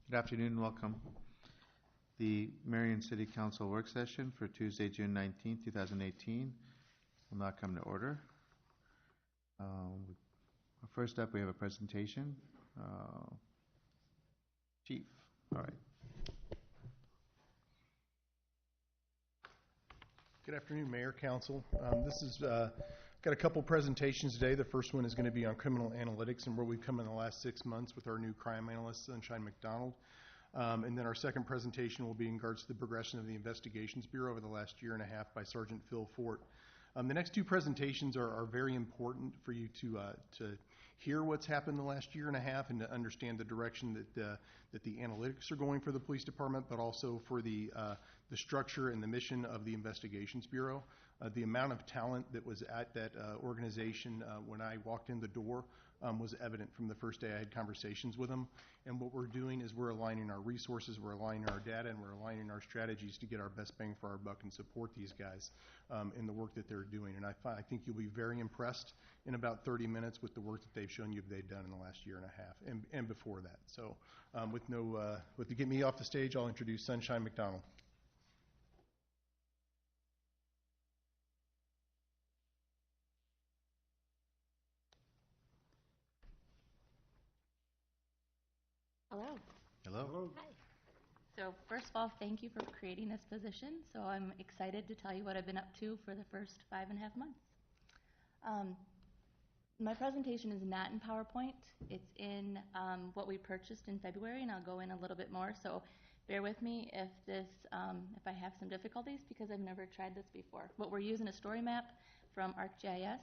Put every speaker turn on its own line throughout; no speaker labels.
Good afternoon and welcome. The Marion City Council work session for Tuesday, June 19th, 2018 will now come to order. First up, we have a presentation. Chief, all right.
Good afternoon, Mayor, Council. Got a couple presentations today. The first one is going to be on criminal analytics and where we've come in the last 6 months with our new crime analyst, Sunshine McDonald. And then our second presentation will be in regards to the progression of the Investigations Bureau over the last year and a half by Sergeant Phil Fort. The next two presentations are very important for you to hear what's happened the last year and a half and to understand the direction that the analytics are going for the police department, but also for the structure and the mission of the Investigations Bureau. The amount of talent that was at that organization when I walked in the door was evident from the first day I had conversations with them. And what we're doing is we're aligning our resources, we're aligning our data, and we're aligning our strategies to get our best bang for our buck and support these guys in the work that they're doing. And I think you'll be very impressed in about 30 minutes with the work that they've shown you they've done in the last year and a half and before that. So to get me off the stage, I'll introduce Sunshine McDonald.
Hello.
Hello.
Hi. So first of all, thank you for creating this position. So I'm excited to tell you what I've been up to for the first 5.5 months. My presentation is not in PowerPoint. It's in what we purchased in February, and I'll go in a little bit more. So bear with me if I have some difficulties because I've never tried this before. But we're using a story map from ArcGIS,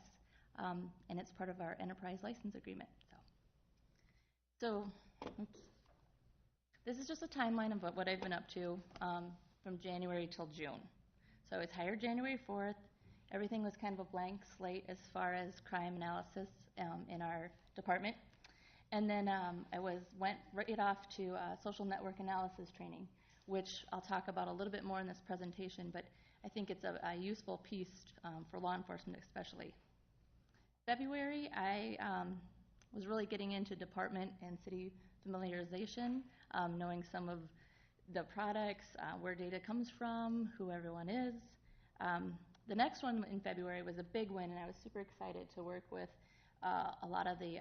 and it's part of our enterprise license agreement. So oops. This is just a timeline of what I've been up to from January till June. So I was hired January 4th. Everything was kind of a blank slate as far as crime analysis in our department. And then I went right off to social network analysis training, which I'll talk about a little bit more in this presentation, but I think it's a useful piece for law enforcement especially. February, I was really getting into department and city familiarization, knowing some of the products, where data comes from, who everyone is. The next one in February was a big win, and I was super excited to work with a lot of the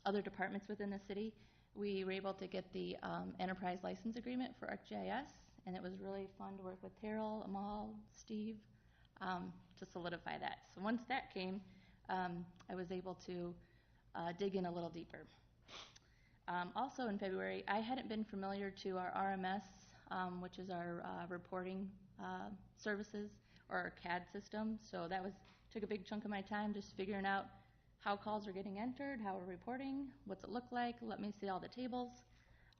other departments within the city. We were able to get the enterprise license agreement for ArcGIS, and it was really fun to work with Terrell, Amal, Steve, to solidify that. So once that came, I was able to dig in a little deeper. Also in February, I hadn't been familiar to our RMS, which is our reporting services, or our CAD system. So that took a big chunk of my time just figuring out how calls are getting entered, how we're reporting, what's it look like, let me see all the tables.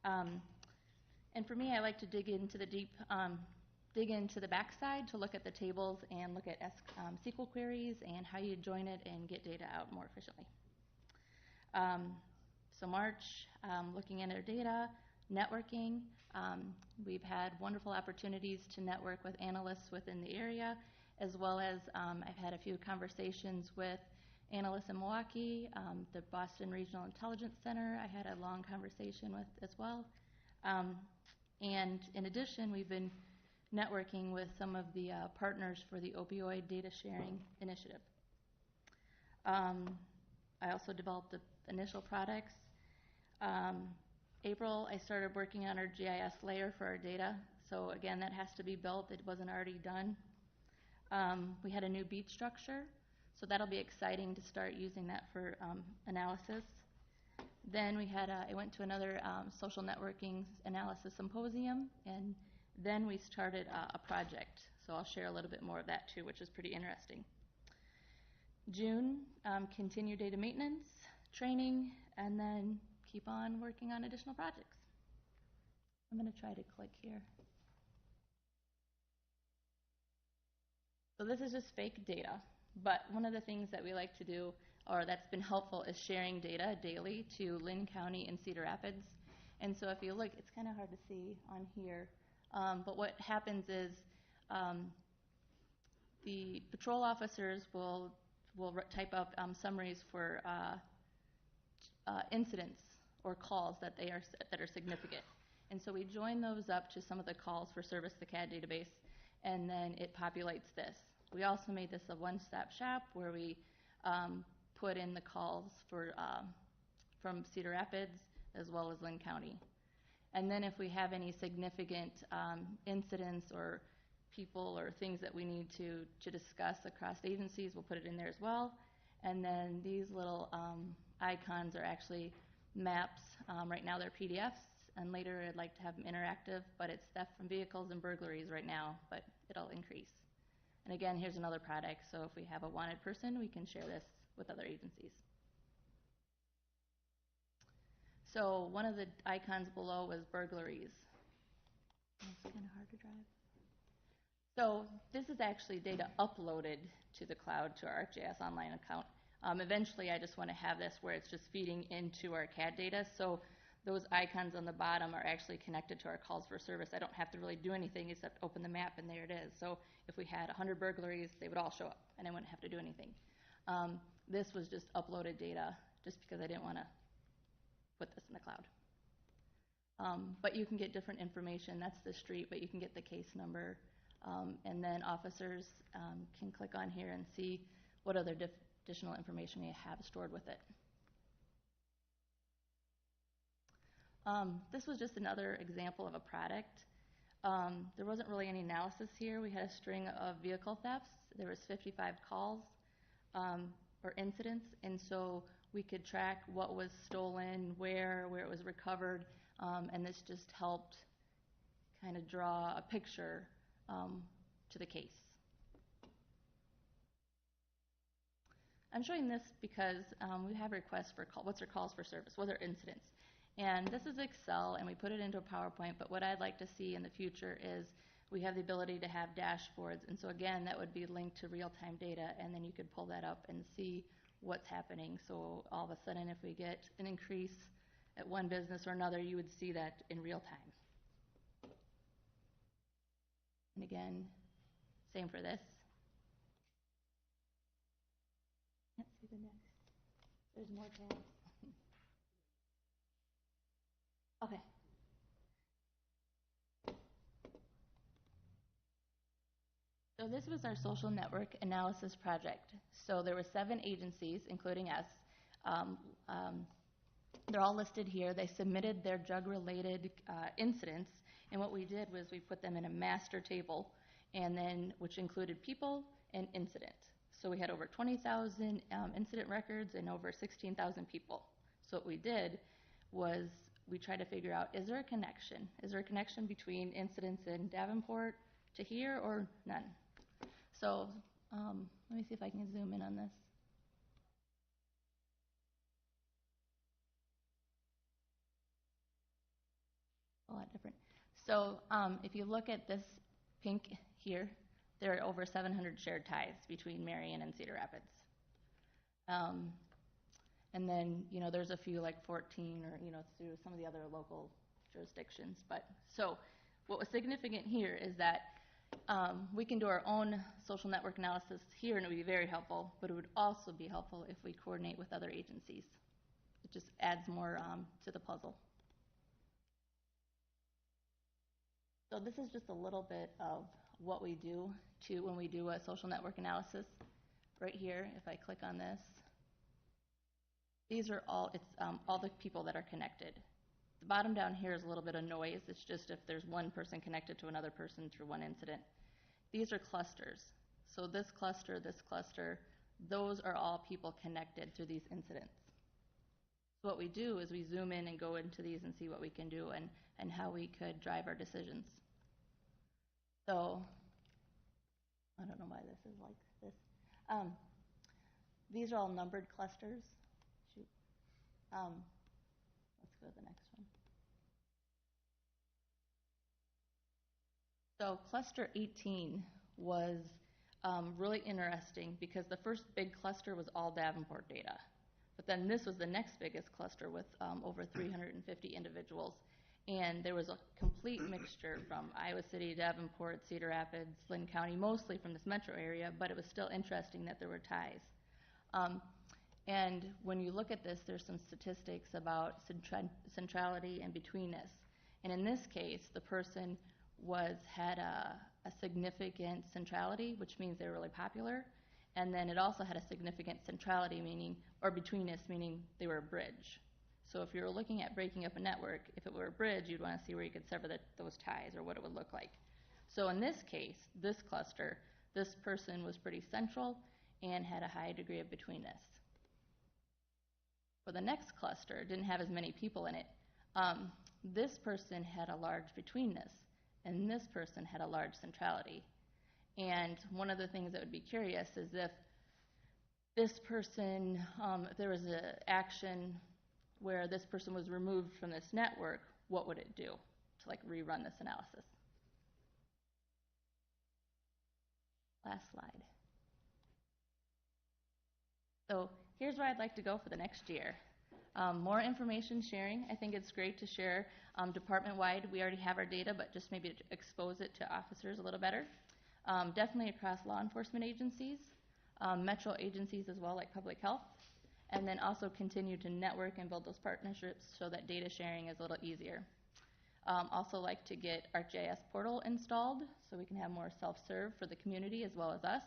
And for me, I like to dig into the backside to look at the tables and look at SQL queries and how you join it and get data out more efficiently. So March, looking at our data, networking. We've had wonderful opportunities to network with analysts within the area, as well as I've had a few conversations with analysts in Milwaukee, the Boston Regional Intelligence Center I had a long conversation with as well. And in addition, we've been networking with some of the partners for the opioid data sharing initiative. I also developed the initial products. April, I started working on our GIS layer for our data. So again, that has to be built. It wasn't already done. We had a new beat structure, so that'll be exciting to start using that for analysis. Then I went to another social networking analysis symposium, and then we started a project. So I'll share a little bit more of that too, which is pretty interesting. June, continue data maintenance, training, and then keep on working on additional projects. I'm going to try to click here. So this is just fake data, but one of the things that we like to do, or that's been helpful, is sharing data daily to Lynn County and Cedar Rapids. And so if you look, it's kind of hard to see on here, but what happens is the patrol officers will type up summaries for incidents or calls that are significant. And so we join those up to some of the calls for service, the CAD database, and then it populates this. We also made this a one-stop shop where we put in the calls for from Cedar Rapids as well as Lynn County. And then if we have any significant incidents or people or things that we need to discuss across agencies, we'll put it in there as well. And then these little icons are actually maps. Right now they're PDFs, and later I'd like to have them interactive, but it's theft from vehicles and burglaries right now, but it'll increase. And again, here's another product, so if we have a wanted person, we can share this with other agencies. So one of the icons below was burglaries. It's kind of hard to drive. So this is actually data uploaded to the cloud to our ArcGIS online account. Eventually, I just want to have this where it's just feeding into our CAD data. So those icons on the bottom are actually connected to our calls for service. I don't have to really do anything except open the map, and there it is. So if we had 100 burglaries, they would all show up, and I wouldn't have to do anything. This was just uploaded data just because I didn't want to put this in the cloud. But you can get different information. That's the street, but you can get the case number. And then officers can click on here and see what other additional information we have stored with it. This was just another example of a product. There wasn't really any analysis here. We had a string of vehicle thefts. There was 55 calls or incidents, and so we could track what was stolen, where it was recovered, and this just helped kind of draw a picture to the case. I'm showing this because we have requests for what's our calls for service, what are incidents. And this is Excel, and we put it into a PowerPoint, but what I'd like to see in the future is we have the ability to have dashboards, and so again, that would be linked to real-time data, and then you could pull that up and see what's happening. So all of a sudden, if we get an increase at one business or another, you would see that in real time. And again, same for this. Let's see the next. There's more tabs. Okay. So this was our social network analysis project. So there were 7 agencies, including us. They're all listed here. They submitted their drug-related incidents, and what we did was we put them in a master table, and then which included people and incident. So we had over 20,000 incident records and over 16,000 people. So what we did was we tried to figure out, is there a connection? Is there a connection between incidents in Davenport to here or none? So let me see if I can zoom in on this. A lot different. So if you look at this pink here, there are over 700 shared ties between Marion and Cedar Rapids. And then, there's a few like 14 or, through some of the other local jurisdictions. But so what was significant here is that we can do our own social network analysis here, and it would be very helpful, but it would also be helpful if we coordinate with other agencies. It just adds more to the puzzle. So this is just a little bit of what we do when we do a social network analysis. Right here, if I click on this, these are all the people that are connected. The bottom down here is a little bit of noise. It's just if there's one person connected to another person through one incident. These are clusters. So this cluster, those are all people connected through these incidents. So what we do is we zoom in and go into these and see what we can do and how we could drive our decisions. So I don't know why this is like this. These are all numbered clusters. Shoot. Let's go to the next one. So cluster 18 was really interesting because the first big cluster was all Davenport data. But then this was the next biggest cluster with over 350 individuals. And there was a complete mixture from Iowa City, Davenport, Cedar Rapids, Lynn County, mostly from this metro area, but it was still interesting that there were ties. And when you look at this, there's some statistics about centrality and betweenness. And in this case, the person had a significant centrality, which means they were really popular. And then it also had a significant centrality, meaning, or betweenness, meaning they were a bridge. So if you were looking at breaking up a network, if it were a bridge, you'd want to see where you could sever those ties or what it would look like. So in this case, this cluster, this person was pretty central and had a high degree of betweenness. For the next cluster, didn't have as many people in it. This person had a large betweenness, and this person had a large centrality. And one of the things that would be curious is if this person, if there was an action where this person was removed from this network, what would it do to like rerun this analysis? Last slide. So here's where I'd like to go for the next year. More information sharing. I think it's great to share department-wide. We already have our data, but just maybe to expose it to officers a little better. Definitely across law enforcement agencies, metro agencies as well, like public health, and then also continue to network and build those partnerships so that data sharing is a little easier. Also like to get ArcGIS portal installed so we can have more self-serve for the community as well as us.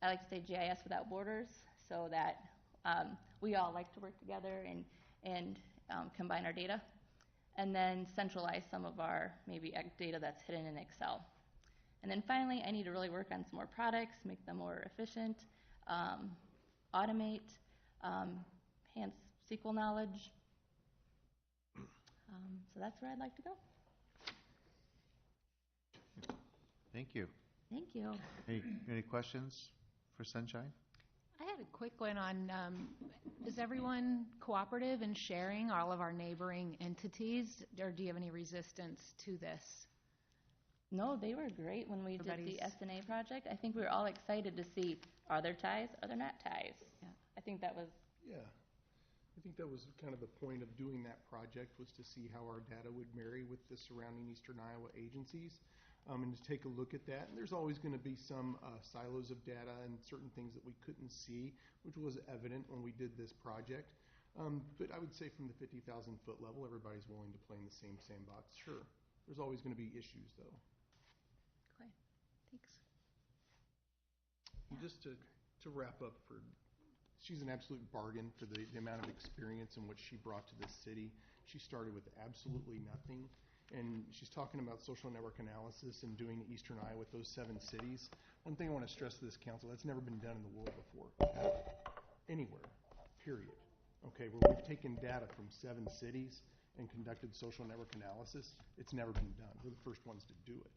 I like to say GIS without borders so that we all like to work together and combine our data. And then centralize some of our maybe data that's hidden in Excel. And then finally, I need to really work on some more products, make them more efficient, automate, enhance SQL knowledge. So that's where I'd like to go.
Thank you.
Thank you.
Any questions for Sunshine?
I had a quick one on, is everyone cooperative in sharing all of our neighboring entities, or do you have any resistance to this?
No, they were great when we did the SNA project. I think we were all excited to see, are there ties, are there not ties?
Yeah.
I think that was...
Yeah. I think that was kind of the point of doing that project, was to see how our data would marry with the surrounding Eastern Iowa agencies. And to take a look at that. And there's always going to be some silos of data and certain things that we couldn't see, which was evident when we did this project. But I would say from the 50,000 foot level, everybody's willing to play in the same sandbox. Sure. There's always going to be issues, though.
Okay, thanks.
And just to wrap up, she's an absolute bargain for the amount of experience and what she brought to this city. She started with absolutely nothing. And she's talking about social network analysis and doing Eastern Iowa with those 7 cities. One thing I want to stress to this council, that's never been done in the world before. Anywhere, period. Okay, where we've taken data from 7 cities and conducted social network analysis, it's never been done. We're the first ones to do it.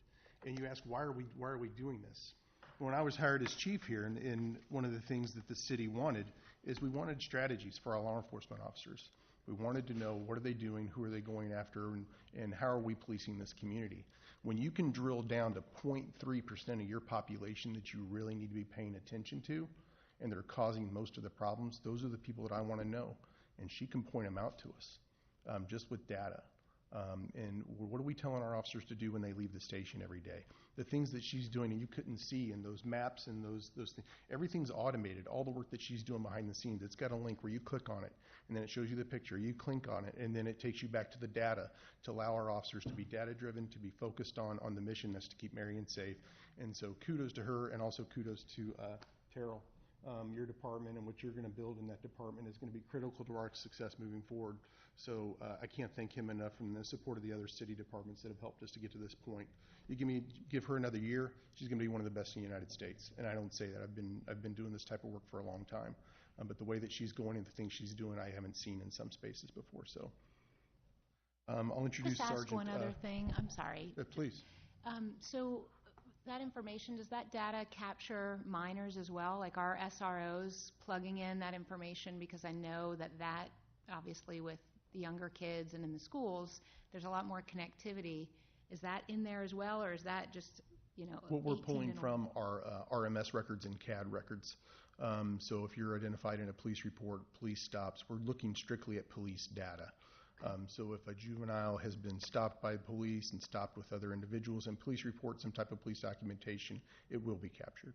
And you ask, why are we doing this? When I was hired as chief here, and one of the things that the city wanted is we wanted strategies for our law enforcement officers. We wanted to know, what are they doing, who are they going after, and how are we policing this community? When you can drill down to 0.3% of your population that you really need to be paying attention to, and they're causing most of the problems, those are the people that I want to know. And she can point them out to us, just with data. And what are we telling our officers to do when they leave the station every day? The things that she's doing and you couldn't see in those maps and those things, everything's automated. All the work that she's doing behind the scenes, it's got a link where you click on it, and then it shows you the picture. You click on it, and then it takes you back to the data to allow our officers to be data-driven, to be focused on the mission that's to keep Marion safe. And so kudos to her, and also kudos to Terrell. Your department and what you're going to build in that department is going to be critical to our success moving forward. So I can't thank him enough, and the support of the other city departments that have helped us to get to this point. You give her another year, she's going to be one of the best in the United States. And I don't say that. I've been doing this type of work for a long time. But the way that she's going and the things she's doing, I haven't seen in some spaces before. So I'll introduce
Just
Sergeant.
ask one other thing. I'm sorry.
Please.
So that information, does that data capture minors as well? Like our SROs plugging in that information? Because I know that obviously with the younger kids and in the schools, there's a lot more connectivity. Is that in there as well, or is that just,
what we're pulling from are RMS records and CAD records. So if you're identified in a police report, police stops, we're looking strictly at police data. So if a juvenile has been stopped by police and stopped with other individuals and police report some type of police documentation, it will be captured.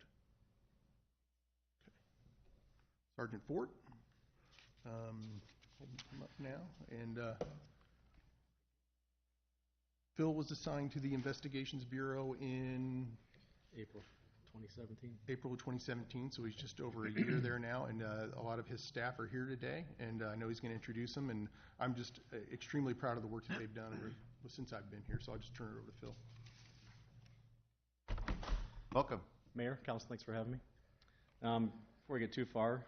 Okay. Sergeant Fort, come up now. And Phil was assigned to the Investigations Bureau in
April 2017.
April of 2017, so he's just over a year there now, and a lot of his staff are here today, and I know he's going to introduce them, and I'm just extremely proud of the work that they've done since I've been here, so I'll just turn it over to Phil.
Welcome.
Mayor, Council, thanks for having me. Before we get too far,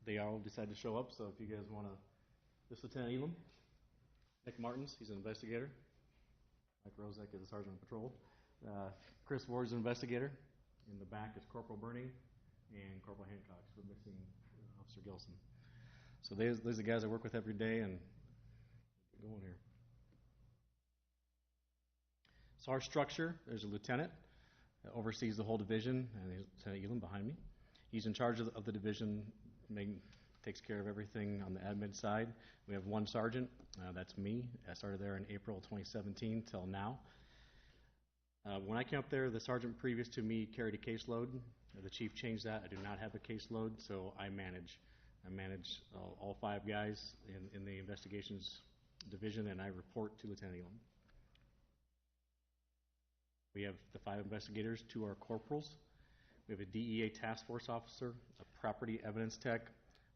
they all decided to show up, so if you guys want to, this is Lieutenant Elam. Nick Martins, he's an investigator. Mike Rozek is a sergeant of patrol. Chris Ward is an investigator. In the back is Corporal Burning and Corporal Hancock. We're missing Officer Gilson. So those are the guys I work with every day, and get going here. So our structure, there's a lieutenant that oversees the whole division, and there's Lieutenant Elam behind me. He's in charge of the division, takes care of everything on the admin side. We have one sergeant, that's me. I started there in April 2017 till now. When I came up there, the sergeant previous to me carried a caseload. The chief changed that. I do not have a caseload, so I manage all 5 guys in the investigations division, and I report to Lieutenant Elam. We have the 5 investigators, 2 are corporals. We have a DEA task force officer, a property evidence tech,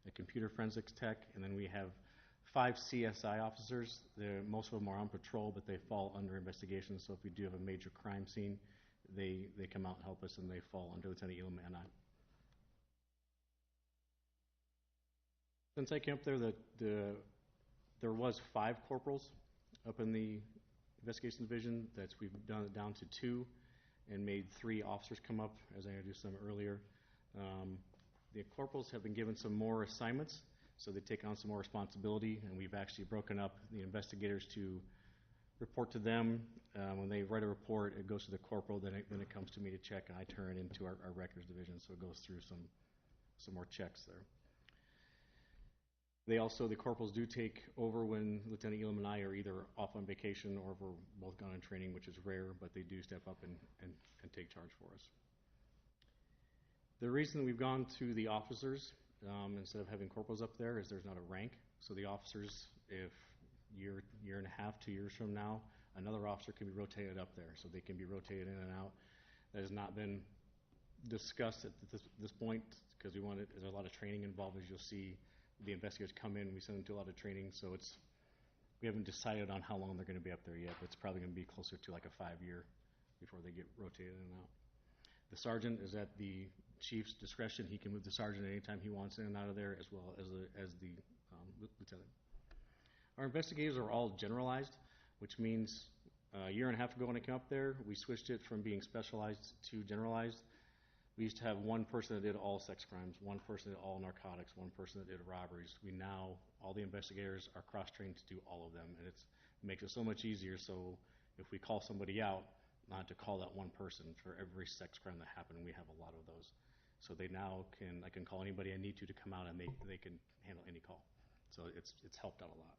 a computer forensics tech, and then we have 5 CSI officers. Most of them are on patrol, but they fall under investigation. So if we do have a major crime scene, they come out and help us, and they fall under Lieutenant Elam and I. Since I came up there, there was 5 corporals up in the investigation division. We've done it down to 2, and made 3 officers come up, as I introduced them earlier. The corporals have been given some more assignments, so they take on some more responsibility, and we've actually broken up the investigators to report to them. When they write a report, it goes to the corporal, then it comes to me to check, and I turn it into our records division, so it goes through some more checks there. The corporals do take over when Lieutenant Elam and I are either off on vacation or if we're both gone on training, which is rare, but they do step up and take charge for us. The reason we've gone to the officers instead of having corporals up there is there's not a rank. So the officers, if year and a half, 2 years from now, another officer can be rotated up there. So they can be rotated in and out. That has not been discussed at this point because there's a lot of training involved. As you'll see, the investigators come in, we send them to a lot of training. So we haven't decided on how long they're going to be up there yet, but it's probably going to be closer to like a 5-year before they get rotated in and out. The sergeant is at the chief's discretion. He can move the sergeant anytime he wants in and out of there, as well as the lieutenant. Our investigators are all generalized, which means a year and a half ago when I came up there, we switched it from being specialized to generalized. We used to have one person that did all sex crimes, one person that did all narcotics, one person that did robberies. All the investigators are cross-trained to do all of them, and it makes it so much easier. So if we call somebody out, not to call that one person for every sex crime that happened. We have a lot of those. So I can call anybody I need to come out, and they can handle any call. So it's helped out a lot.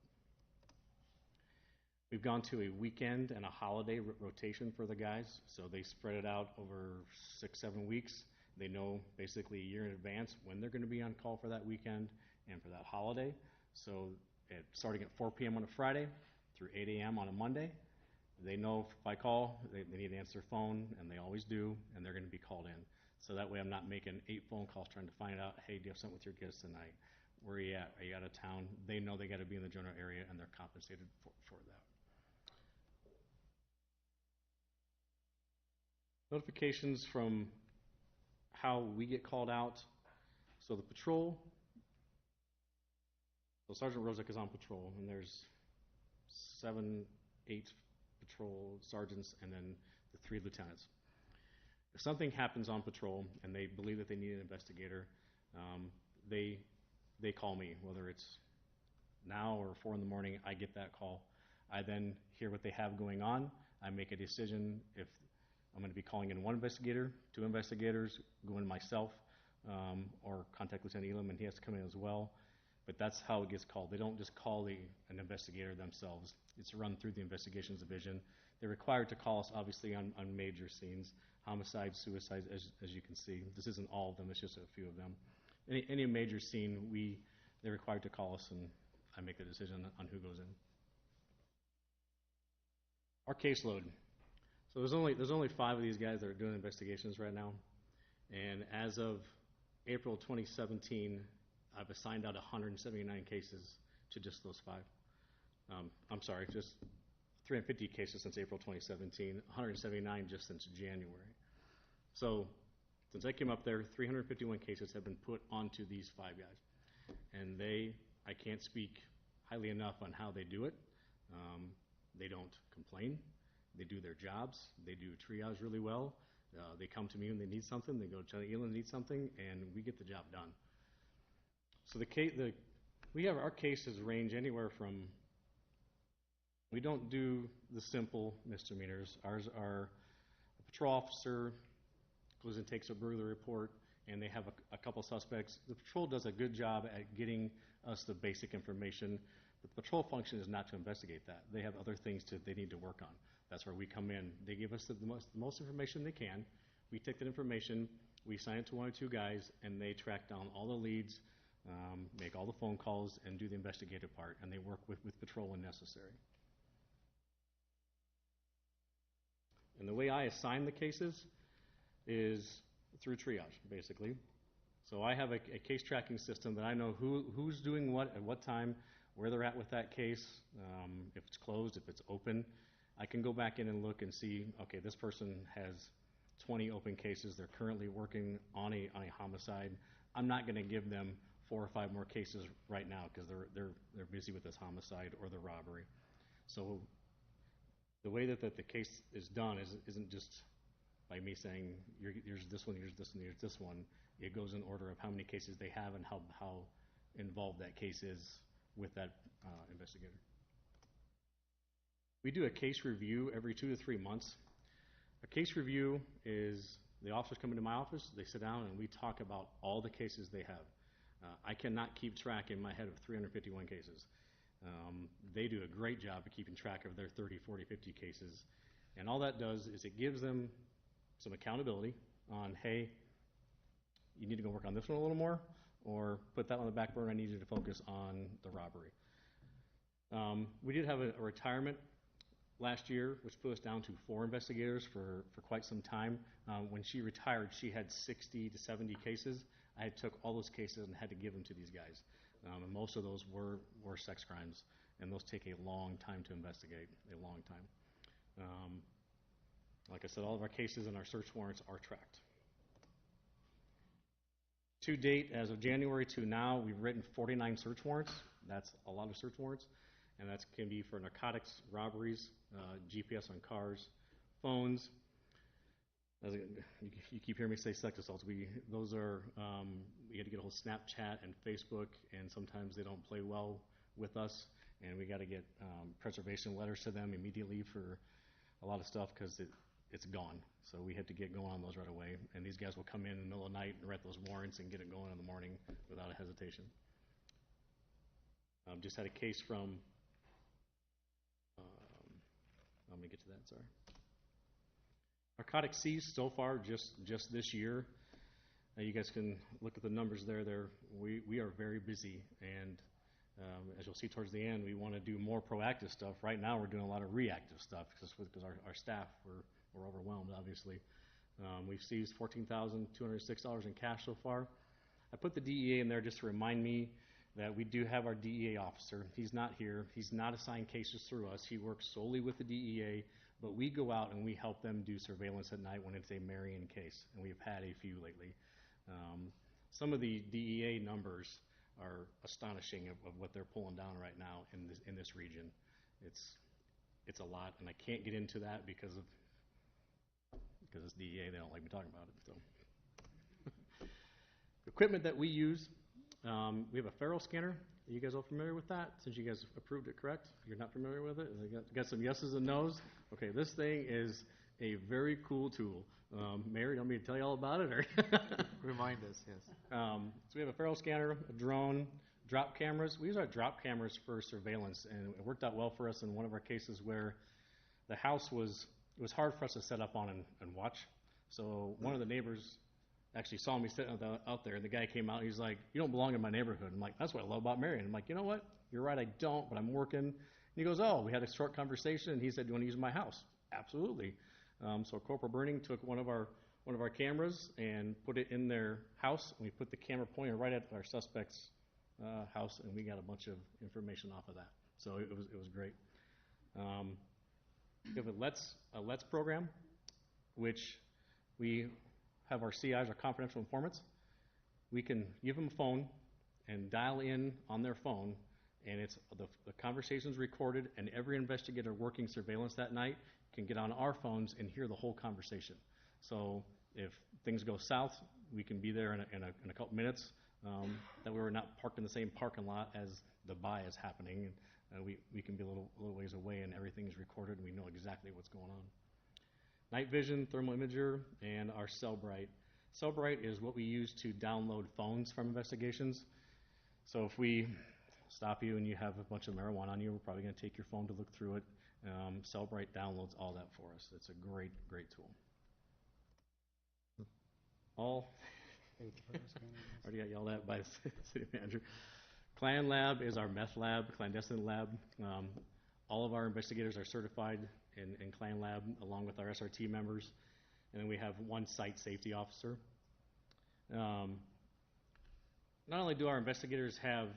We've gone to a weekend and a holiday rotation for the guys. So they spread it out over 6-7 weeks. They know basically a year in advance when they're going to be on call for that weekend and for that holiday. So starting at 4 p.m. on a Friday through 8 a.m. on a Monday, they know if I call, they need to answer their phone, and they always do, and they're going to be called in. So that way I'm not making 8 phone calls trying to find out, hey, do you have something with your kids tonight? Where are you at? Are you out of town? They know they got to be in the general area, and they're compensated for that. Notifications from how we get called out. So the patrol, so Sergeant Rozek is on patrol, and there's 7, 8 patrol sergeants, and then the 3 lieutenants. If something happens on patrol and they believe that they need an investigator, they call me, whether it's now or 4 in the morning. I get that call. I then hear what they have going on. I make a decision if I'm going to be calling in 1 investigator, 2 investigators, go in myself, or contact Lieutenant Elam, and he has to come in as well. But that's how it gets called. They don't just call an investigator themselves. It's run through the investigations division. They're required to call us, obviously, on major scenes, homicides, suicides, as you can see. This isn't all of them. It's just a few of them. Any major scene, they're required to call us, and I make the decision on who goes in. Our caseload. So there's only 5 of these guys that are doing investigations right now, and as of April 2017, I've assigned out 179 cases to just those 5. I'm sorry, just 350 cases since April 2017, 179 just since January. So since I came up there, 351 cases have been put onto these 5 guys, and I can't speak highly enough on how they do it. They don't complain. They do their jobs. They do triage really well. They come to me when they need something. They go to Elam and need something, and we get the job done. So our cases range anywhere from, we don't do the simple misdemeanors. Ours are a patrol officer goes and takes a burglary report, and they have a couple suspects. The patrol does a good job at getting us the basic information, but the patrol function is not to investigate that. They have other things they need to work on. That's where we come in. They give us the most information they can. We take that information, we assign it to 1 or 2 guys, and they track down all the leads, make all the phone calls, and do the investigative part, and they work with patrol when necessary. And the way I assign the cases is through triage, basically. So I have a case tracking system that I know who's doing what at what time, where they're at with that case, if it's closed, if it's open. I can go back in and look and see, okay, this person has 20 open cases. They're currently working on a homicide. I'm not going to give them 4 or 5 more cases right now because they're busy with this homicide or the robbery. So the way that the case is done isn't just by me saying, here's this one, here's this one, here's this one. It goes in order of how many cases they have and how involved that case is with that investigator. We do a case review every 2 to 3 months. A case review is the officers come into my office, they sit down, and we talk about all the cases they have. I cannot keep track in my head of 351 cases. They do a great job of keeping track of their 30, 40, 50 cases. And all that does is it gives them some accountability on, hey, you need to go work on this one a little more, or put that on the back burner, I need you to focus on the robbery. We did have a retirement last year, which put us down to 4 investigators for quite some time. When she retired, she had 60 to 70 cases. I took all those cases and had to give them to these guys. And most of those were sex crimes, and those take a long time to investigate, a long time. Like I said, all of our cases and our search warrants are tracked. To date, as of January to now, we've written 49 search warrants. That's a lot of search warrants, and that can be for narcotics, robberies, GPS on cars, phones. You keep hearing me say sex assaults. Those are, we had to get a whole Snapchat and Facebook, and sometimes they don't play well with us, and we got to get preservation letters to them immediately for a lot of stuff because it's gone. So we had to get going on those right away, and these guys will come in the middle of the night and write those warrants and get it going in the morning without a hesitation. Just had a case from, let me get to that, sorry. Narcotic seized so far just this year. You guys can look at the numbers there. We are very busy, and as you'll see towards the end, we want to do more proactive stuff. Right now, we're doing a lot of reactive stuff because our staff we're overwhelmed. Obviously, we've seized $14,206 in cash so far. I put the DEA in there just to remind me that we do have our DEA officer. He's not here. He's not assigned cases through us. He works solely with the DEA. But we go out and we help them do surveillance at night when it's a Marion case, and we've had a few lately. Some of the DEA numbers are astonishing of what they're pulling down right now in this region. It's a lot, and I can't get into that because it's DEA. They don't like me talking about it. So, equipment that we use, we have a ferrule scanner. Are you guys all familiar with that? Since you guys approved it, correct? You're not familiar with it? Got some yeses and nos? Okay, this thing is a very cool tool. Mary, you want me to tell you all about it? Or
Remind us, yes.
So we have a ferrule scanner, a drone, drop cameras. We use our drop cameras for surveillance, and it worked out well for us in one of our cases where the house it was hard for us to set up on and watch. So one of the neighbors actually saw me sitting out there, and the guy came out, and he's like, you don't belong in my neighborhood. I'm like, that's what I love about Marion. I'm like, you know what? You're right, I don't, but I'm working, He goes, oh, we had a short conversation, and he said, do you want to use my house? Absolutely. So Corporal Burning took one of our cameras and put it in their house, and we put the camera pointing right at our suspect's house, and we got a bunch of information off of that. So it was great. We have a Let's program, which we have our CIs, our confidential informants. We can give them a phone and dial in on their phone, and it's the conversation's recorded, and every investigator working surveillance that night can get on our phones and hear the whole conversation. So if things go south, we can be there in a couple minutes. That we were not parked in the same parking lot as the buy is happening. We can be a little ways away, and everything is recorded, and we know exactly what's going on. Night vision, thermal imager, and our Cellbrite. Cellbrite is what we use to download phones from investigations. So if we stop you and you have a bunch of marijuana on you, we're probably going to take your phone to look through it. Cellbrite downloads all that for us. It's a great tool. Already got yelled at by the city manager. Clan Lab is our meth lab, clandestine lab. All of our investigators are certified in Clan Lab, along with our SRT members. And then we have one site safety officer. Not only do our investigators have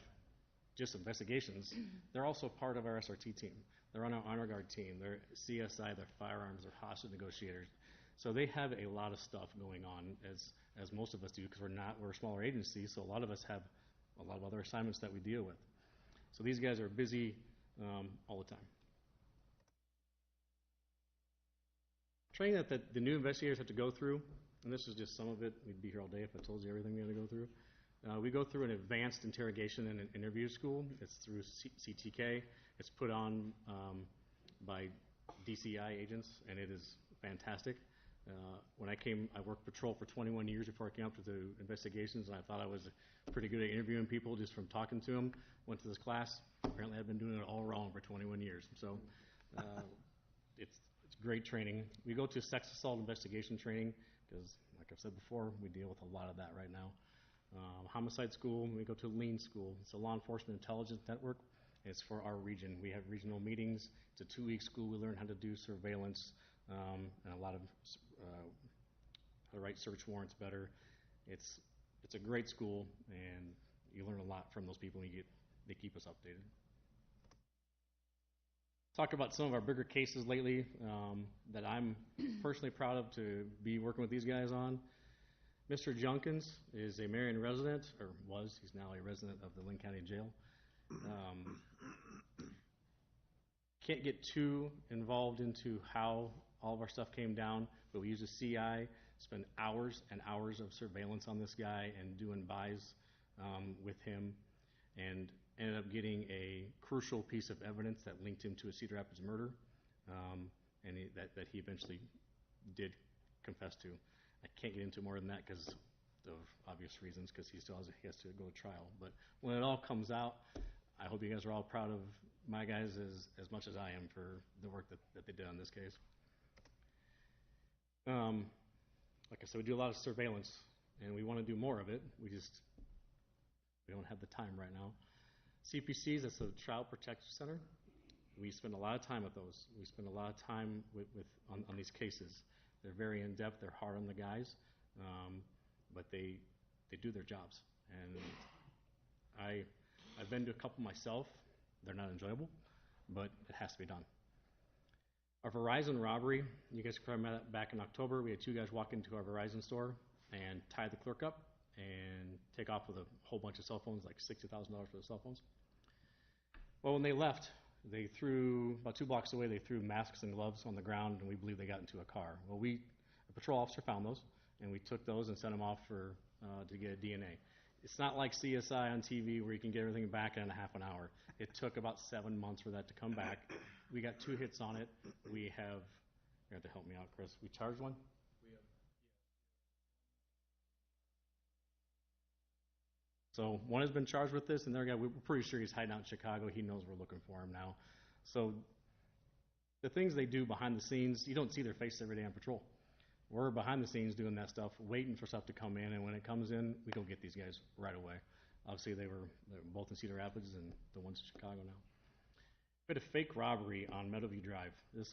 just investigations, they're also part of our SRT team. They're on our honor guard team. They're CSI, they're firearms, they're hostage negotiators. So they have a lot of stuff going on, as most of us do, because we're a smaller agency, so a lot of us have a lot of other assignments that we deal with. So these guys are busy all the time. Training that the new investigators have to go through, and this is just some of it. We'd be here all day if I told you everything we had to go through. We go through an advanced interrogation and an interview school. It's through CTK. It's put on by DCI agents, and it is fantastic. When I worked patrol for 21 years before I came up to the investigations, and I thought I was pretty good at interviewing people just from talking to them. Went to this class. Apparently, I've been doing it all wrong for 21 years. So it's great training. We go to sex assault investigation training because, like I've said before, we deal with a lot of that right now. Homicide school, we go to lean school. It's a law enforcement intelligence network. It's for our region. We have regional meetings. It's a 2-week school. We learn how to do surveillance and a lot of how to write search warrants better. It's a great school, and you learn a lot from those people, and they keep us updated. Talk about some of our bigger cases lately that I'm personally proud of to be working with these guys on. Mr. Junkins is a Marion resident, or was. He's now a resident of the Lynn County Jail. Can't get too involved into how all of our stuff came down, but we use a CI, spend hours and hours of surveillance on this guy and doing buys with him, and ended up getting a crucial piece of evidence that linked him to a Cedar Rapids murder, and that he eventually did confess to. I can't get into more than that because of obvious reasons, because he has to go to trial. But when it all comes out, I hope you guys are all proud of my guys as much as I am for the work that they did on this case. Like I said, we do a lot of surveillance, and we want to do more of it. We don't have the time right now. CPCs, that's a Child Protection Center. We spend a lot of time with those. We spend a lot of time on these cases. They're very in-depth. They're hard on the guys, but they do their jobs. And I've been to a couple myself. They're not enjoyable, but it has to be done. Our Verizon robbery, you guys can remember that back in October. We had 2 guys walk into our Verizon store and tie the clerk up and take off with a whole bunch of cell phones, like $60,000 for the cell phones. Well, when they left, they threw, about 2 blocks away, they threw masks and gloves on the ground, and we believe they got into a car. Well, a patrol officer found those, and we took those and sent them off to get a DNA. It's not like CSI on TV where you can get everything back in a half an hour. It took about 7 months for that to come back. We got 2 hits on it. You have to help me out, Chris. We charged one? So one has been charged with this, and the other guy, we're pretty sure he's hiding out in Chicago. He knows we're looking for him now. So the things they do behind the scenes, you don't see their face every day on patrol. We're behind the scenes doing that stuff, waiting for stuff to come in, and when it comes in, we go get these guys right away. Obviously, they're both in Cedar Rapids, and the one's in Chicago now. We had a fake robbery on Meadowview Drive. It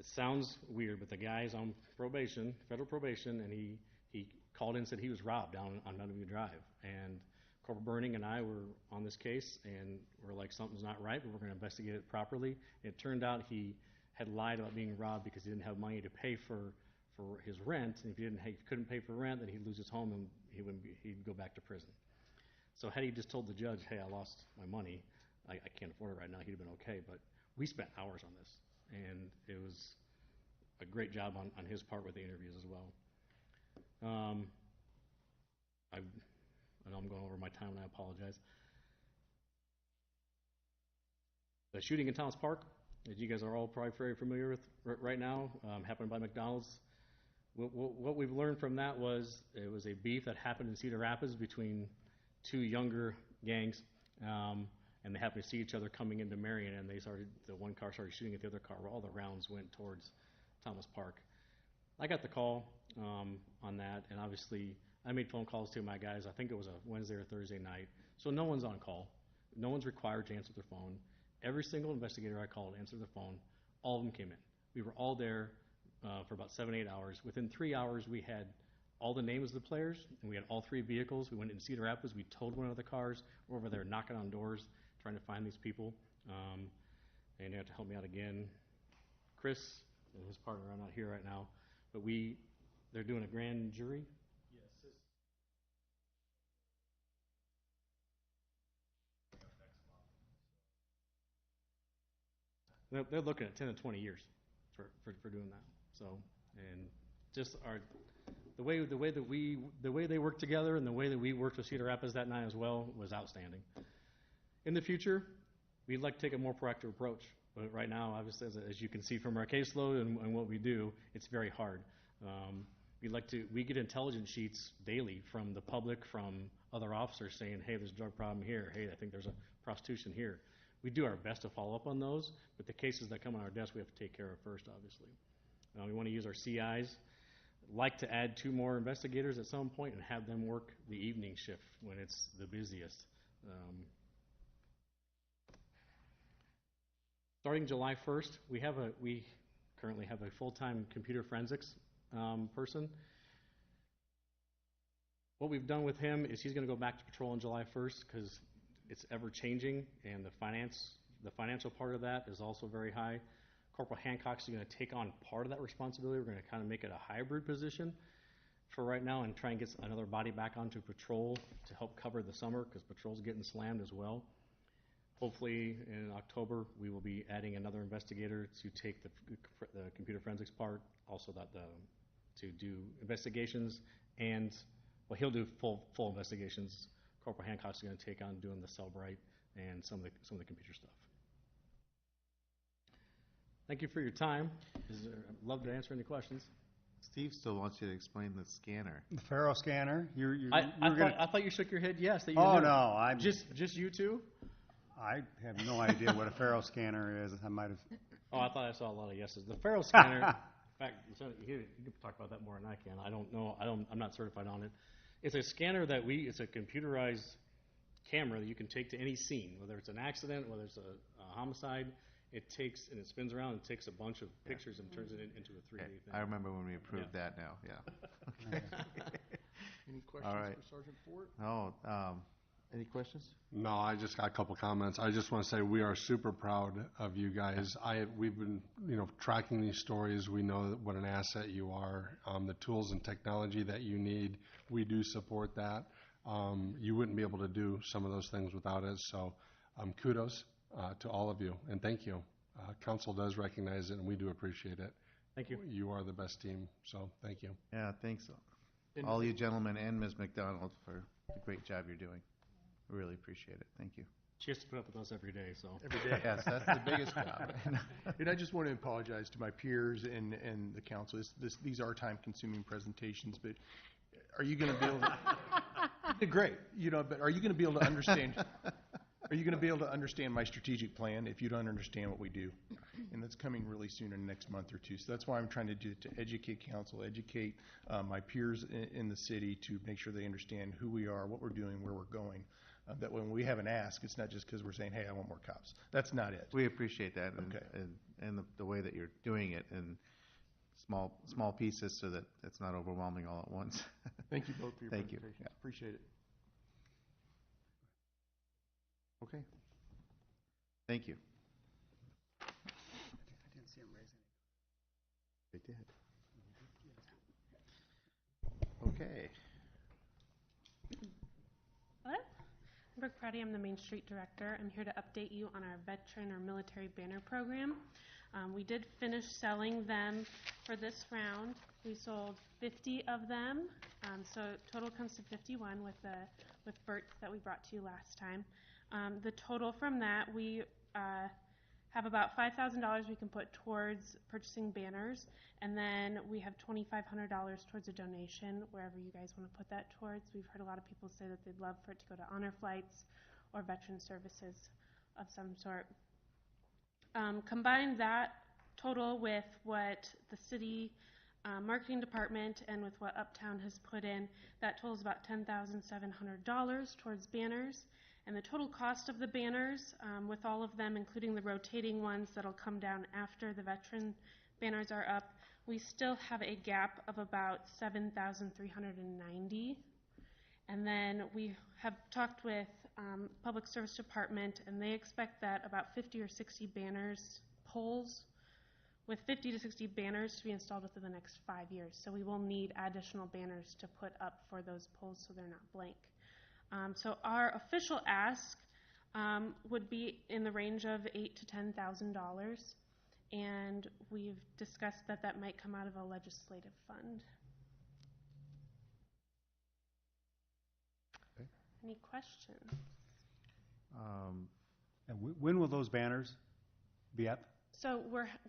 sounds weird, but the guy's on probation, federal probation, and he called in and said he was robbed down on Meadowview Drive. And Corporal Burning and I were on this case, and we're like, something's not right, but we're going to investigate it properly. It turned out he had lied about being robbed because he didn't have money to pay for his rent. And if he couldn't pay for rent, then he'd lose his home and he'd go back to prison. So had he just told the judge, hey, I lost my money, I can't afford it right now, he'd have been okay. But we spent hours on this, and it was a great job on his part with the interviews as well. I know I'm going over my time, and I apologize. The shooting in Thomas Park, as you guys are all probably very familiar with right now, happened by McDonald's. What we've learned from that was it was a beef that happened in Cedar Rapids between two younger gangs, and they happened to see each other coming into Marion, and the one car started shooting at the other car where all the rounds went towards Thomas Park. I got the call on that, and obviously I made phone calls to my guys. I think it was a Wednesday or Thursday night, so no one's on call. No one's required to answer their phone. Every single investigator I called answered the phone. All of them came in. We were all there for about 7-8 hours. Within 3 hours, we had all the names of the players, and we had all 3 vehicles. We went in Cedar Rapids. We towed one of the cars. We're over there knocking on doors, trying to find these people. And you have to help me out again. Chris and his partner are not here right now, but they're doing a grand jury. They're looking at 10 to 20 years for doing that. So, and just the way they worked together and the way that we worked with Cedar Rapids that night as well was outstanding. In the future, we'd like to take a more proactive approach, but right now, obviously, as you can see from our caseload and what we do, it's very hard. We get intelligence sheets daily from the public, from other officers saying, hey, there's a drug problem here. Hey, I think there's a prostitution here. We do our best to follow up on those, but the cases that come on our desk, we have to take care of first, obviously. We want to use our CIs. Like to add 2 more investigators at some point and have them work the evening shift when it's the busiest. Starting July 1st, we currently have a full-time computer forensics person. What we've done with him is he's going to go back to patrol on July 1st because it's ever-changing, and the financial part of that is also very high. Corporal Hancock's going to take on part of that responsibility. We're going to kind of make it a hybrid position for right now and try and get another body back onto patrol to help cover the summer because patrol's getting slammed as well. Hopefully in October we will be adding another investigator to take the computer forensics part, also to do investigations, and well, he'll do full investigations. Corporal Hancock's going to take on doing the Cellbrite and some of the computer stuff. Thank you for your time. I'd love to answer any questions.
Steve still wants you to explain the scanner.
The Faro scanner.
I thought you shook your head yes. That you
Oh
knew.
no, I'm
just you two.
I have no idea what a Faro scanner is. I might have.
Oh, I thought I saw a lot of yeses. The Faro scanner. In fact, you can talk about that more than I can. I don't know. I'm not certified on it. It's a scanner it's a computerized camera that you can take to any scene, whether it's an accident, whether it's a homicide. It takes, and it spins around and takes a bunch of pictures and turns it into a 3D thing.
I remember when we approved that now, yeah.
Any questions
All right.
for Sergeant Fort?
No, any questions?
No, I just got a couple comments. I just want to say we are super proud of you guys. We've been, tracking these stories. We know what an asset you are. The tools and technology that you need, we do support that. You wouldn't be able to do some of those things without us. So, kudos to all of you, and thank you. Council does recognize it, and we do appreciate it.
Thank you.
You are the best team. So, thank you.
Yeah, thanks, all you gentlemen and Ms. McDonald, for the great job you're doing. Really appreciate it. Thank you.
She has to put up with us every day, so.
Every day.
Yes, that's the biggest job.
And I just want to apologize to my peers and the council. These are time-consuming presentations, but are you going to be able to? Great, but are you going to be able to understand? Are you going to be able to understand my strategic plan if you don't understand what we do? And that's coming really soon in the next month or two. So that's why I'm trying to educate council, educate my peers in the city to make sure they understand who we are, what we're doing, where we're going. That when we have an ask, it's not just because we're saying, hey, I want more cops. That's not it.
We appreciate that and,
Okay.
and the way that you're doing it in small pieces so that it's not overwhelming all at once.
Thank you both for your
Thank you.
presentation.
Yeah.
Appreciate it.
Okay. Thank you.
I didn't see him raise any.
They did. Okay.
Hello, I'm Brooke Pratty. I'm the Main Street Director. I'm here to update you on our veteran or military banner program. We did finish selling them for this round. We sold 50 of them, so total comes to 51 with Bert's that we brought to you last time. The total from that, we have about $5,000 we can put towards purchasing banners, and then we have $2,500 towards a donation, wherever you guys want to put that towards. We've heard a lot of people say that they'd love for it to go to honor flights or veteran services of some sort. Combine that total with what the city marketing department and with what Uptown has put in, that totals about $10,700 towards banners. And the total cost of the banners, with all of them, including the rotating ones that'll come down after the veteran banners are up, we still have a gap of about $7,390. And then we have talked with Public Service Department, and they expect that about 50 or 60 banners, poles, with 50 to 60 banners to be installed within the next 5 years. So we will need additional banners to put up for those poles so they're not blank. So our official ask would be in the range of $8,000 to $10,000, and we've discussed that that might come out of a legislative fund.
Okay.
Any questions?
And when will those banners be up?
So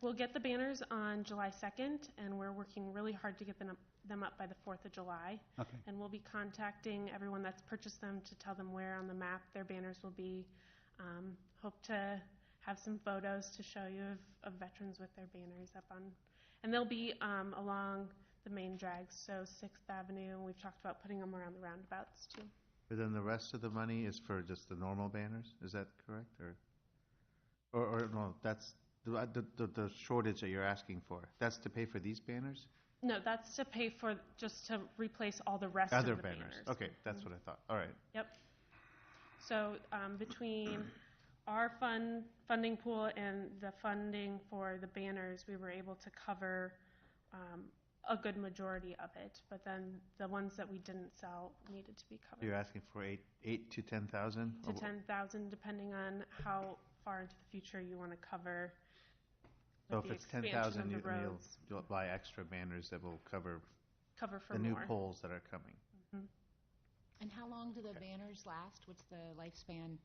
we'll get the banners on July 2nd, and we're working really hard to get them up by the 4th of July.
Okay.
And we'll be contacting everyone that's purchased them to tell them where on the map their banners will be. Hope to have some photos to show you of veterans with their banners up on. And they'll be along the main drags, so 6th Avenue. We've talked about putting them around the roundabouts too.
But then the rest of the money is for just the normal banners, is that correct? Or no, that's the shortage that you're asking for. That's to pay for these banners?
No, that's to pay for just to replace all the rest
Other
of the
banners. Okay, that's what I thought. All right.
Yep. So between our funding pool and the funding for the banners, we were able to cover a good majority of it. But then the ones that we didn't sell needed to be covered.
You're asking for eight to 10,000?
To 10,000, depending on how far into the future you want to cover.
So
with
if
the
it's
expansion
10,000,
of the
you'll
roads,
buy extra banners that will cover
for
the new
more.
poles that are coming.
And how long do the banners last? What's the lifespan?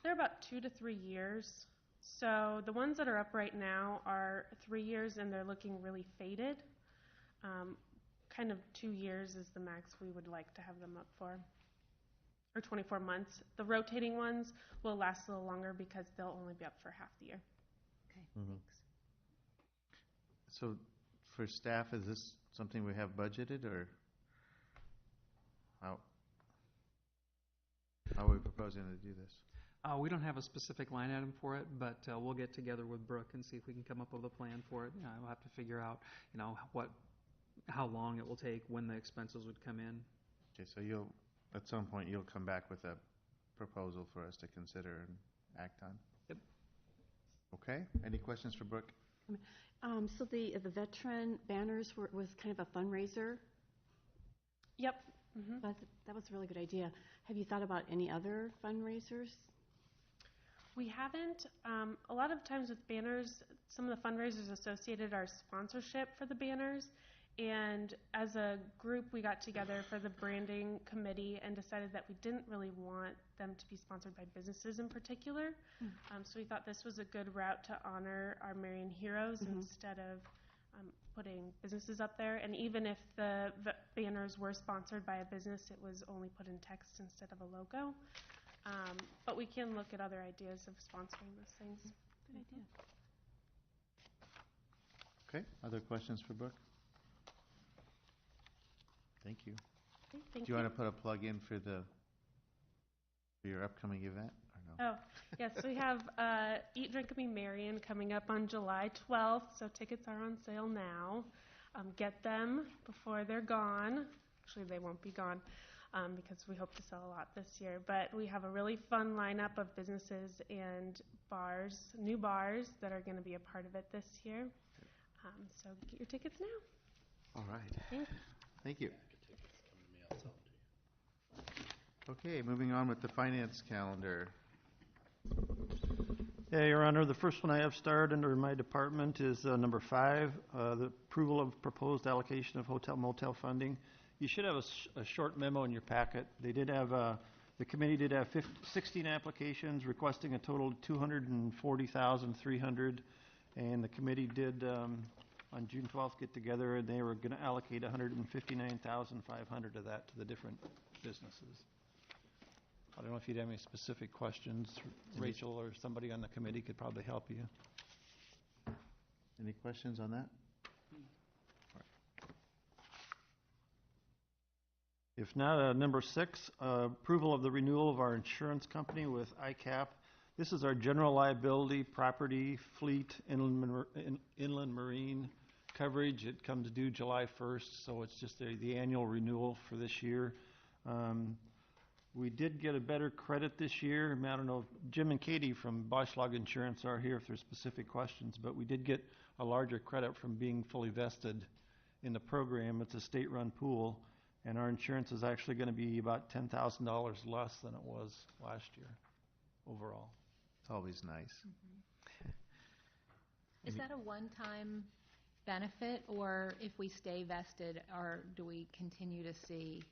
They're about 2 to 3 years. So the ones that are up right now are 3 years, and they're looking really faded. Kind of 2 years is the max we would like to have them up for, or 24 months. The rotating ones will last a little longer because they'll only be up for half the year.
Okay,
Mhm.
thanks.
So for staff, is this something we have budgeted, or how are we proposing to do this?
We don't have a specific line item for it, but we'll get together with Brooke and see if we can come up with a plan for it. We'll have to figure out, how long it will take, when the expenses would come in.
Okay, so at some point, you'll come back with a proposal for us to consider and act on?
Yep.
Okay, any questions for Brooke?
So the veteran banners was kind of a fundraiser.
Yep. Mm-hmm.
That was a really good idea. Have you thought about any other fundraisers?
We haven't. A lot of times with banners, some of the fundraisers associated are sponsorship for the banners. And as a group, we got together for the branding committee and decided that we didn't really want them to be sponsored by businesses in particular. So we thought this was a good route to honor our Marion heroes instead of putting businesses up there. And even if the banners were sponsored by a business, it was only put in text instead of a logo. But we can look at other ideas of sponsoring those things.
Good idea.
Okay, other questions for Brooke? Thank you.
Okay, thank
Do you want to put a plug in for the For your upcoming event, or no?
Oh, yes, we have Eat, Drink, and Be Marion coming up on July 12th, so tickets are on sale now. Get them before they're gone. Actually, they won't be gone because we hope to sell a lot this year. But we have a really fun lineup of businesses and bars, new bars that are going to be a part of it this year. So get your tickets now.
All right.
Thanks.
Thank you. Okay, moving on with the finance calendar.
Yeah, Your Honor, the first one I have starred under my department is number 5, the approval of proposed allocation of hotel motel funding. You should have a short memo in your packet. They did have, the committee did have 16 applications requesting a total of $240,300, and the committee did on June 12th get together, and they were going to allocate $159,500 of that to the different businesses. I don't know if you'd have any specific questions. Rachel or somebody on the committee could probably help you.
Any questions on that?
If not, number 6, approval of the renewal of our insurance company with ICAP. This is our general liability, property, fleet, inland marine coverage. It comes due July 1st, so it's just the annual renewal for this year. We did get a better credit this year. I don't know if Jim and Katie from Boschlag Insurance are here if there's specific questions, but we did get a larger credit from being fully vested in the program. It's a state-run pool, and our insurance is actually going to be about $10,000 less than it was last year overall.
It's always nice.
Is that a one-time benefit, or if we stay vested, or do we continue to see?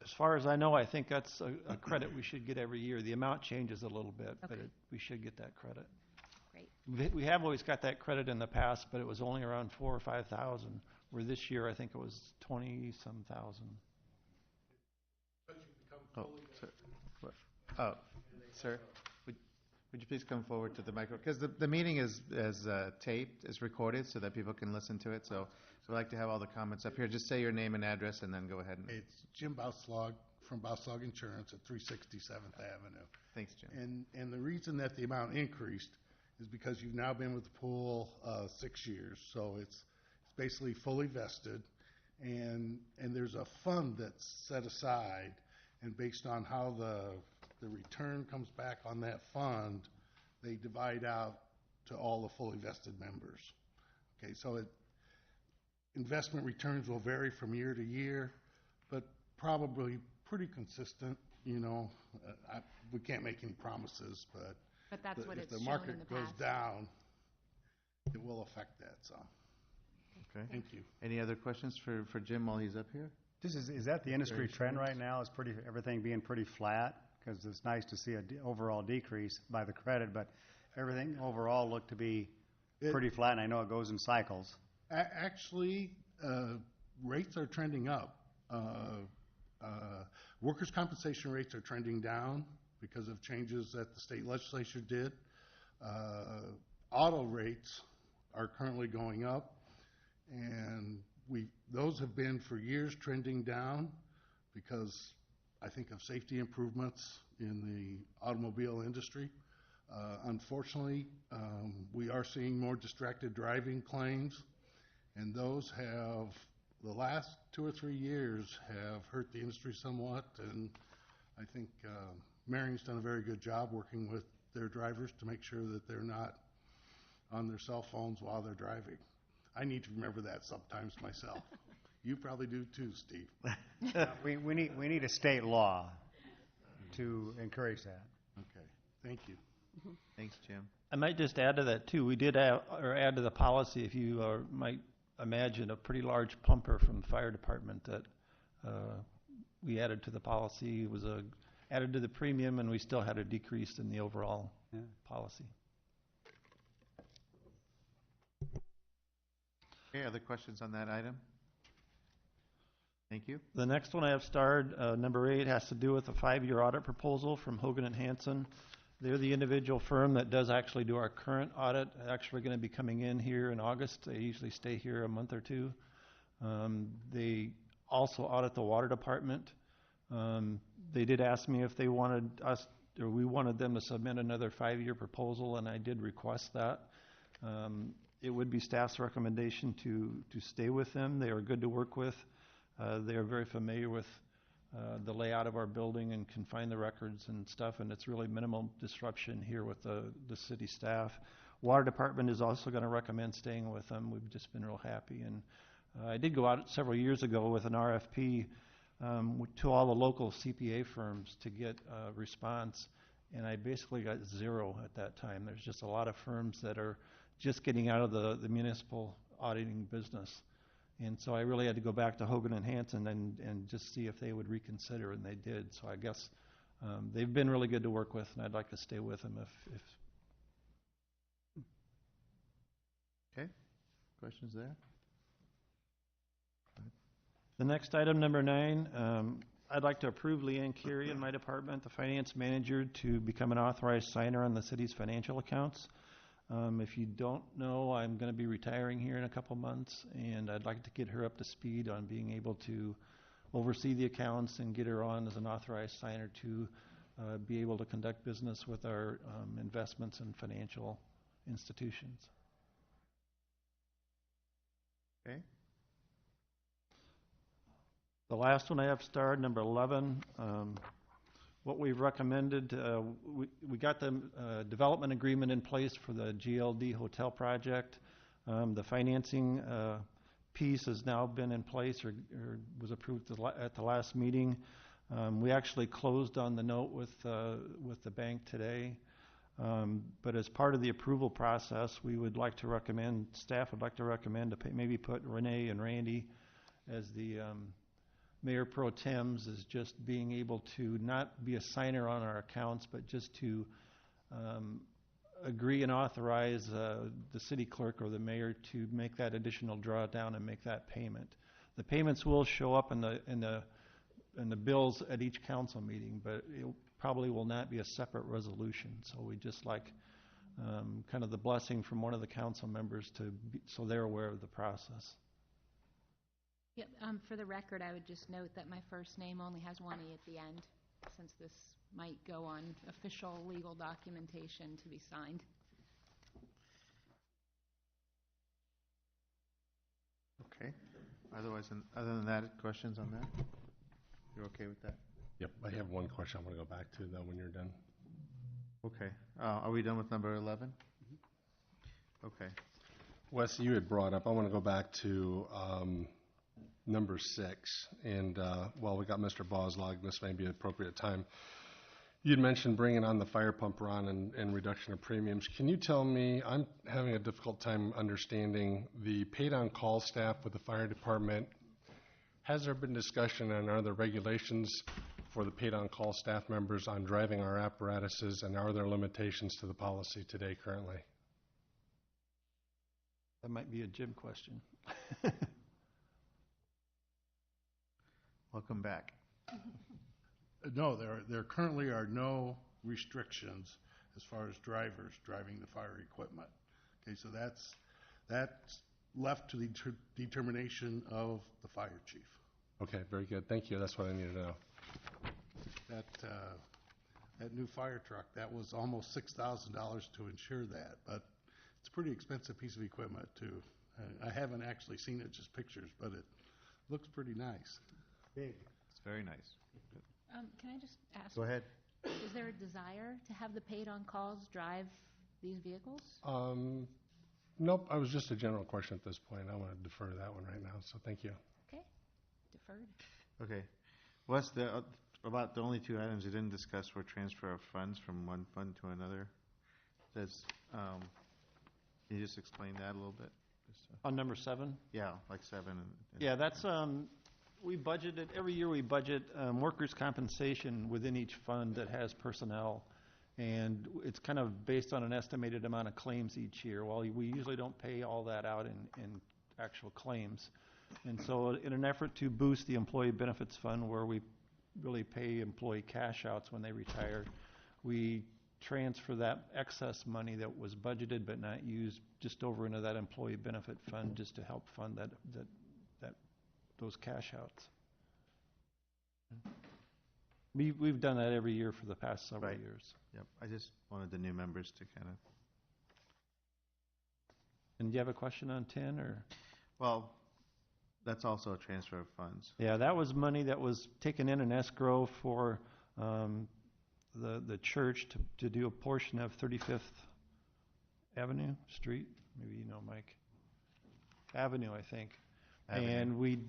As far as I know, I think that's a credit we should get every year. The amount changes a little bit, but
Okay.
we should get that credit.
Great.
We have always got that credit in the past, but it was only around 4,000 or 5,000. Where this year, I think it was 20-some thousand.
Oh, sir. Oh, sir, would you please come forward to the micro? Because the meeting is taped, is recorded, so that people can listen to it. So we'd like to have all the comments up here. Just say your name and address, and then go ahead.
It's Jim Bauslag from Bauslag Insurance at 367th Avenue.
Thanks, Jim.
And the reason that the amount increased is because you've now been with the pool 6 years, so it's basically fully vested, and there's a fund that's set aside, and based on how the return comes back on that fund, they divide out to all the fully vested members. Okay, so investment returns will vary from year to year, but probably pretty consistent. You know, we can't make any promises, but
that's what
if
it's
the
shown
market
in the
goes
past.
down, it will affect that. So,
Okay.
thank you.
Any other questions for Jim while he's up here?
Is that the industry trend right now? Is everything being pretty flat? Because it's nice to see an overall decrease by the credit, but everything overall looked to be pretty flat, and I know it goes in cycles.
Actually, rates are trending up. Workers' compensation rates are trending down because of changes that the state legislature did. Auto rates are currently going up, and those have been for years trending down because I think of safety improvements in the automobile industry. Unfortunately, we are seeing more distracted driving claims, and those have, the last 2 or 3 years, have hurt the industry somewhat, and I think Marion's done a very good job working with their drivers to make sure that they're not on their cell phones while they're driving. I need to remember that sometimes myself. You probably do too, Steve.
We need a state law to encourage that.
Okay, thank you.
Thanks, Jim.
I might just add to that, too. We did add to the policy, if you might imagine, a pretty large pumper from the fire department that we added to the policy. It was added to the premium, and we still had a decrease in the overall policy.
Okay, other questions on that item? Thank you.
The next one I have starred, number 8, has to do with a 5-year audit proposal from Hogan and Hansen. They're the individual firm that does actually do our current audit. Actually going to be coming in here in August. They usually stay here a month or two. They also audit the water department. They did ask me if they wanted us, or we wanted them to submit another 5-year proposal, and I did request that. It would be staff's recommendation to stay with them. They are good to work with. They are very familiar with the layout of our building and can find the records and stuff, and it's really minimal disruption here with the city staff. Water department is also going to recommend staying with them. We've just been real happy. And I did go out several years ago with an RFP to all the local CPA firms to get a response, and I basically got 0 at that time. There's just a lot of firms that are just getting out of the municipal auditing business. And so I really had to go back to Hogan and Hanson and just see if they would reconsider, and they did. So I guess they've been really good to work with, and I'd like to stay with them if
Okay, questions there?
The next item, number 9, I'd like to approve Leanne Carey in my department, the finance manager, to become an authorized signer on the city's financial accounts. If you don't know, I'm going to be retiring here in a couple months, and I'd like to get her up to speed on being able to oversee the accounts and get her on as an authorized signer to be able to conduct business with our investments and financial institutions.
Okay.
The last one I have starred, number 11, what we've recommended, we got the development agreement in place for the GLD hotel project. The financing piece has now been in place or was approved at the last meeting. We actually closed on the note with the bank today. But as part of the approval process, we would like to recommend, staff would like to recommend to maybe put Renee and Randy as the Mayor Pro Tems, as just being able to not be a signer on our accounts, but just to agree and authorize the city clerk or the mayor to make that additional drawdown and make that payment. The payments will show up in the bills at each council meeting, but it probably will not be a separate resolution. So we just like kind of the blessing from one of the council members so they're aware of the process.
Yep, for the record, I would just note that my first name only has one E at the end, since this might go on official legal documentation to be signed.
Okay. Otherwise, other than that, questions on that? You're okay with that?
Yep, I have one question I want to go back to, though, when you're done.
Okay. Are we done with number 11? Okay.
Wes, you had brought up, I want to go back to number 6, and while we got Mr. Boslog, this may be an appropriate time. You'd mentioned bringing on the fire pump run and reduction of premiums. Can you tell me, I'm having a difficult time understanding the paid-on-call staff with the fire department. Has there been discussion and are there regulations for the paid-on-call staff members on driving our apparatuses, and are there limitations to the policy today currently?
That might be a Jim question.
Welcome back.
No, there currently are no restrictions as far as drivers driving the fire equipment. Okay, so that's left to the determination of the fire chief.
Okay, very good. Thank you. That's what I needed to know.
That new fire truck, that was almost $6,000 to insure that, but it's a pretty expensive piece of equipment too. I haven't actually seen it, just pictures, but it looks pretty nice.
Big. It's very nice.
Can I just ask?
Go ahead.
Is there a desire to have the paid-on-calls drive these vehicles?
Nope, I was just a general question at this point. I want to defer to that one right now, so thank you.
Okay, deferred.
Okay. Wes, about the only 2 items we didn't discuss were transfer of funds from one fund to another. Can you just explain that a little bit?
On number 7?
Yeah, like 7.
Yeah, that's, we budgeted, every year we budget workers' compensation within each fund that has personnel. And it's kind of based on an estimated amount of claims each year. Well, we usually don't pay all that out in actual claims. And so in an effort to boost the employee benefits fund, where we really pay employee cash outs when they retire, we transfer that excess money that was budgeted but not used just over into that employee benefit fund, just to help fund those cash outs. We've done that every year for the past several
Right.
years.
Yep, I just wanted the new members to kind of,
And do you have a question on 10, or?
well, that's also a transfer of funds.
Yeah, that was money that was taken in an escrow for the church to do a portion of 35th Avenue, Street, maybe you know, Mike. Avenue, I think.
Avenue.
And we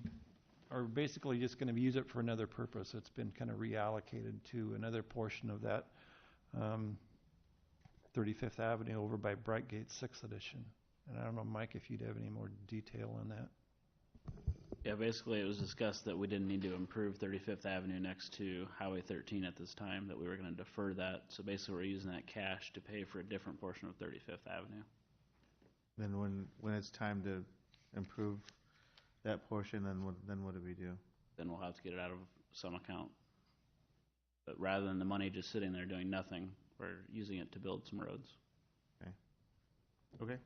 are basically just going to use it for another purpose. It's been kind of reallocated to another portion of that 35th Avenue over by Brightgate 6th Edition. And I don't know, Mike, if you'd have any more detail on that.
Yeah, basically it was discussed that we didn't need to improve 35th Avenue next to Highway 13 at this time, that we were going to defer that. So basically we're using that cash to pay for a different portion of 35th Avenue.
Then when it's time to improve that portion, then what do we do?
Then we'll have to get it out of some account. But rather than the money just sitting there doing nothing, we're using it to build some roads.
Okay.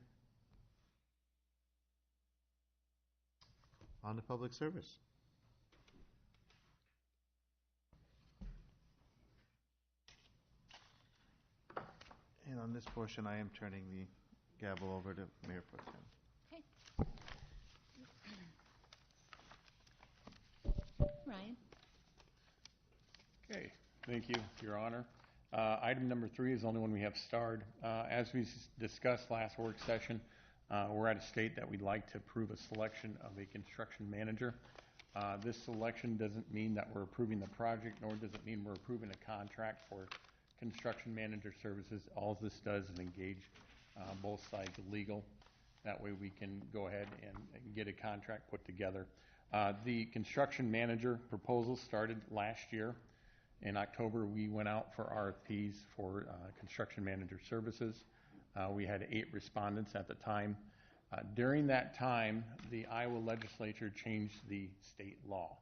On to public service. And on this portion, I am turning the gavel over to Mayor Pro Tem.
Ryan?
Okay, thank you, Your Honor. Item number 3 is the only one we have starred. As we discussed last work session, we're at a state that we'd like to approve a selection of a construction manager. This selection doesn't mean that we're approving the project, nor does it mean we're approving a contract for construction manager services. All this does is engage both sides of legal. That way we can go ahead and get a contract put together. The construction manager proposal started last year. In October, we went out for RFPs for construction manager services. We had 8 respondents at the time. During that time, the Iowa legislature changed the state law.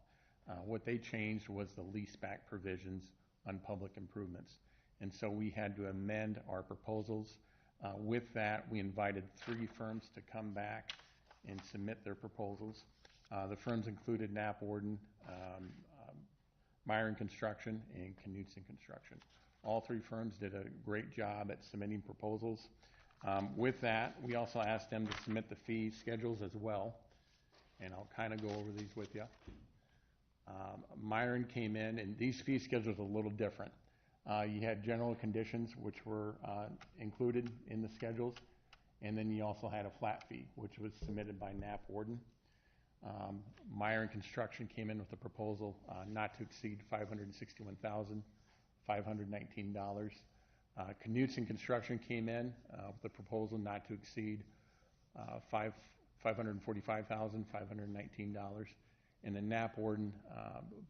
What they changed was the leaseback provisions on public improvements. And so we had to amend our proposals. With that, we invited 3 firms to come back and submit their proposals. The firms included Knapp Worden, Marion Construction, and Knudsen Construction. All 3 firms did a great job at submitting proposals. With that, we also asked them to submit the fee schedules as well, and I'll kind of go over these with you. Marion came in, and these fee schedules are a little different. You had general conditions, which were included in the schedules, and then you also had a flat fee, which was submitted by Knapp Worden. Marion Construction came in with a proposal not to exceed $561,519. Knudsen Construction came in with a proposal not to exceed $545,519. And then Knapp Worden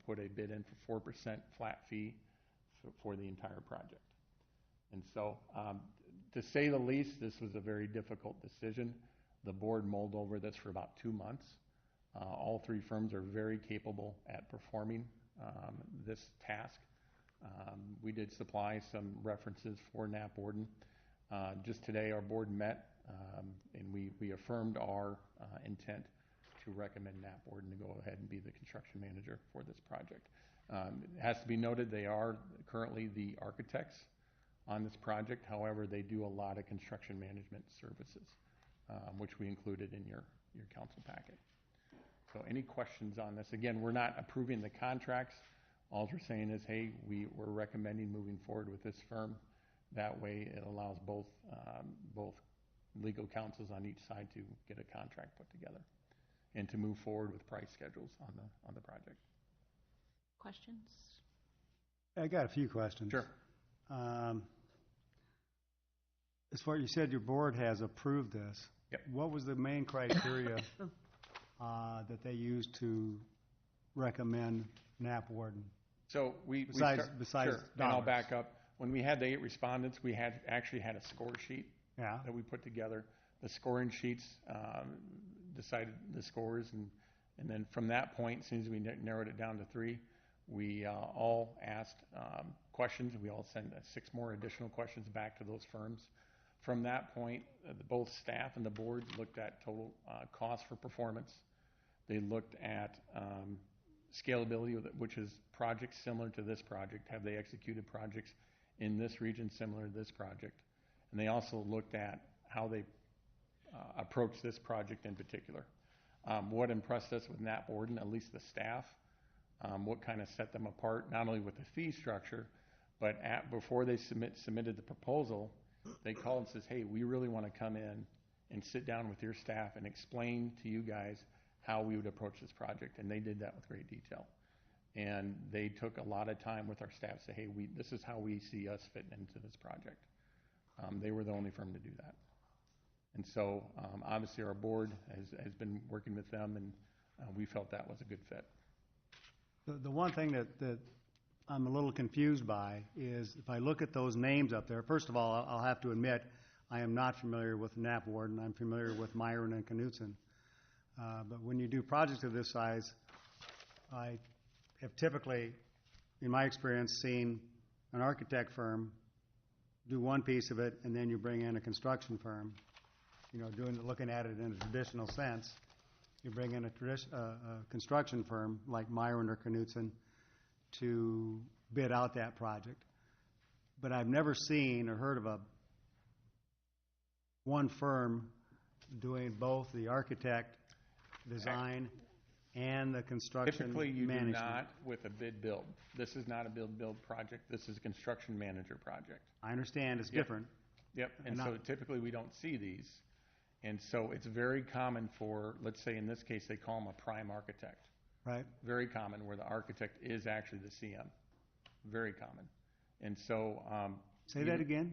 put a bid in for 4% flat fee for the entire project. And so, to say the least, this was a very difficult decision. The board mulled over this for about 2 months. All 3 firms are very capable at performing this task. We did supply some references for Knapp Worden. Just today, our board met, and we affirmed our intent to recommend Knapp Worden to go ahead and be the construction manager for this project. It has to be noted they are currently the architects on this project. However, they do a lot of construction management services, which we included in your council packet. So any questions on this? Again, we're not approving the contracts. All we're saying is, hey, we're recommending moving forward with this firm. That way it allows both legal counsels on each side to get a contract put together and to move forward with price schedules on the project.
Questions?
I got a few questions.
Sure.
As far as you said, your board has approved this.
Yep.
What was the main criteria that they used to recommend Knapp Worden?
So
besides
sure, and I'll
dollars.
back up. When we had the 8 respondents, we actually had a score sheet that we put together. The scoring sheets decided the scores, and then from that point, as soon as we narrowed it down to 3, we all asked questions. We all sent 6 more additional questions back to those firms. From that point, both staff and the board looked at total cost for performance. They looked at
scalability, which is projects similar to this project. Have they executed projects in this region similar to this project? And they also looked at how they approached this project in particular. What impressed us with Nat Borden, at least the staff, what kind of set them apart, not only with the fee structure, but before they submitted the proposal, they called and says, hey, we really want to come in and sit down with your staff and explain to you guys how we would approach this project. And they did that with great detail. And they took a lot of time with our staff to say, hey, this is how we see us fitting into this project. They were the only firm to do that. And so obviously our board has been working with them, and we felt that was a good fit.
The one thing that I'm a little confused by is if I look at those names up there, first of all, I'll have to admit I am not familiar with Nap Warden. I'm familiar with Marion and Knutson. But when you do projects of this size, I have typically, in my experience, seen an architect firm do one piece of it, and then you bring in a construction firm, looking at it in a traditional sense. You bring in a construction firm like Marion or Knutson to bid out that project. But I've never seen or heard of one firm doing both the architect design and the construction
Typically, you
management.
do not with a bid build. This is not a build project. This is a construction manager project.
I understand it's different.
Yep. And so typically we don't see these. And so it's very common for, let's say in this case, they call them a prime architect.
Right.
Very common where the architect is actually the CM. Very common. And so.
Say that again?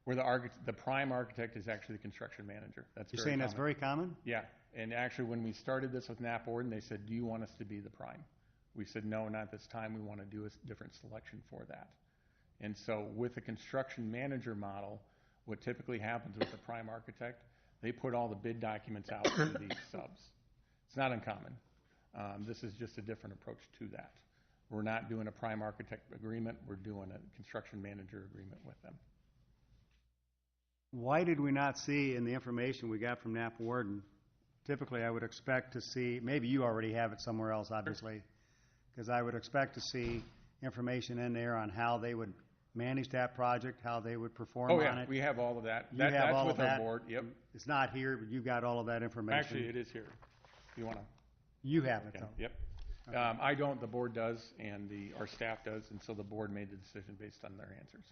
Where the prime architect is actually the construction manager. That's
You're
very
saying
common.
that's very common?
Yeah. And actually when we started this with Nap Borden, they said, do you want us to be the prime? We said, no, not this time. We want to do a different selection for that. And so with the construction manager model, what typically happens with the prime architect, they put all the bid documents out to these subs. It's not uncommon. This is just a different approach to that. We're not doing a prime architect agreement. We're doing a construction manager agreement with them.
Why did we not see in the information we got from Nap Warden? Typically, I would expect to see, maybe you already have it somewhere else, obviously, because I would expect to see information in there on how they would manage that project, how they would perform on it.
Oh, yeah, we have all of that.
You have
That's
all
with
of
our
that?
board. Yep.
It's not here, but you got all of that information.
Actually, it is here. You want to?
You have it,
Okay.
though.
Yep. I don't. The board does, and our staff does, and so the board made the decision based on their answers.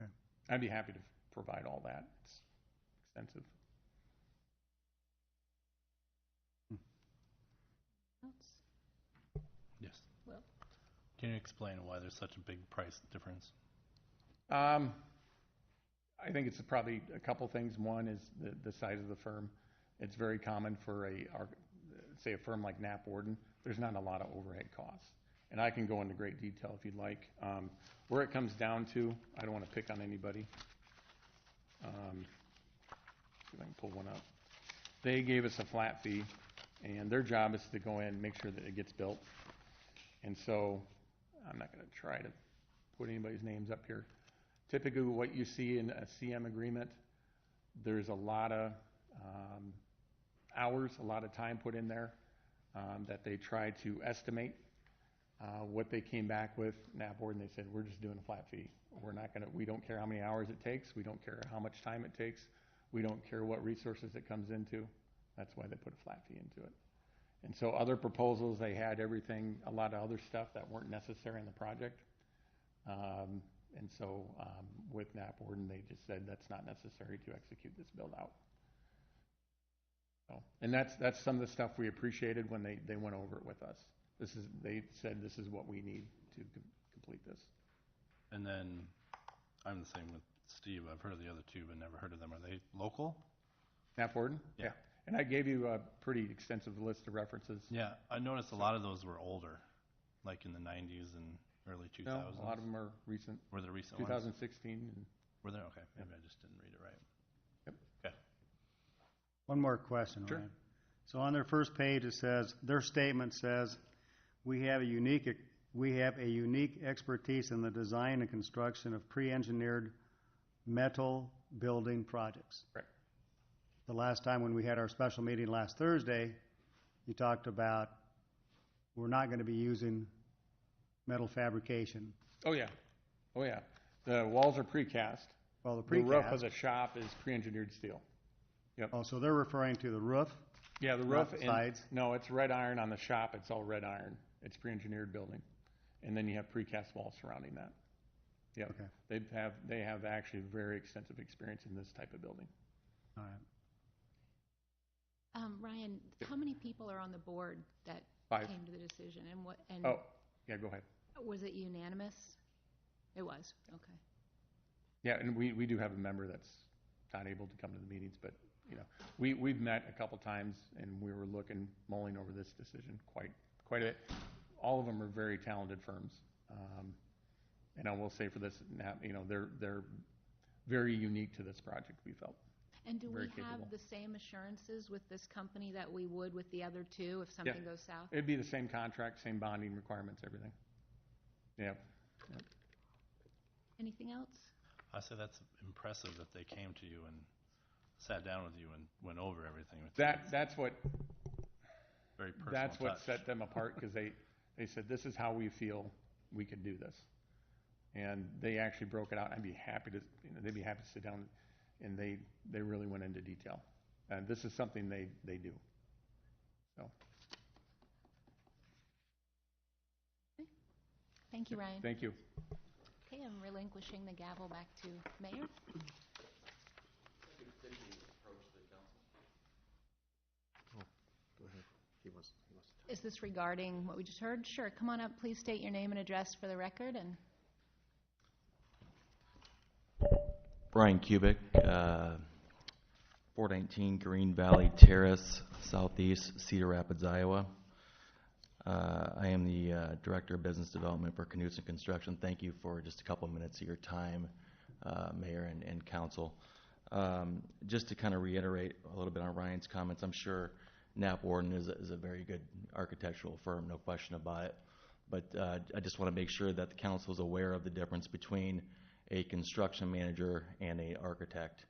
Okay.
I'd be happy to provide all that. It's extensive.
Yes. Can you explain why there's such a big price difference?
I think it's probably a couple things. One is the size of the firm. It's very common for say a firm like Nap Warden. There's not a lot of overhead costs. And I can go into great detail if you'd like. Where it comes down to, I don't want to pick on anybody. See if I can pull one up. They gave us a flat fee, and their job is to go in and make sure that it gets built. And so I'm not going to try to put anybody's names up here. Typically what you see in a CM agreement, there's a lot of hours, a lot of time put in there that they try to estimate. What they came back with, Nap Board, and they said, we're just doing a flat fee. We don't care how many hours it takes. We don't care how much time it takes. We don't care what resources it comes into. That's why they put a flat fee into it. And so other proposals, they had everything, a lot of other stuff that weren't necessary in the project. And so with Nap Warden, they just said that's not necessary to execute this build out. So, and that's some of the stuff we appreciated when they went over it with us. They said this is what we need to complete this.
And then I'm the same with Steve. I've heard of the other two, but never heard of them. Are they local?
Nap Warden? Yeah. And I gave you a pretty extensive list of references.
Yeah, I noticed a lot of those were older, like in the 90s and early 2000s.
No, a lot of them are recent.
Were they recent
2016.
Ones? Were they? Okay, maybe I just didn't read it right.
Yep.
Okay.
One more question.
Sure.
Ryan. So on their first page, it says, their statement says, we have a unique expertise in the design and construction of pre-engineered metal building projects.
Right.
The last time when we had our special meeting last Thursday, you talked about we're not gonna be using metal fabrication.
Oh, yeah. Oh, yeah. The walls are precast.
Well, the
The roof of
precast,
the shop is pre-engineered steel.
oh, so they're referring to the roof?
Yeah, the
Not
roof
the
and,
sides?
no, it's red iron on the shop. It's all red iron. It's pre-engineered building. And then you have precast walls surrounding that. Yep.
Okay.
They have actually very extensive experience in this type of building.
All right.
Ryan, how many people are on the board that
5.
came to the decision, and
Oh, yeah, go ahead.
was it unanimous? It was, okay.
Yeah, and we do have a member that's not able to come to the meetings, but, you know, we've met a couple times, and we were mulling over this decision quite a bit. All of them are very talented firms. And I will say for this, you know, they're very unique to this project, we felt.
And do we
Very
have
capable.
the same assurances with this company that we would with the other two if something goes south?
It'd be the same contract, same bonding requirements, everything. Yep.
Anything else?
I say that's impressive that they came to you and sat down with you and went over everything with you.
That's what
Very personal
That's what
touch.
set them apart, because they said, this is how we feel we can do this. And they actually broke it out. I'd be happy to, they'd be happy to sit down, and they really went into detail. And this is something they do. So,
Thank you, Ryan.
thank you.
Okay, I'm relinquishing the gavel back to Mayor.
Go ahead. He wants to.
Is this regarding what we just heard? Sure, come on up, please state your name and address for the record, and
Brian Kubik, 419 Green Valley Terrace, Southeast Cedar Rapids, Iowa. I am the Director of Business Development for Knutson Construction. Thank you for just a couple of minutes of your time, Mayor and Council. Just to kind of reiterate a little bit on Ryan's comments, I'm sure Knapp Warden is a very good architectural firm, no question about it. But I just want to make sure that the Council is aware of the difference between a construction manager and an architect.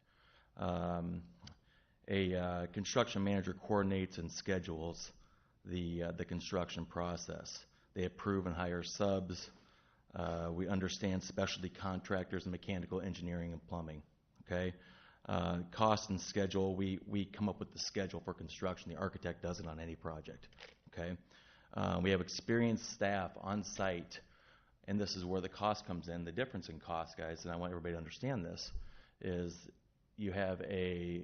A construction manager coordinates and schedules the construction process. They approve and hire subs. We understand specialty contractors and mechanical engineering and plumbing. Okay, cost and schedule. We come up with the schedule for construction. The architect does it on any project. Okay, we have experienced staff on site, and this is where the cost comes in. The difference in cost, guys, and I want everybody to understand this, is you have a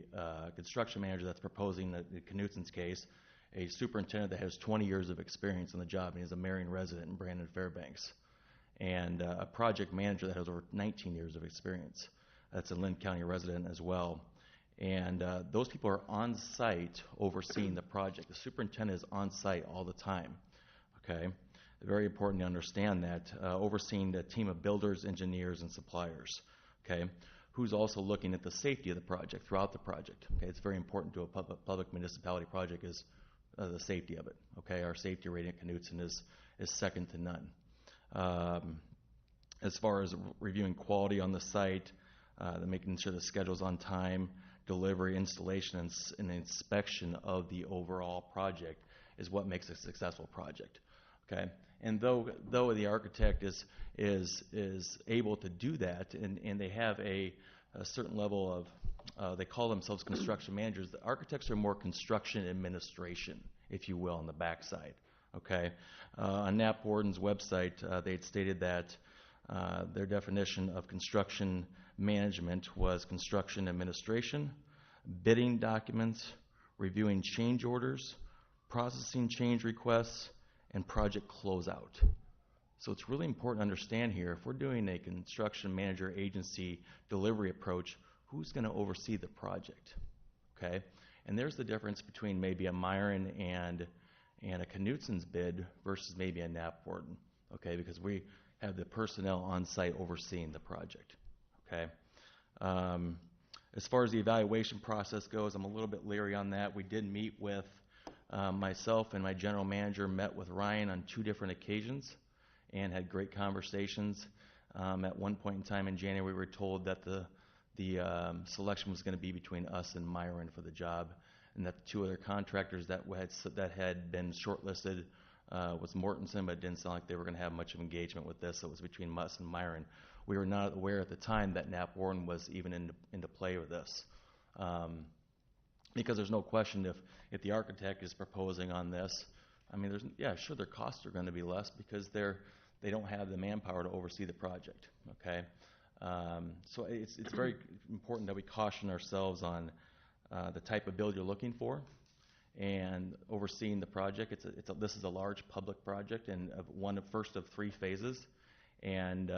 construction manager that's proposing, in Knutson's case, a superintendent that has 20 years of experience on the job, and he's a Marion resident in Brandon Fairbanks, and a project manager that has over 19 years of experience. That's a Lynn County resident as well. And those people are on site overseeing the project. The superintendent is on site all the time. Okay? Very important to understand that. Overseeing a team of builders, engineers, and suppliers. Okay? Who's also looking at the safety of the project throughout the project. Okay? It's very important to a public municipality project is the safety of it. Okay? Our safety rating at Knutson is second to none. As far as reviewing quality on the site, making sure the schedule's on time, delivery, installation, and inspection of the overall project is what makes a successful project. Okay, and though the architect is able to do that, and they have a certain level of, they call themselves construction managers. The architects are more construction administration, if you will, on the backside. Okay, on Knapp Warden's website, they had stated that their definition of construction management was construction administration, bidding documents, reviewing change orders, processing change requests, and project closeout. So it's really important to understand here, if we're doing a construction manager agency delivery approach, who's going to oversee the project? Okay? And there's the difference between maybe a Marion and a Knutson's bid versus maybe a Knapp Warden. Okay? Because we have the personnel on site overseeing the project. Okay? As far as the evaluation process goes, I'm a little bit leery on that. We did meet with myself and my general manager met with Ryan on 2 different occasions and had great conversations. At one point in time in January, we were told that the selection was going to be between us and Marion for the job, and that the 2 other contractors that had been shortlisted was Mortensen, but it didn't sound like they were going to have much of engagement with this. So it was between us and Myron. We were not aware at the time that Knapp Warren was even into play with this. Because there's no question if the architect is proposing on this, I mean, sure, their costs are going to be less because they don't have the manpower to oversee the project, okay? So it's very important that we caution ourselves on the type of build you're looking for and overseeing the project. This is a large public project and first of 3 phases. And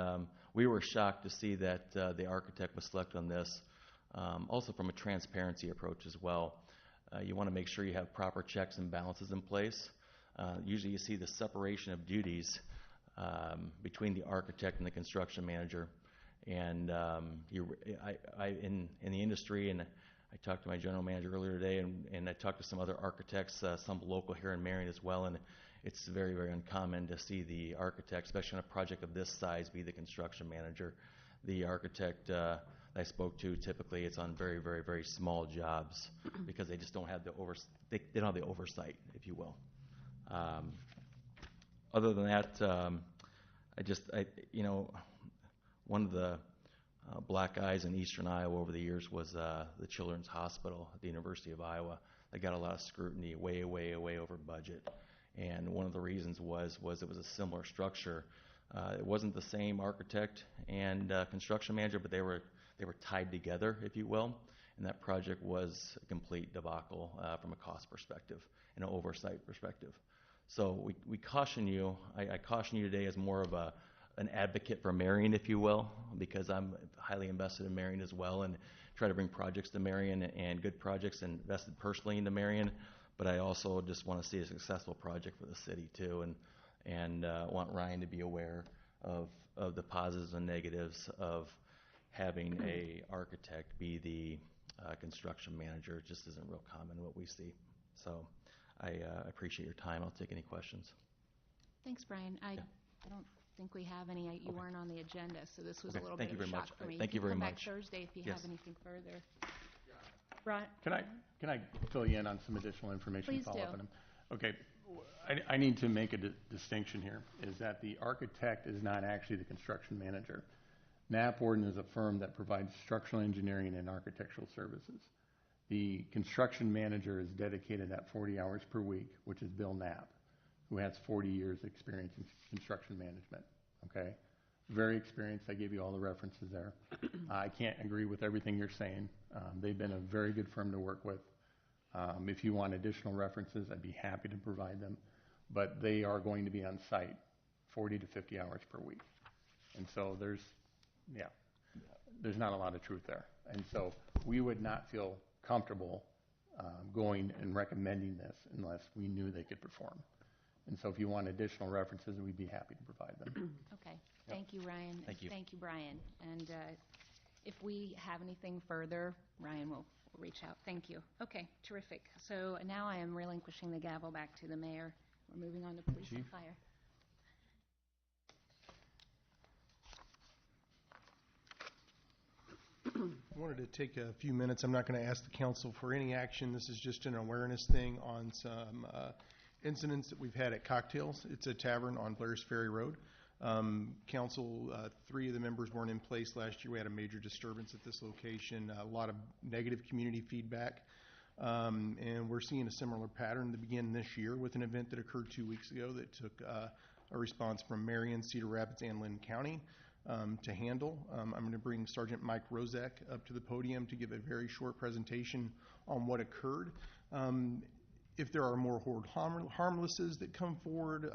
we were shocked to see that the architect was selected on this, also from a transparency approach as well. You want to make sure you have proper checks and balances in place. Usually you see the separation of duties between the architect and the construction manager. And in the industry, and I talked to my general manager earlier today, and I talked to some other architects, some local here in Marion as well, and it's very, very uncommon to see the architect, especially on a project of this size, be the construction manager. The architect I spoke to, typically it's on very, very, very small jobs because they just don't have they don't have the oversight, if you will. Other than that, one of the black eyes in eastern Iowa over the years was the Children's Hospital at the University of Iowa. They got a lot of scrutiny, way, way, way over budget. And one of the reasons was it was a similar structure. It wasn't the same architect and construction manager, but they were tied together, if you will. And that project was a complete debacle from a cost perspective and an oversight perspective. So we caution you. I caution you today as more of an advocate for Marion, if you will, because I'm highly invested in Marion as well and try to bring projects to Marion and good projects and invested personally into Marion. But I also just want to see a successful project for the city too, and want Ryan to be aware of the positives and negatives of having a architect be the construction manager. It just isn't real common what we see. So I appreciate your time. I'll take any questions.
Thanks, Brian. I don't think we have any. You weren't on the agenda, so this was a little
Thank
bit
you
of a
very
shock
much.
for me.
Thank you very
Come
much.
back Thursday if you
Yes.
have anything further. Brian?
Can I fill you in on some additional information?
Please
Follow
do.
up on them? Okay. I need to make a distinction here, is that the architect is not actually the construction manager. Knapp Warden is a firm that provides structural engineering and architectural services. The construction manager is dedicated at 40 hours per week, which is Bill Knapp, who has 40 years experience in construction management, okay? Very experienced. I gave you all the references there. I can't agree with everything you're saying. They've been a very good firm to work with. If you want additional references, I'd be happy to provide them. But they are going to be on site 40 to 50 hours per week. And so there's not a lot of truth there. And so we would not feel comfortable going and recommending this unless we knew they could perform. And so if you want additional references, we'd be happy to provide them.
Okay. Thank you, Ryan.
Thank you.
Thank you, Brian. And if we have anything further, Ryan will reach out. Thank you. Okay, terrific. So now I am relinquishing the gavel back to the mayor. We're moving on to police and fire.
I wanted to take a few minutes. I'm not going to ask the council for any action. This is just an awareness thing on some incidents that we've had at Cocktails. It's a tavern on Blair's Ferry Road. Council, 3 of the members weren't in place last year. We had a major disturbance at this location, a lot of negative community feedback. And we're seeing a similar pattern to begin this year with an event that occurred 2 weeks ago that took a response from Marion, Cedar Rapids, and Lynn County to handle. I'm going to bring Sergeant Mike Rozak up to the podium to give a very short presentation on what occurred. If there are more harmlesses that come forward,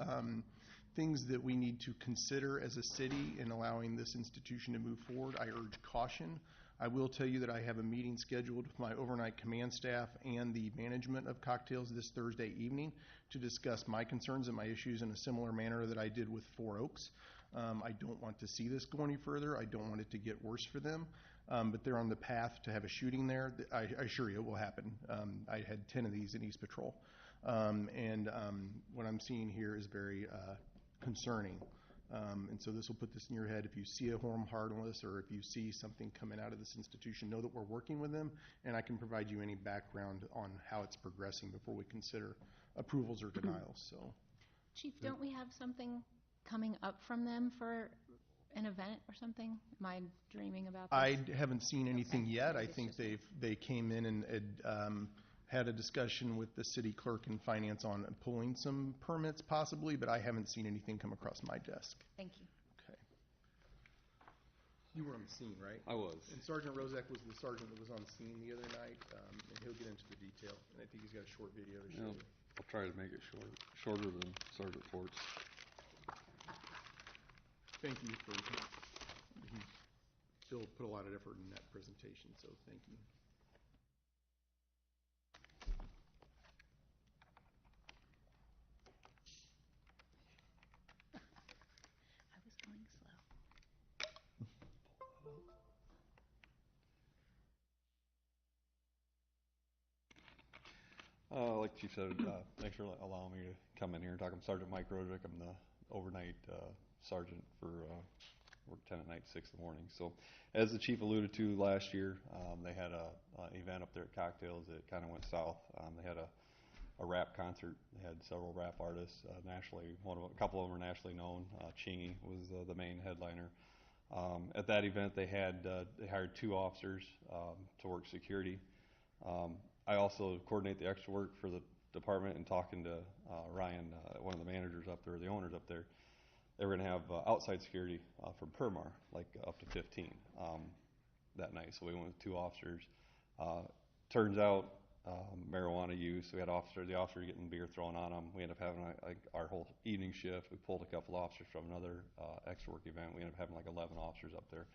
things that we need to consider as a city in allowing this institution to move forward, I urge caution. I will tell you that I have a meeting scheduled with my overnight command staff and the management of Cocktails this Thursday evening to discuss my concerns and my issues in a similar manner that I did with Four Oaks. I don't want to see this go any further. I don't want it to get worse for them. But they're on the path to have a shooting there. I assure you it will happen. I had 10 of these in East Patrol. And what I'm seeing here is very concerning. And so this will put this in your head. If you see a harmless or if you see something coming out of this institution, know that we're working with them, and I can provide you any background on how it's progressing before we consider approvals or denials. So
Chief, don't we have something coming up from them for an event or something? Am I dreaming about this?
I haven't seen anything
Okay.
yet. I
Maybe it's
think
just-
they came in and had a discussion with the city clerk and finance on pulling some permits possibly, but I haven't seen anything come across my desk.
Thank you.
Okay. You were on the scene, right?
I was.
And Sergeant Rozak was the sergeant that was on scene the other night, and he'll get into the detail. And I think he's got a short video to show
Yeah,
you.
I'll try to make it shorter than Sergeant Fort's.
Thank you for, Phil put a lot of effort in that presentation, so thank you.
I was going slow.
Like Chief said, thanks for allowing me to come in here and talk. I'm Sergeant Mike Roderick. I'm the overnight sergeant for work 10 at night, 6 in the morning. So, as the chief alluded to last year, they had a event up there at Cocktails that kind of went south. They had a rap concert. They had several rap artists nationally. A couple of them are nationally known. Chingy was the main headliner. At that event, they hired 2 officers to work security. I also coordinate the extra work for the department, and talking to Ryan, one of the managers up there, the owners up there, they were going to have outside security from Permar, like up to 15 that night. So we went with 2 officers. Turns out marijuana use. We had the officer getting beer thrown on them. We ended up having our whole evening shift. We pulled a couple officers from another extra work event. We ended up having like 11 officers up there.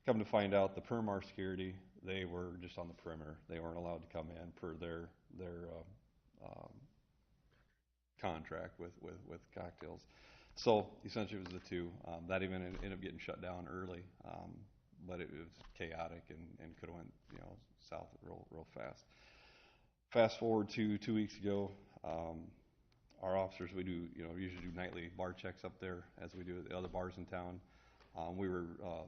Come to find out, the Permar security, they were just on the perimeter. They weren't allowed to come in per their contract with Cocktails. So essentially, it was the 2. That event ended up getting shut down early, but it was chaotic and could have went south real fast. Fast forward to 2 weeks ago, our officers, we usually do nightly bar checks up there, as we do at the other bars in town. We were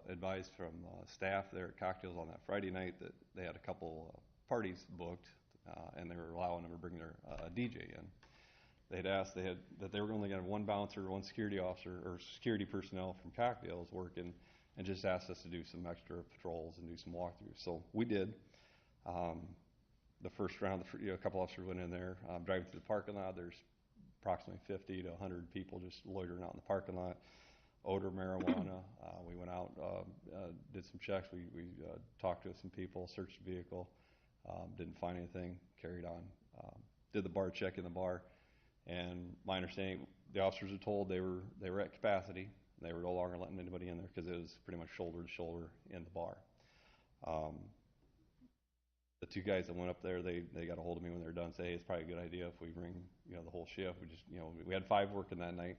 advised from staff there at Cocktails on that Friday night that they had a couple parties booked, and they were allowing them to bring their DJ in. They had asked that they were only going to have 1 bouncer, 1 security officer, or security personnel from Cocktails working, and just asked us to do some extra patrols and do some walkthroughs. So we did. The first round, a couple officers went in there, driving through the parking lot. There's approximately 50 to 100 people just loitering out in the parking lot. Odor of marijuana. We went out, did some checks. We talked to some people, searched the vehicle, didn't find anything, carried on. Did the bar check in the bar, and my understanding, the officers were told they were at capacity. They were no longer letting anybody in there because it was pretty much shoulder to shoulder in the bar. The 2 guys that went up there, they got a hold of me when they were done. Say, hey, it's probably a good idea if we bring the whole shift. We had 5 working that night.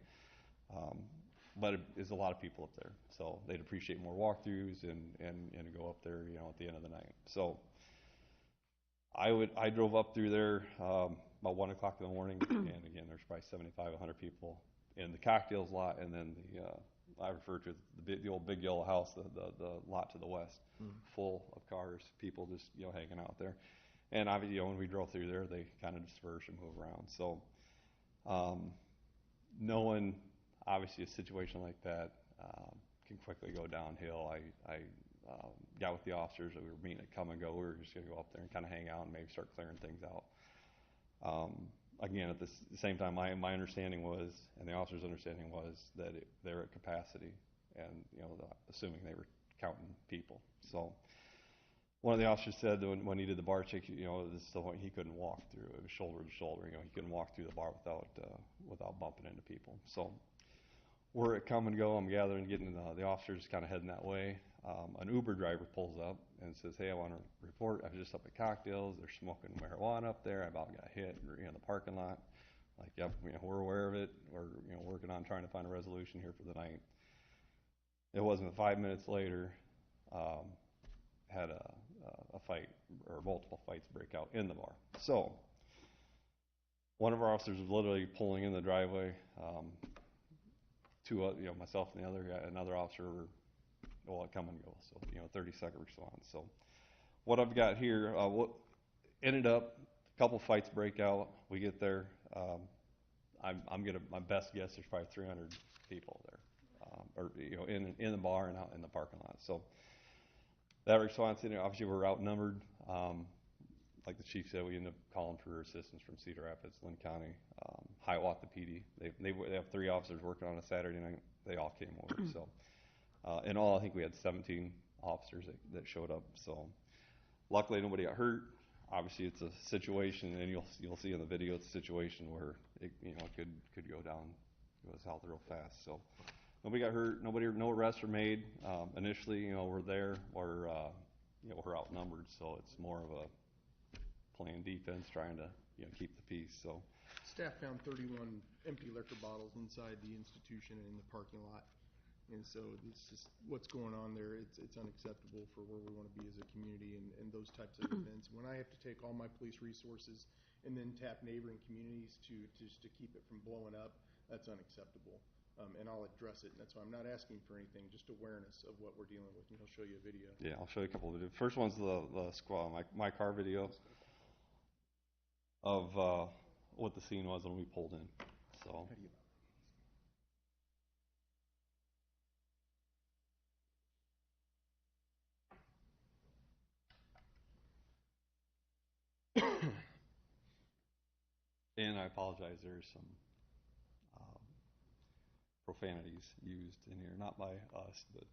But there's a lot of people up there, so they'd appreciate more walkthroughs and go up there, at the end of the night. So I drove up through there about 1 o'clock in the morning, and again, there's probably 75, 100 people in the Cocktails lot, and then I refer to the old big yellow house, the lot to the west, full of cars, people just hanging out there. And obviously, when we drove through there, they kind of disperse and move around. So knowing obviously a situation like that can quickly go downhill. I got with the officers that we were meeting at Come and Go. We were just going to go up there and kind of hang out and maybe start clearing things out. Again, at the same time, my understanding was, and the officers' understanding was, that they were at capacity, and assuming they were counting people. So one of the officers said that when he did the bar check, this is the point he couldn't walk through. It was shoulder to shoulder. He couldn't walk through the bar without bumping into people. So we're at Come and Go. I'm gathering, getting the officers kind of heading that way. An Uber driver pulls up and says, hey, I want to report. I was just up at Cocktails. They're smoking marijuana up there. I about got hit in the parking lot. Like, yep, we're aware of it. We're working on trying to find a resolution here for the night. It wasn't 5 minutes later, had a fight, or multiple fights break out in the bar. So one of our officers was literally pulling in the driveway. Myself and another officer were at Come and Go. So 30-second response. So what I've got here, what ended up, a couple fights break out. We get there. my best guess, there's probably 300 people there, or, you know, in the bar and out in the parking lot. So that response, you know, obviously we're outnumbered. Like the chief said, we ended up calling for assistance from Cedar Rapids, Lynn County, Hiawatha PD. They have 3 officers working on a Saturday night. They all came over. So in all, I think we had 17 officers that showed up. So luckily nobody got hurt. Obviously it's a situation, and you'll see in the video, it's a situation where it, you know, it could go south real fast. So nobody got hurt. No arrests were made. Initially, you know, we're outnumbered, so it's more of a playing defense, trying to, you know, keep the peace. So
staff found 31 empty liquor bottles inside the institution and in the parking lot, and so it's just what's going on there. It's unacceptable for where we want to be as a community and those types of events. When I have to take all my police resources and then tap neighboring communities to keep it from blowing up, that's unacceptable. And I'll address it. And that's why I'm not asking for anything, just awareness of what we're dealing with. And he'll show you a video.
yeah, I'll show you a couple of videos. First one's the squad, my car video of what the scene was when we pulled in. So. And I apologize, there's some profanities used in here, not by us, but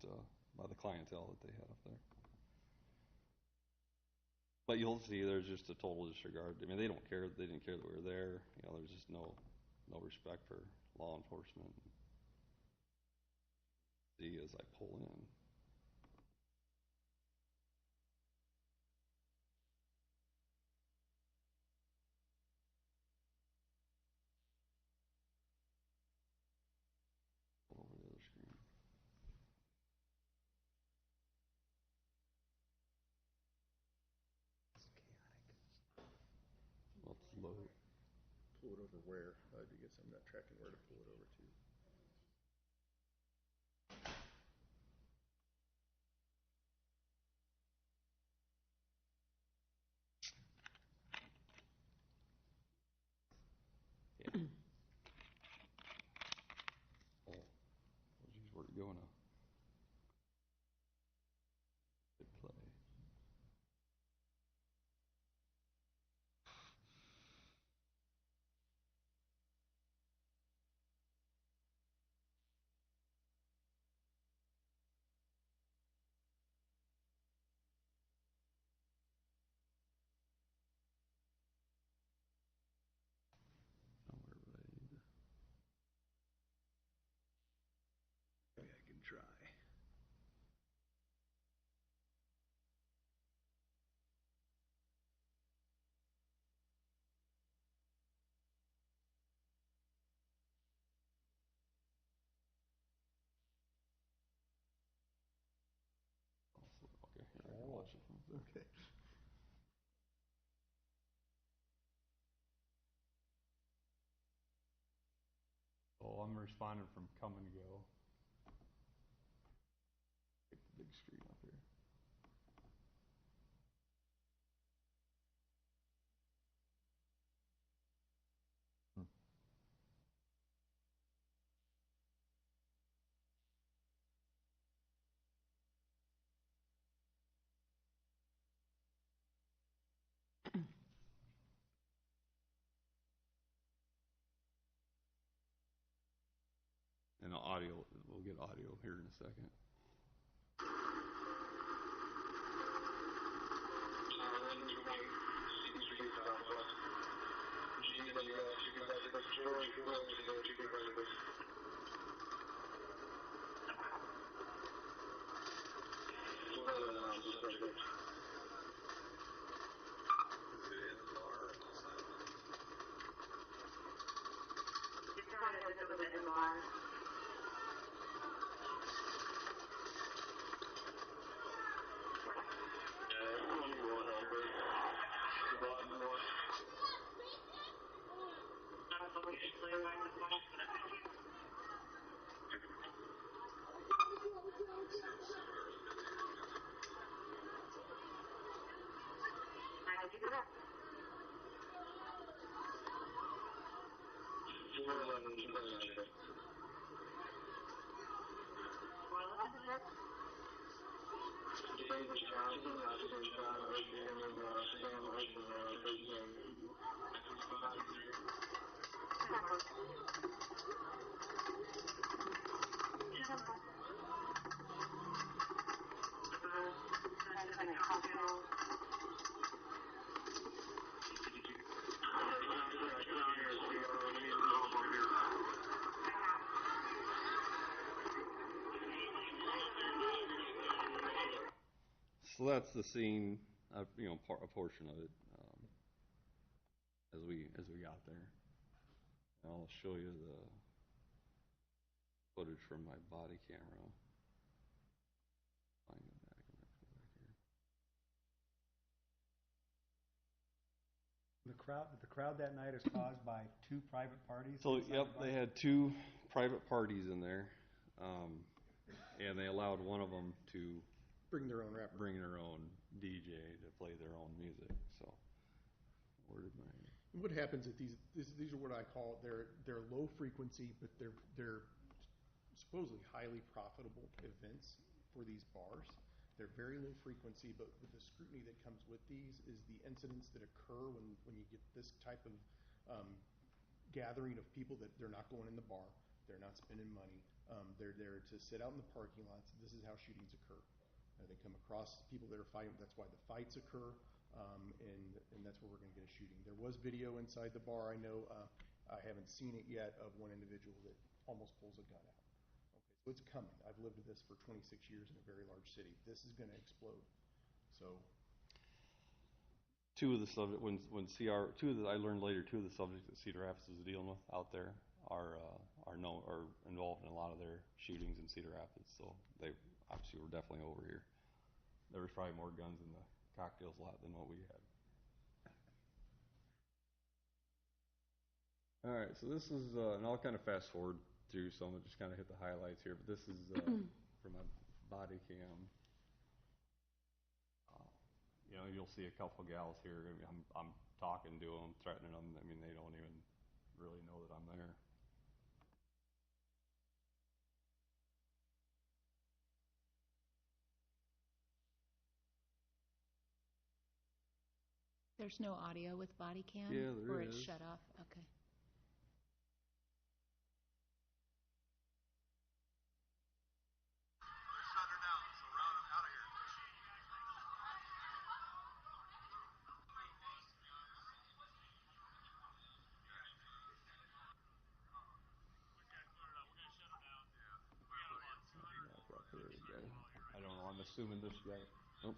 by the clientele that they had up there. But you'll see there's just a total disregard. I mean, they don't care. They didn't care that we were there. You know, there's just no respect for law enforcement. See, as I pull in. Over the other screen. Let's load.
Pull it over where? I guess I'm not tracking where to pull it over to.
Yeah. Oh, geez, where'd it go now? Hit play.
Maybe I can try.
Okay, here, I can watch it from there.
Okay.
Oh, I'm responding from come and go.
Take the big screen up here. And audio, we'll get audio here in a second. So that's the scene, a portion of it as we got there. And I'll show you the footage from my body camera. Find it back here.
The crowd that night is caused by two private parties?
So, yep, they had two private parties in there, and they allowed one of them to
Bring their own rapper.
bring their own DJ to play their own music. So, where did my...
What happens at these are what I call, they're low frequency, but they're supposedly highly profitable events for these bars. They're very low frequency, but with the scrutiny that comes with these is the incidents that occur when you get this type of gathering of people that they're not going in the bar, they're not spending money, they're there to sit out in the parking lots. This is how shootings occur. They come across people that are fighting. That's why the fights occur, and that's where we're going to get a shooting. There was video inside the bar. I know I haven't seen it yet of one individual that almost pulls a gun out. Okay, so it's coming. I've lived with this for 26 years in a very large city. This is going to explode. So.
Two of the subjects, I learned later, two of the subjects that Cedar Rapids is dealing with out there are involved in a lot of their shootings in Cedar Rapids. So they obviously were definitely over here. There was probably more guns in the cocktails lot than what we had. All right, so this is, and I'll kind of fast forward through some and just kind of hit the highlights here, but this is from my body cam. You'll see a couple gals here. I mean, I'm talking to them, threatening them. I mean, they don't even really know that I'm there.
There's no audio with body cam?
Yeah, there
or
is.
It's shut off? Okay.
I don't know. I'm assuming this guy. Oh.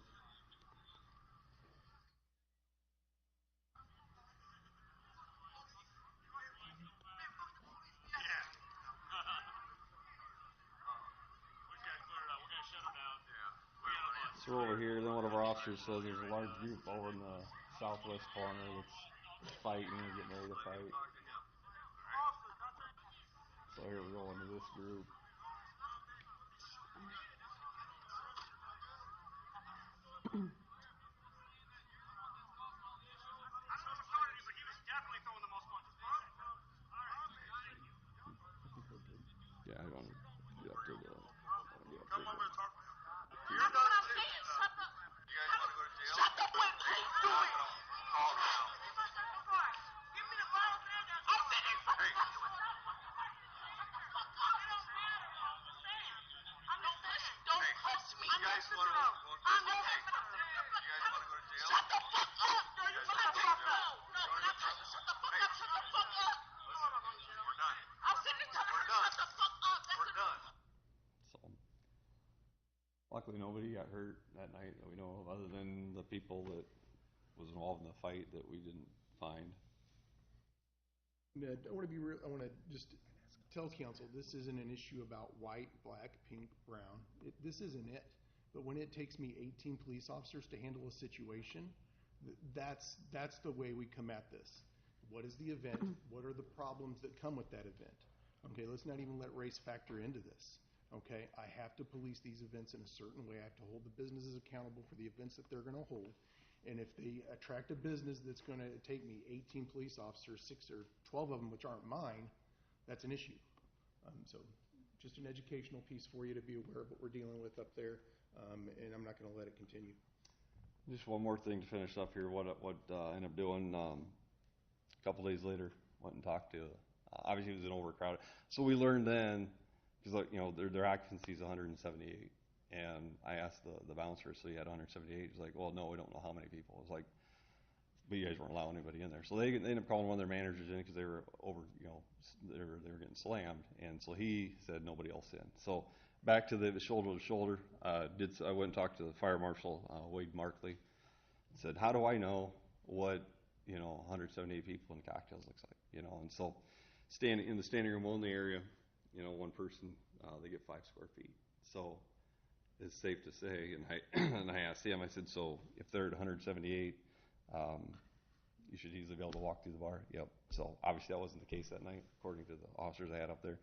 So we're over here, then one of our officers says there's a large group over in the southwest corner that's fighting or getting ready to fight. So here we're going to this group. Yeah, I want to get up to the... Come over and talk. That's what I'm saying. Shut up. You guys want to go to jail? Shut the fuck up. Do it. Call now. Give me the violence and I'm sitting in front of you. Don't push me. You guys want to go to jail? Shut the fuck up, girl. You shut the fuck up. No, when I tell you shut the fuck up, shut the fuck up. We're done. I'm sitting in front of you. Shut the fuck up. We're done. So, luckily nobody got hurt that night that we know of, other than the people that was involved in the fight that we didn't find.
Ned, I want to be real. I want to just tell council this isn't an issue about white, black, pink, brown. This isn't it. But when it takes me 18 police officers to handle a situation, that's the way we come at this. What is the event? What are the problems that come with that event? Okay, let's not even let race factor into this. Okay, I have to police these events in a certain way. I have to hold the businesses accountable for the events that they're going to hold. And if they attract a business that's going to take me 18 police officers, 6 or 12 of them, which aren't mine, that's an issue. So just an educational piece for you to be aware of what we're dealing with up there, and I'm not going to let it continue.
Just one more thing to finish up here. What I ended up doing a couple days later, went and talked to. Obviously, it was an overcrowded. So we learned then, because their occupancy is 178, and I asked the bouncer, so he had 178. He's like, well, no, we don't know how many people. I was like, but you guys weren't allowing anybody in there. So they ended up calling one of their managers in because they were they were getting slammed, and so he said nobody else in. So back to the shoulder to shoulder. I went and talked to the fire marshal, Wade Markley. Said, how do I know what 178 people in cocktails looks like? And so standing in the standing room only area, one person they get 5 square feet. So it's safe to say, and I asked him. I said, so if they're at 178. You should easily be able to walk through the bar. Yep. So obviously that wasn't the case that night, according to the officers I had up there.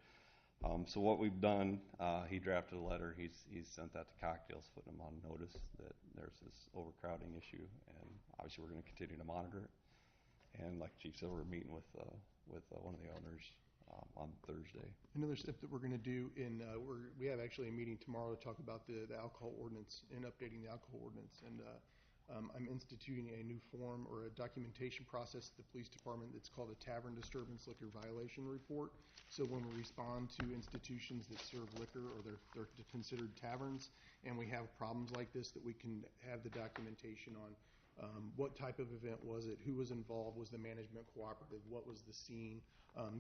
So what we've done, he drafted a letter. He's sent that to Cocktails, putting them on notice that there's this overcrowding issue, and obviously we're going to continue to monitor it. And like Chief said, we're meeting with one of the owners on Thursday.
Another step that we're going to do we have actually a meeting tomorrow to talk about the alcohol ordinance and updating the alcohol ordinance. And I'm instituting a new form or a documentation process at the police department that's called a Tavern Disturbance Liquor Violation Report. So when we respond to institutions that serve liquor or they're considered taverns, and we have problems like this, that we can have the documentation on what type of event was it, who was involved, was the management cooperative, what was the scene.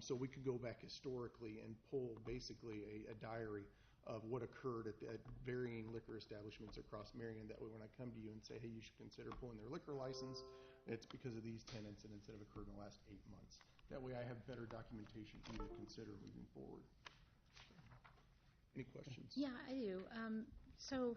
So we could go back historically and pull basically a diary of what occurred at varying liquor establishments across Marion. That way when I come to you and say, hey, you should consider pulling their liquor license, it's because of these 10 incidents that have occurred in the last 8 months. That way I have better documentation for you to consider moving forward. Any questions?
Yeah, I do. So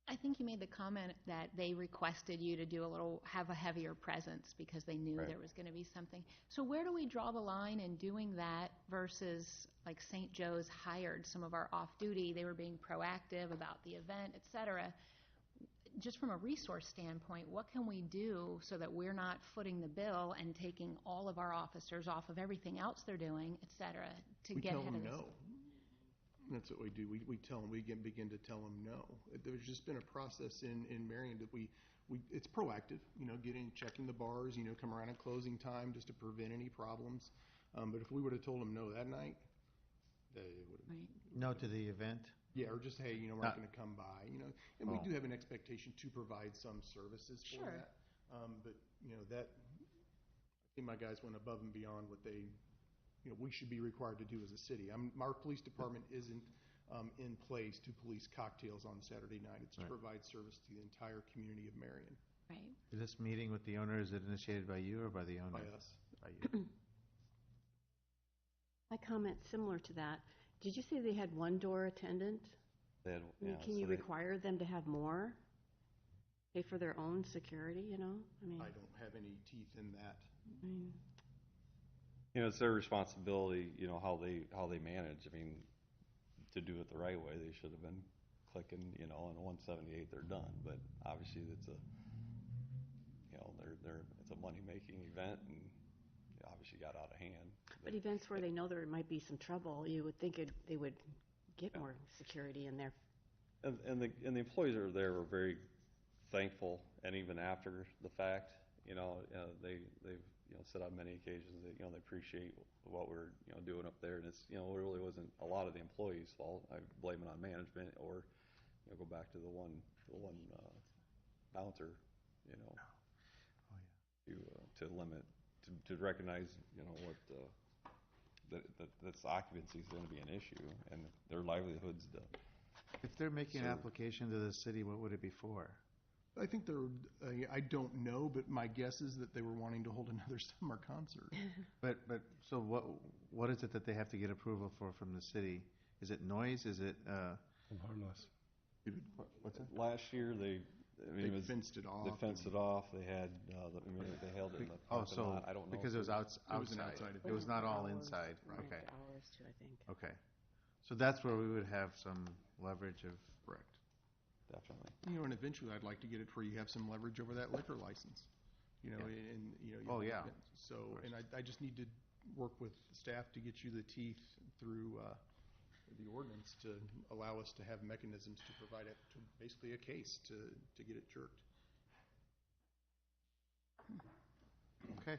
I think you made the comment that they requested you to have a heavier presence because they knew there was going to be something. So where do we draw the line in doing that versus like St. Joe's hired some of our off-duty, they were being proactive about the event, et cetera. Just from a resource standpoint, what can we do so that we're not footing the bill and taking all of our officers off of everything else they're doing, et cetera, to get ahead of this?
We tell them no. That's what we do. We tell them. We begin to tell them no. There's just been a process in Marion that it's proactive. Checking the bars. Come around at closing time just to prevent any problems. But if we would have told them no that night, they would have.
No to the event.
Yeah, or just hey, we're not going to come by. And we do have an expectation to provide some services for that. But that I think my guys went above and beyond what they. We should be required to do as a city. Our police department isn't in place to police cocktails on Saturday night. It's to provide service to the entire community of Marion.
Right.
Is this meeting with the owner, is it initiated by you or by the owner?
By us.
By you.
My comment similar to that. Did you say they had one door attendant?
They had,
can you require them to have more? Pay for their own security, I mean,
I don't have any teeth in that.
It's their responsibility, how they manage. I mean, to do it the right way, they should have been clicking, on 178, they're done. But obviously, it's a money-making event, and obviously got out of hand.
But events where they know there might be some trouble, you would think they would get more security in there.
And the employees are there were very thankful, and even after the fact, they've said on many occasions that they appreciate what we're doing up there, and it's it really wasn't a lot of the employees' fault. I blame it on management, or go back to the one bouncer, to limit to recognize what that's occupancy is going to be an issue, and their livelihoods.
If they're making an application to the city, what would it be for?
I think I don't know, but my guess is that they were wanting to hold another summer concert.
But so what is it that they have to get approval for from the city? Is it noise? Is it
harmless?
What's that?
Last year they
fenced it off.
They fenced it off. They had they held it in the parking lot. I don't know
because it was outside.
It was an outside.
It was not all inside.
Right.
Okay.
Hours too, I think.
Okay. So that's where we would have some leverage of.
Correct.
Definitely.
And eventually I'd like to get it where you have some leverage over that liquor license. And
Oh, yeah.
So, and I just need to work with staff to get you the teeth through the ordinance to allow us to have mechanisms to provide it to basically a case to get it jerked.
Okay.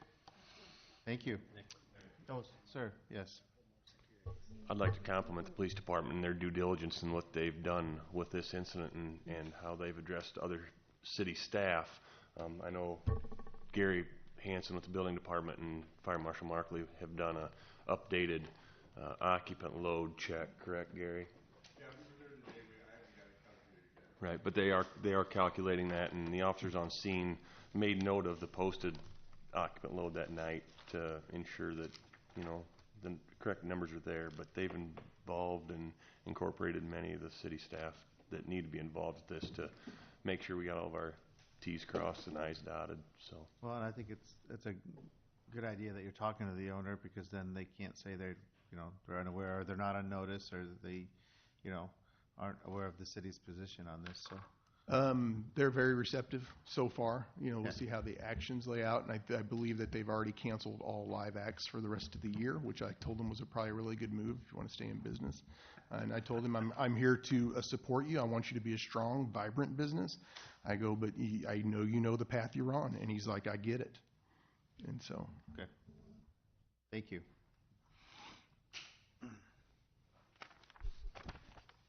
Thank you. Oh, sir, yes.
I'd like to compliment the police department and their due diligence in what they've done with this incident and how they've addressed other city staff. I know Gary Hansen with the building department and Fire Marshal Markley have done a updated occupant load check, correct, Gary?
Yeah, we were there today. I haven't got it calculated yet.
Right, but they are calculating that, and the officers on scene made note of the posted occupant load that night to ensure that, you know, the correct numbers are there, but they've involved and incorporated many of the city staff that need to be involved with this to make sure we got all of our T's crossed and I's dotted, so.
Well, and I think it's a good idea that you're talking to the owner, because then they can't say they're unaware, or they're not on notice, or they, aren't aware of the city's position on this, so.
They're very receptive so far. We'll
Okay.
see how the actions lay out, and I believe that they've already canceled all live acts for the rest of the year, which I told them was probably a really good move if you want to stay in business. And I told him, I'm here to support you. I want you to be a strong, vibrant business. I go, but I know you know the path you're on. And he's like, I get it. And so.
Okay. Thank you.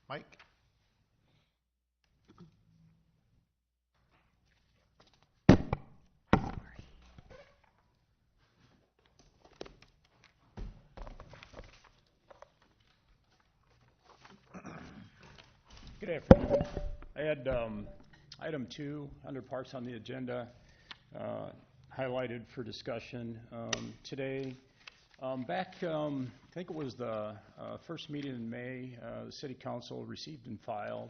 Mike?
Good afternoon. I had item 2 under parks on the agenda highlighted for discussion today. Back, I think it was the first meeting in May, the City Council received and filed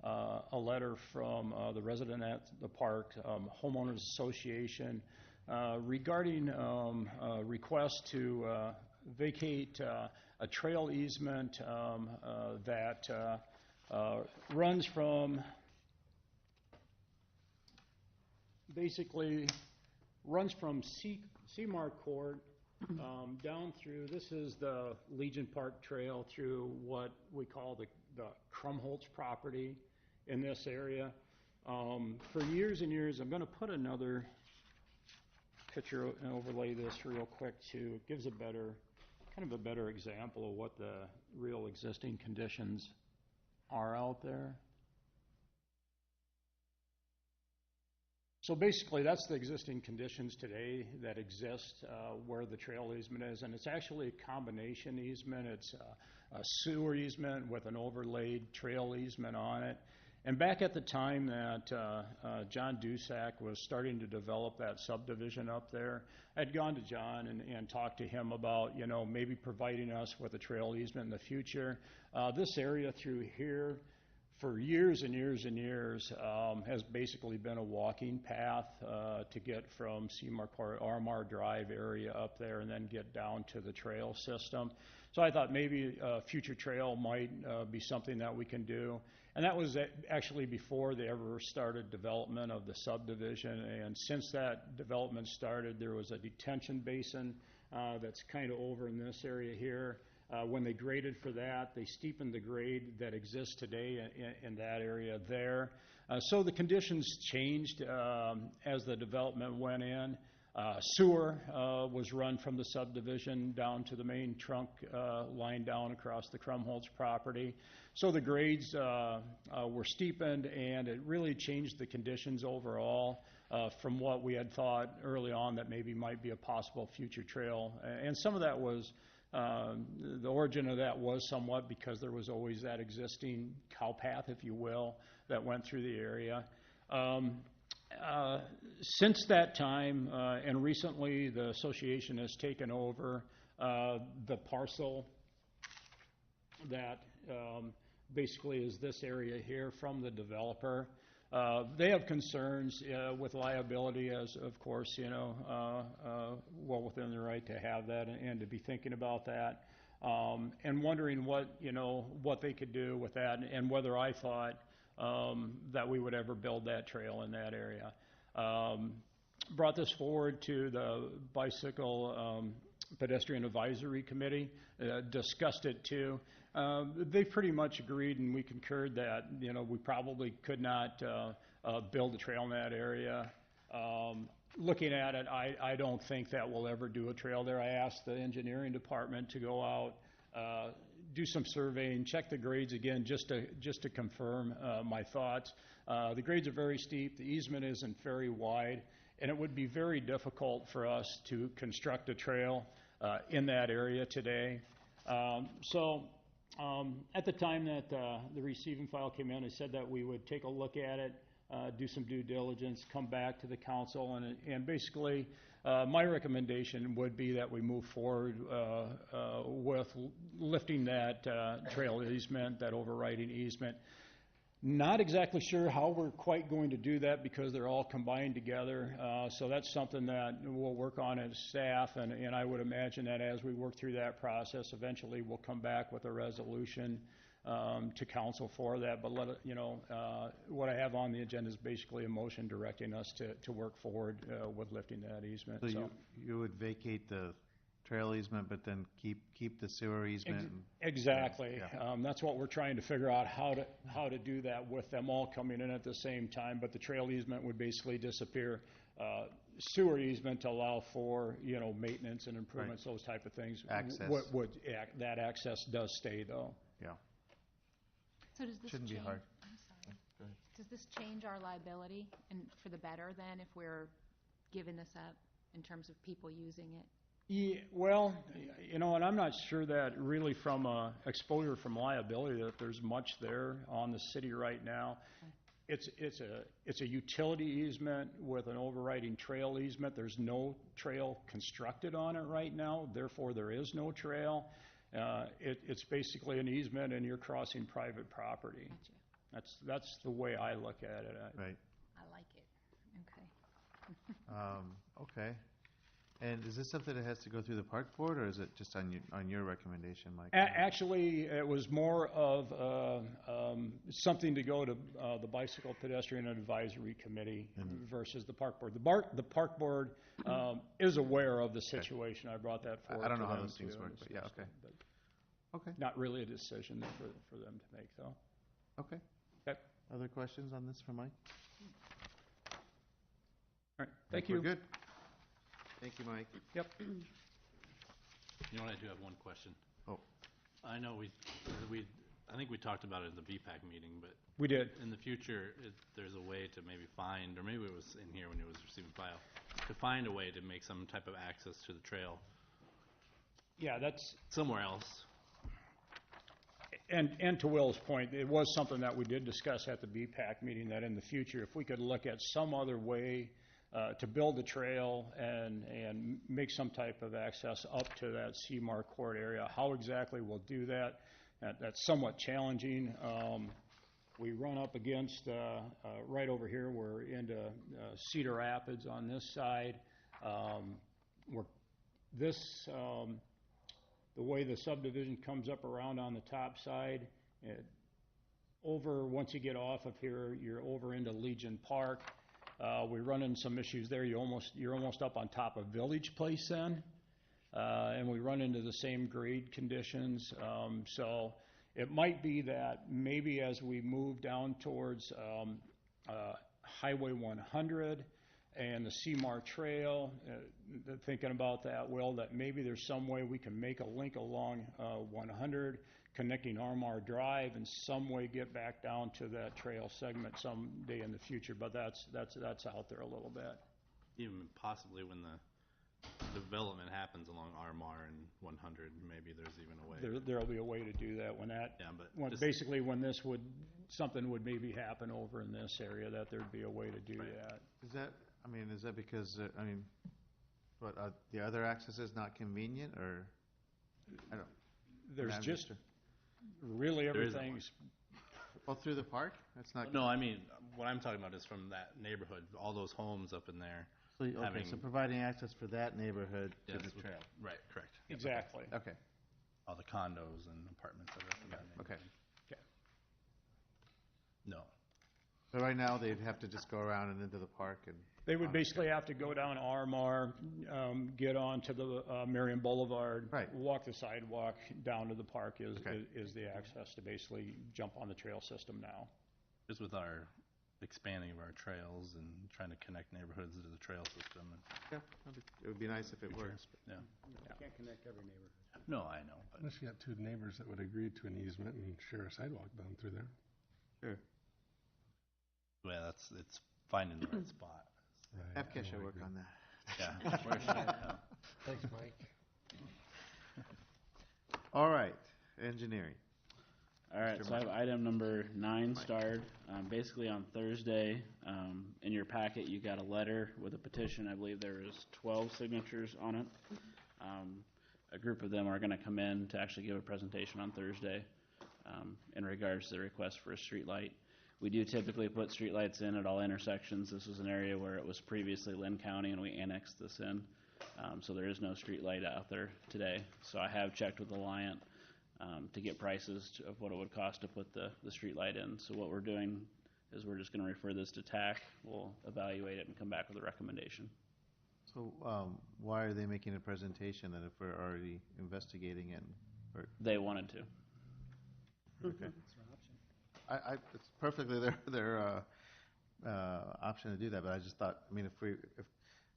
a letter from the resident at the park homeowners association regarding a request to vacate a trail easement that runs from Seamar Court down through, this is the Legion Park Trail through what we call the Krumholtz property in this area. For years and years, I'm going to put another picture and overlay this real quick too. It gives a better example of what the real existing conditions are out there. So basically, that's the existing conditions today that exist where the trail easement is, and it's actually a combination easement. It's a sewer easement with an overlaid trail easement on it. And back at the time that John Dusak was starting to develop that subdivision up there, I'd gone to John and talked to him about, maybe providing us with a trail easement in the future. This area through here, for years and years and years, has basically been a walking path to get from Seamar Court, Armar Drive area up there and then get down to the trail system. So I thought maybe a future trail might be something that we can do. And that was actually before they ever started development of the subdivision. And since that development started, there was a detention basin that's kind of over in this area here. When they graded for that, they steepened the grade that exists today in that area there. So the conditions changed as the development went in. Sewer was run from the subdivision down to the main trunk line down across the Krumholtz property. So the grades were steepened, and it really changed the conditions overall from what we had thought early on that maybe might be a possible future trail. And some of that was the origin of that was somewhat because there was always that existing cow path, if you will, that went through the area. Since that time, and recently, the association has taken over the parcel that basically is this area here from the developer. They have concerns with liability, as of course, well within their right to have that and to be thinking about that, and wondering what they could do with that, and whether I thought that we would ever build that trail in that area. Brought this forward to the bicycle
Pedestrian Advisory Committee discussed it too. They pretty much agreed, and we concurred that, we probably could not build a trail in that area. Looking at it, I don't think that we'll ever do a trail there. I asked the engineering department to go out, do some surveying, check the grades again, just to confirm my thoughts. The grades are very steep. The easement isn't very wide, and it would be very difficult for us to construct a trail in that area today. At the time that the receiving file came in, I said that we would take a look at it, do some due diligence, come back to the council, and basically my recommendation would be that we move forward with lifting that trail easement, that overriding easement. Not exactly sure how we're quite going to do that because they're all combined together. So that's something that we'll work on as staff, and I would imagine that as we work through that process, eventually we'll come back with a resolution to council for that. But what I have on the agenda is basically a motion directing us to work forward with lifting that easement.
So you would vacate the trail easement, but then keep the sewer easement?
Exactly.
Yeah.
That's what we're trying to figure out, how to do that with them all coming in at the same time. But the trail easement would basically disappear. Sewer easement to allow for, maintenance and improvements, those type of things.
Access.
That access does stay, though.
Yeah.
So does this
Shouldn't be
change?
hard.
I'm sorry. Does this change our liability and for the better then if we're giving this up in terms of people using it?
Yeah, well, and I'm not sure that really from exposure from liability that there's much there on the city right now. It's a utility easement with an overriding trail easement. There's no trail constructed on it right now, therefore there is no trail. It's basically an easement and you're crossing private property.
Gotcha.
That's the way I look at it.
Right.
I like it. Okay.
Okay. And is this something that has to go through the park board, or is it just on your recommendation, Mike?
Actually, it was more of something to go to the Bicycle Pedestrian Advisory Committee versus the park board. The park board is aware of the situation. I brought that forward.
I don't know
to
how
them
those things
too,
work, but yeah, okay. Okay.
Not really a decision for them to make, though.
Okay.
Okay.
Other questions on this for Mike?
All right. Thank you.
We're good. Thank you, Mike.
Yep.
You know what, I do have one question.
Oh.
I know I think we talked about it at the VPAC meeting, but.
We did.
In the future, there's a way to maybe find, or maybe it was in here when it was receiving file, to find a way to make some type of access to the trail.
Yeah, that's.
Somewhere else.
And to Will's point, it was something that we did discuss at the BPAC meeting, that in the future, if we could look at some other way to build a trail and make some type of access up to that CMAR court area. How exactly we'll do that, that's somewhat challenging. We run up against, right over here, we're into Cedar Rapids on this side. The way the subdivision comes up around on the top side, once you get off of here, you're over into Legion Park. We run into some issues there. You're almost up on top of Village Place then, and we run into the same grade conditions. So it might be that maybe as we move down towards Highway 100 and the CMAR Trail, thinking about that, Will, that maybe there's some way we can make a link along 100 connecting Armar Drive and some way get back down to that trail segment someday in the future, but that's out there a little bit.
Even possibly when the development happens along Armar and 100, maybe there's even a way.
There'll be a way to do that basically when something would maybe happen over in this area, that there'd be a way to do that.
Is that because the other access is not convenient, or I don't?
There's just really everything's.
Well, through the park? That's not.
No, I mean what I'm talking about is from that neighborhood, all those homes up in there.
So providing access for that neighborhood to the trail.
Right, correct.
Exactly.
Okay.
All the condos and apartments that are from that neighborhood.
Okay.
Okay.
No.
But right now, they'd have to just go around and into the park and.
They would basically have to go down RMR, get onto the Marion Boulevard.
Right.
Walk the sidewalk down to the park is
Okay.
the access to basically jump on the trail system now.
Just with our expanding of our trails and trying to connect neighborhoods to the trail system.
Yeah, it would be nice if it works.
Yeah.
You can't connect every neighborhood.
No, I know, but
Unless you got two neighbors that would agree to an easement and share a sidewalk down through there.
Sure.
yeah, it's finding the right spot.
Right.
Have Kesha work on that.
Yeah. Yeah.
Thanks, Mike.
All right, engineering.
All right,
Mr.
so I have
Mike.
item number 9 starred. Basically on Thursday, in your packet, you got a letter with a petition. I believe there was 12 signatures on it. A group of them are going to come in to actually give a presentation on Thursday in regards to the request for a street light. We do typically put streetlights in at all intersections. This was an area where it was previously Lynn County, and we annexed this in. So there is no street light out there today. So I have checked with Alliant to get prices of what it would cost to put the street light in. So what we're doing is we're just going to refer this to TAC. We'll evaluate it and come back with a recommendation.
So why are they making a presentation then if we're already investigating it?
They wanted to.
Okay. It's perfectly their option to do that, but I just thought, I mean, if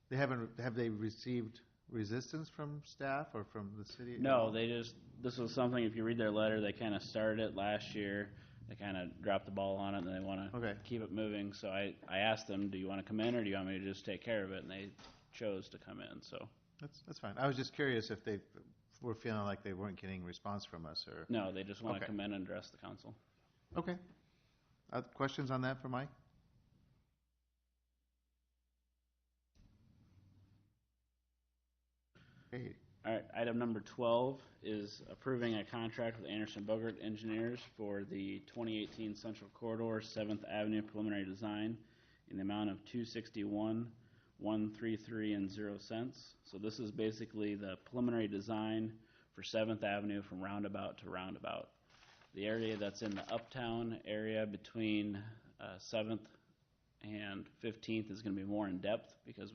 they have they received resistance from staff or from the city?
No, this was something, if you read their letter, they kind of started it last year. They kind of dropped the ball on it, and they want to keep it moving. So I asked them, do you want to come in, or do you want me to just take care of it? And they chose to come in, so.
That's fine. I was just curious if they were feeling like they weren't getting a response from us, or.
No, they just want to come in and address the council.
Okay. Questions on that for Mike? Okay.
All right, item number 12 is approving a contract with Anderson Bogart Engineers for the 2018 Central Corridor 7th Avenue preliminary design in the amount of $261,133.00. So this is basically the preliminary design for 7th Avenue from roundabout to roundabout. The area that's in the uptown area between 7th and 15th is going to be more in depth because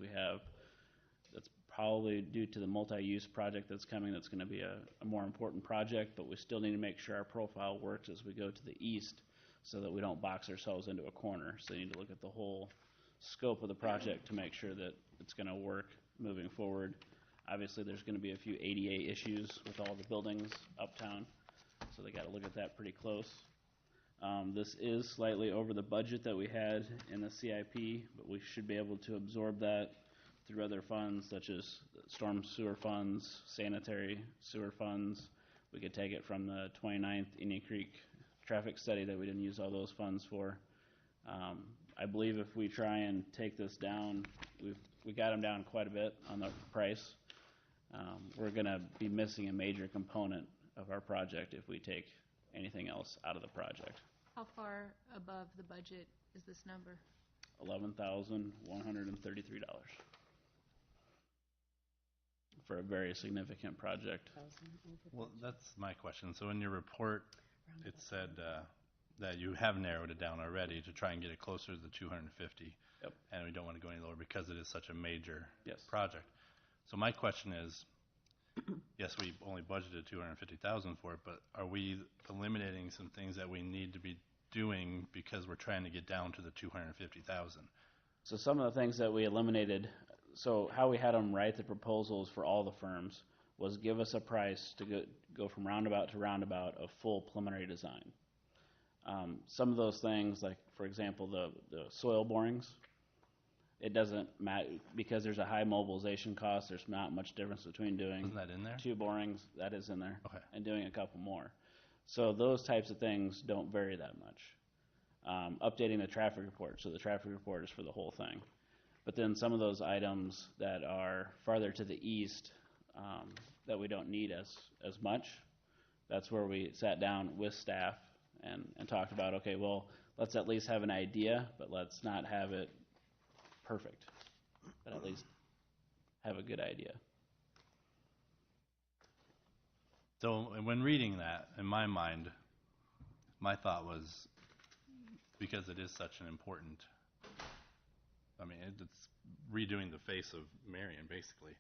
that's probably due to the multi-use project that's coming. That's going to be a more important project, but we still need to make sure our profile works as we go to the east so that we don't box ourselves into a corner. So you need to look at the whole scope of the project to make sure that it's going to work moving forward. Obviously, there's going to be a few ADA issues with all the buildings uptown. So they got to look at that pretty close. This is slightly over the budget that we had in the CIP, but we should be able to absorb that through other funds such as storm sewer funds, sanitary sewer funds. We could take it from the 29th Indian Creek traffic study that we didn't use all those funds for. I believe if we try and take this down, we got them down quite a bit on the price. We're going to be missing a major component of our project if we take anything else out of the project.
How far above the budget is this number?
$11,133 for a very significant project.
Well, that's my question. So in your report, it said that you have narrowed it down already to try and get it closer to the 250.
Yep.
And we don't want to go any lower because it is such a major
Yes.
project. So my question is, yes, we only budgeted $250,000 for it, but are we eliminating some things that we need to be doing because we're trying to get down to the $250,000?
So some of the things that we eliminated, so how we had them write the proposals for all the firms was give us a price to go from roundabout to roundabout of full preliminary design. Some of those things, like for example, the soil borings, it doesn't matter because there's a high mobilization cost. There's not much difference between doing
Isn't that in there?
2 borings, that is in there,
Okay.
and doing a couple more. So those types of things don't vary that much. Updating the traffic report, so the traffic report is for the whole thing. But then some of those items that are farther to the east that we don't need as much, that's where we sat down with staff and talked about, okay, well, let's at least have an idea, but let's not have it perfect, but at least have a good idea.
So when reading that, in my mind, my thought was because it is such an important, I mean, it's redoing the face of Marion, basically.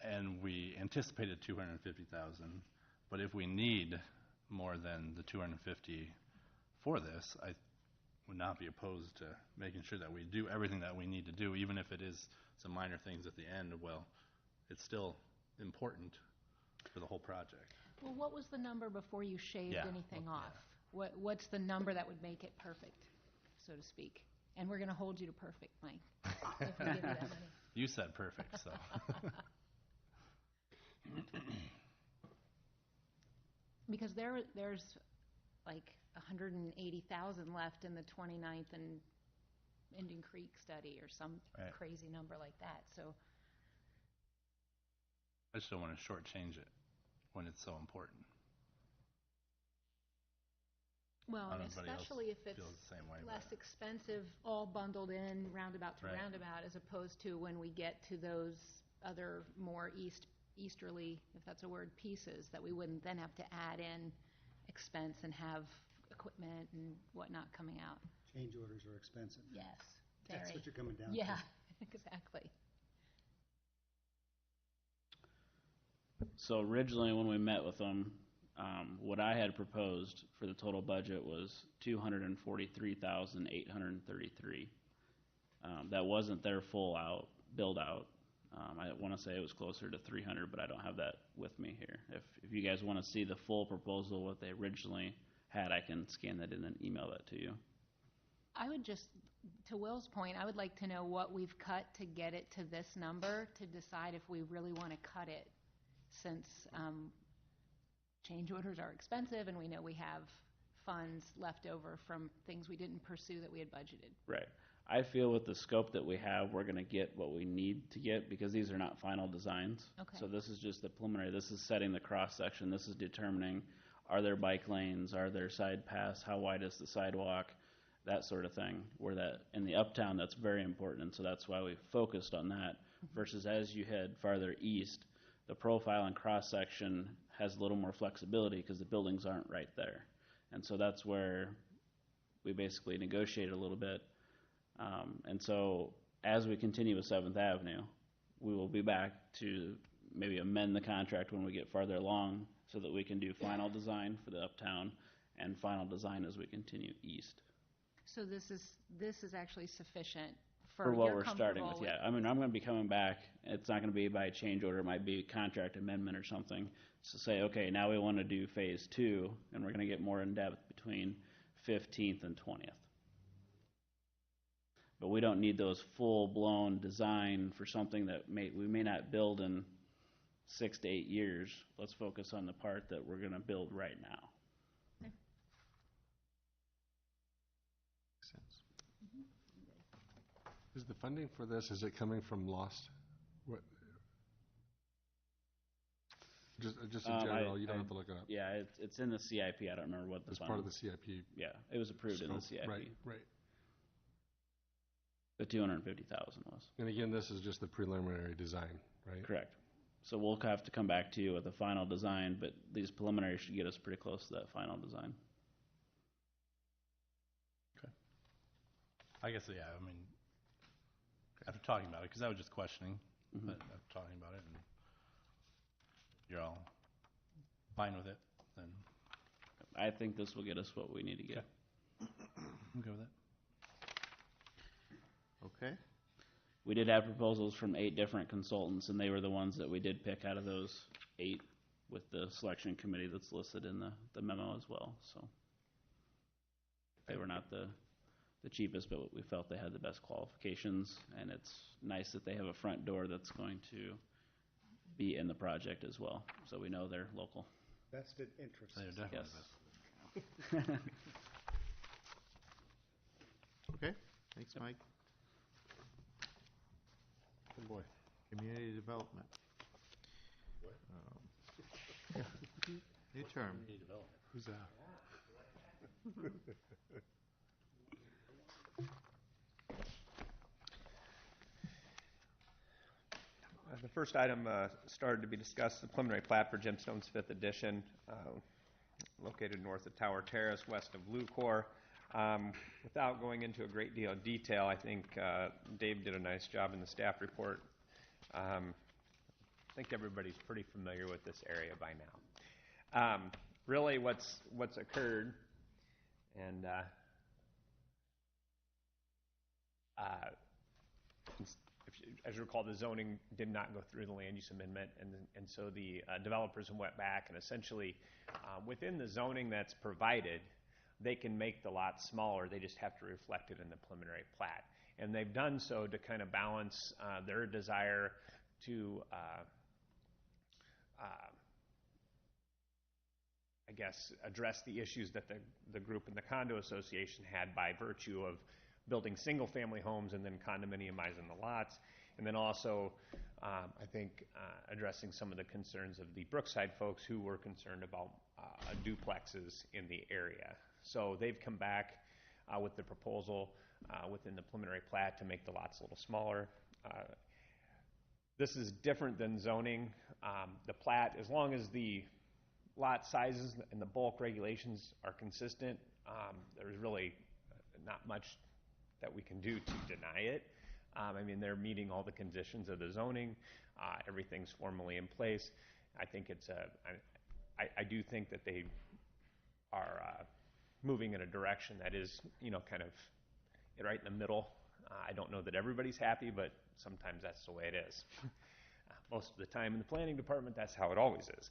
And we anticipated 250,000, but if we need more than the 250 for this, I would not be opposed to making sure that we do everything that we need to do, even if it is some minor things at the end. Well, it's still important for the whole project.
Well, what was the number before you shaved
Yeah,
anything
well,
off? What's the number that would make it perfect, so to speak? And we're going to hold you to perfect, Mike, if we give you that money.
You said perfect, so.
Because there's like 180,000 left in the 29th and Indian Creek study or some
Right.
crazy number like that. So
I just don't want to shortchange it when it's so important.
well, and
Everybody else
especially if it's
feels the same way,
less
but-
expensive, all bundled in, roundabout to
Right.
roundabout, as opposed to when we get to those other more easterly, if that's a word, pieces that we wouldn't then have to add in expense and have equipment and whatnot coming out.
Change orders are expensive.
Yes,
That's
very.
what you're coming down to.
Yeah, exactly.
So originally, when we met with them, what I had proposed for the total budget was 243,833. That wasn't their full out build out. I want to say it was closer to 300, but I don't have that with me here. If you guys want to see the full proposal, what they originally had, I can scan that in and email that to you.
I would just, to Will's point, I would like to know what we've cut to get it to this number to decide if we really want to cut it, since change orders are expensive and we know we have funds left over from things we didn't pursue that we had budgeted.
Right. I feel with the scope that we have, we're going to get what we need to get, because these are not final designs.
Okay.
So this is just the preliminary. This is setting the cross section. This is determining, are there bike lanes? Are there side paths? How wide is the sidewalk? That sort of thing. Where that in the uptown, that's very important. And so that's why we focused on that. Versus as you head farther east, the profile and cross section has a little more flexibility because the buildings aren't right there. And so that's where we basically negotiate a little bit. And so as we continue with 7th Avenue, we will be back to maybe amend the contract when we get farther along so that we can do final design for the uptown and final design as we continue east.
So this is actually sufficient for
For what
you're
we're starting
comfortable
with, yeah. I mean, I'm going to be coming back. It's not going to be by change order. It might be contract amendment or something. So say, okay, now we want to do phase 2, and we're going to get more in depth between 15th and 20th. But we don't need those full-blown design for something that we may not build in 6 to 8 years. Let's focus on the part that we're going to build right now.
Makes sense. Is the funding for this, is it coming from lost? What? Just in general, you don't have to look it up.
Yeah, it's in the CIP. I don't remember what the
It's
fund.
part of the CIP.
Yeah, it was approved in the
scope.
CIP.
Right.
The 250,000 was.
And again, this is just the preliminary design, right?
Correct. So we'll have to come back to you with a final design, but these preliminaries should get us pretty close to that final design.
I guess, yeah, I mean, after talking about it, because I was just questioning, but after talking about it, and you're all fine with it, then
I think this will get us what we need to get.
I'm good with it.
Okay.
We did have proposals from 8 different consultants, and they were the ones that we did pick out of those 8 with the selection committee that's listed in the memo as well. So they were not the cheapest, but we felt they had the best qualifications, and it's nice that they have a front door that's going to be in the project as well, so we know they're local.
Vested interest.
They're definitely
Yes.
Okay, thanks, Mike.
Good boy.
Community development. New term.
Who's that?
The first item started to be discussed, the preliminary plat for Gemstone's 5th edition. located north of Tower Terrace, west of Lucor. Without going into a great deal of detail, I think Dave did a nice job in the staff report. I think everybody's pretty familiar with this area by now. Really, what's occurred, and as you recall, the zoning did not go through the land use amendment, and so the developers went back and essentially, within the zoning that's provided, they can make the lot smaller. They just have to reflect it in the preliminary plat. And they've done so to kind of balance their desire to, I guess, address the issues that the group in the condo association had by virtue of building single-family homes and then condominiumizing the lots. And then also, I think, addressing some of the concerns of the Brookside folks who were concerned about duplexes in the area. So they've come back with the proposal within the preliminary plat to make the lots a little smaller. This is different than zoning. The plat, as long as the lot sizes and the bulk regulations are consistent, there's really not much that we can do to deny it. I mean, they're meeting all the conditions of the zoning. Everything's formally in place. I think it's I do think that they are moving in a direction that is, kind of right in the middle. I don't know that everybody's happy, but sometimes that's the way it is. Most of the time in the planning department, that's how it always is.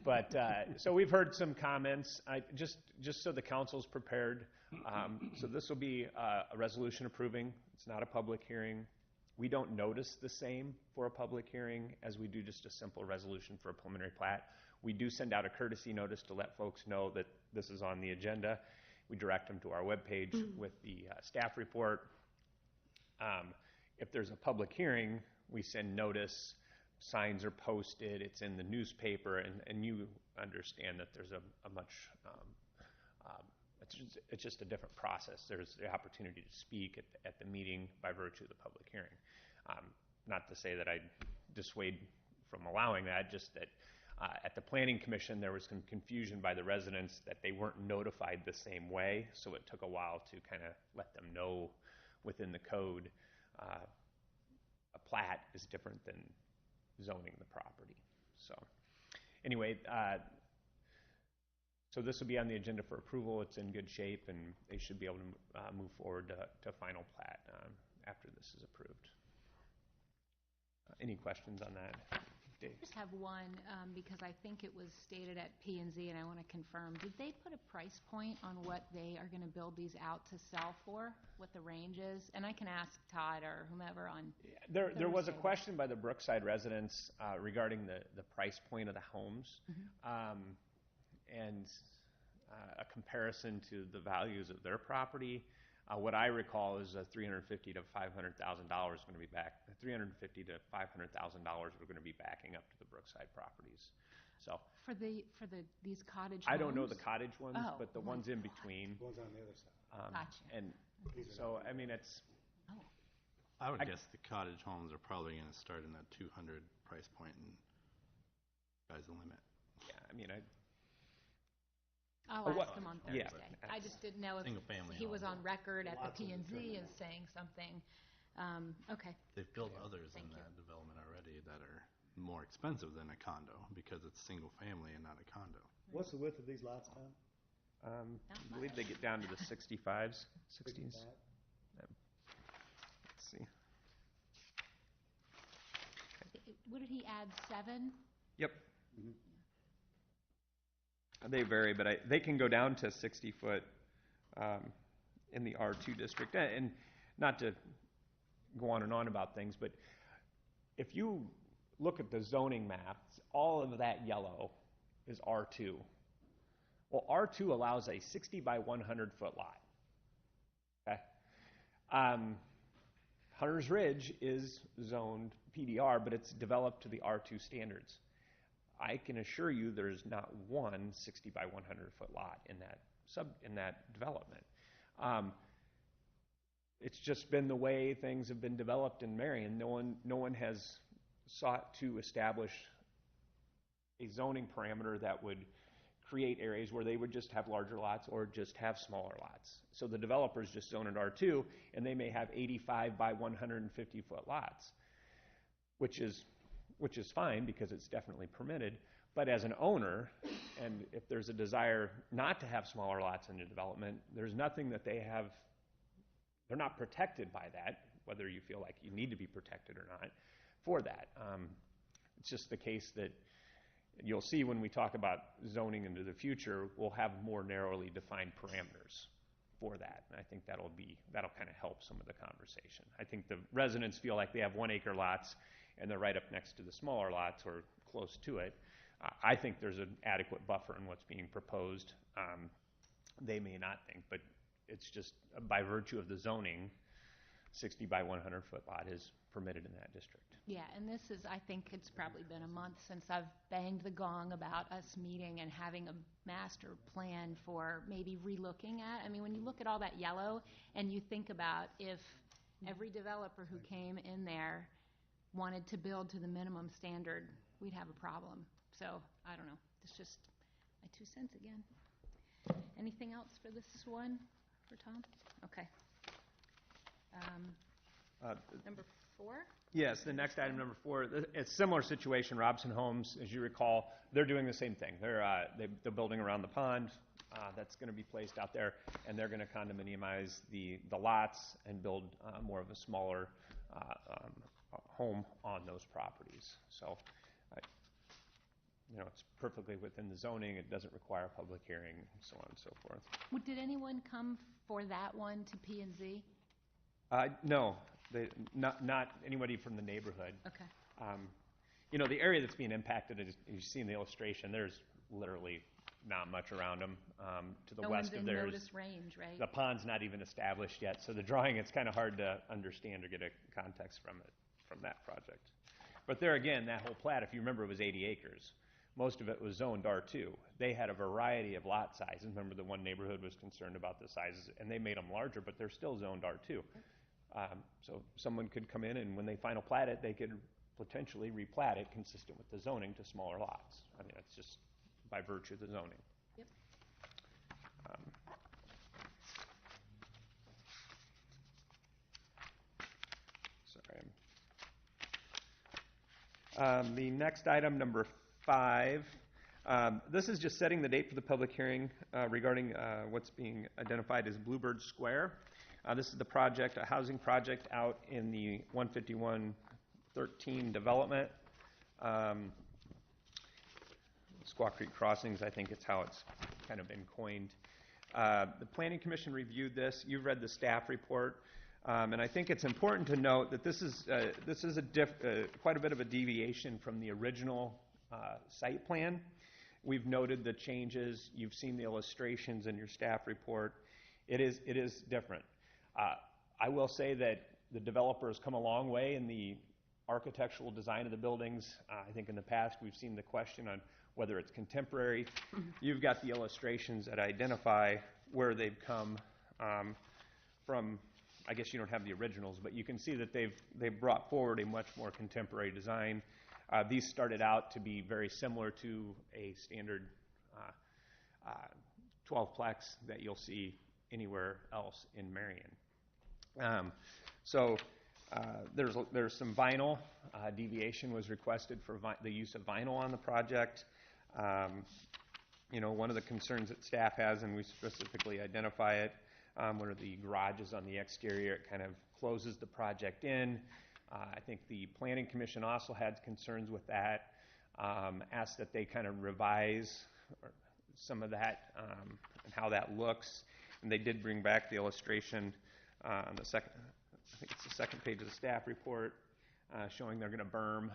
But so we've heard some comments. Just so the council's prepared. So this will be a resolution approving. It's not a public hearing. We don't notice the same for a public hearing as we do just a simple resolution for a preliminary plat. We do send out a courtesy notice to let folks know that this is on the agenda. We direct them to our webpage with the staff report. If there's a public hearing, we send notice. Signs are posted. It's in the newspaper, and you understand that there's a much it's just a different process. There's the opportunity to speak at the meeting by virtue of the public hearing. Not to say that I dissuade from allowing that, just that at the Planning Commission there was some confusion by the residents that they weren't notified the same way, so it took a while to kind of let them know within the code a plat is different than zoning the property. So anyway, so this will be on the agenda for approval. It's in good shape, and they should be able to move forward to final plat after this is approved. Any questions on that, Dave?
I just have one, because I think it was stated at P&Z, and I want to confirm. Did they put a price point on what they are going to build these out to sell for, what the range is? And I can ask Todd or whomever on
There was a question by the Brookside residents regarding the price point of the homes. And a comparison to the values of their property. What I recall is $350,000 to $500,000 going to be back. $350,000 to $500,000 are going to be backing up to the Brookside properties. So
for these cottage homes?
I don't know the cottage ones, but the ones in
God.
between.
The ones on the other side.
Gotcha.
And so I mean it's.
I would guess the cottage homes are probably going to start in that 200 price point, and sky's the limit.
Yeah, I mean
I'll ask him on Thursday.
Yeah.
I just didn't know if he was on record at the P&Z as saying something. Okay.
They've built others in that development already that are more expensive than a condo because it's single family and not a condo.
What's the width of these lots, Tom?
I believe they get down to the 65s, 60s. Let's see.
What did he add, 7?
Yep. Mm-hmm. They vary, but they can go down to 60 foot in the R2 district. And not to go on and on about things, but if you look at the zoning maps, all of that yellow is R2. Well, R2 allows a 60 by 100 foot lot. Okay. Hunter's Ridge is zoned PDR, but it's developed to the R2 standards. I can assure you there's not one 60 by 100 foot lot in that development. It's just been the way things have been developed in Marion. No one has sought to establish a zoning parameter that would create areas where they would just have larger lots or just have smaller lots. So the developers just zone it R2, and they may have 85 by 150-foot lots, which is fine because it's definitely permitted. But as an owner, and if there's a desire not to have smaller lots in your development, there's nothing that they have, they're not protected by that, whether you feel like you need to be protected or not for that. It's just the case that you'll see when we talk about zoning into the future, we'll have more narrowly defined parameters for that. And I think that'll kind of help some of the conversation. I think the residents feel like they have 1 acre lots and they're right up next to the smaller lots or close to it. I think there's an adequate buffer in what's being proposed. They may not think, but it's just by virtue of the zoning, 60 by 100-foot lot is permitted in that district.
Yeah, and this is, I think it's probably been a month since I've banged the gong about us meeting and having a master plan for maybe relooking at. I mean, when you look at all that yellow and you think about if every developer who came in there wanted to build to the minimum standard, we'd have a problem. So, I don't know. It's just my 2 cents again. Anything else for this one for Tom? Okay. Number 4?
Yes, the next item, number 4, it's a similar situation. Robson Homes, as you recall, they're doing the same thing. They're building around the pond that's going to be placed out there, and they're going to condominiumize the lots and build more of a smaller home on those properties. So, it's perfectly within the zoning. It doesn't require a public hearing, and so on and so forth.
Did anyone come for that one to P&Z?
No, not anybody from the neighborhood.
Okay.
The area that's being impacted, as you see in the illustration, there's literally not much around them. To the west of
in
theirs,
notice range, right?
the pond's not even established yet, so the drawing, it's kind of hard to understand or get a context from that project. But there again, that whole plat, if you remember, it was 80 acres. Most of it was zoned R2. They had a variety of lot sizes. Remember, the one neighborhood was concerned about the sizes, and they made them larger, but they're still zoned R2. So someone could come in, and when they final plat it, they could potentially replat it consistent with the zoning to smaller lots. I mean, that's just by virtue of the zoning.
Yep.
Sorry. The next item, number 5, this is just setting the date for the public hearing regarding what's being identified as Bluebird Square. This is the project, a housing project out in the 15113 development. Squaw Creek Crossings, I think it's how it's kind of been coined. The Planning Commission reviewed this. You've read the staff report. And I think it's important to note that this is quite a bit of a deviation from the original site plan. We've noted the changes. You've seen the illustrations in your staff report. It is different. I will say that the developer has come a long way in the architectural design of the buildings. I think in the past we've seen the question on whether it's contemporary. You've got the illustrations that identify where they've come from. I guess you don't have the originals, but you can see that they've brought forward a much more contemporary design. These started out to be very similar to a standard 12-plex that you'll see anywhere else in Marion. There's some vinyl. Deviation was requested for the use of vinyl on the project. One of the concerns that staff has, and we specifically identify it, one of the garages on the exterior, it kind of closes the project in. I think the Planning Commission also had concerns with that, asked that they kind of revise some of that and how that looks. And they did bring back the illustration on the second, I think it's the second page of the staff report, showing they're going to berm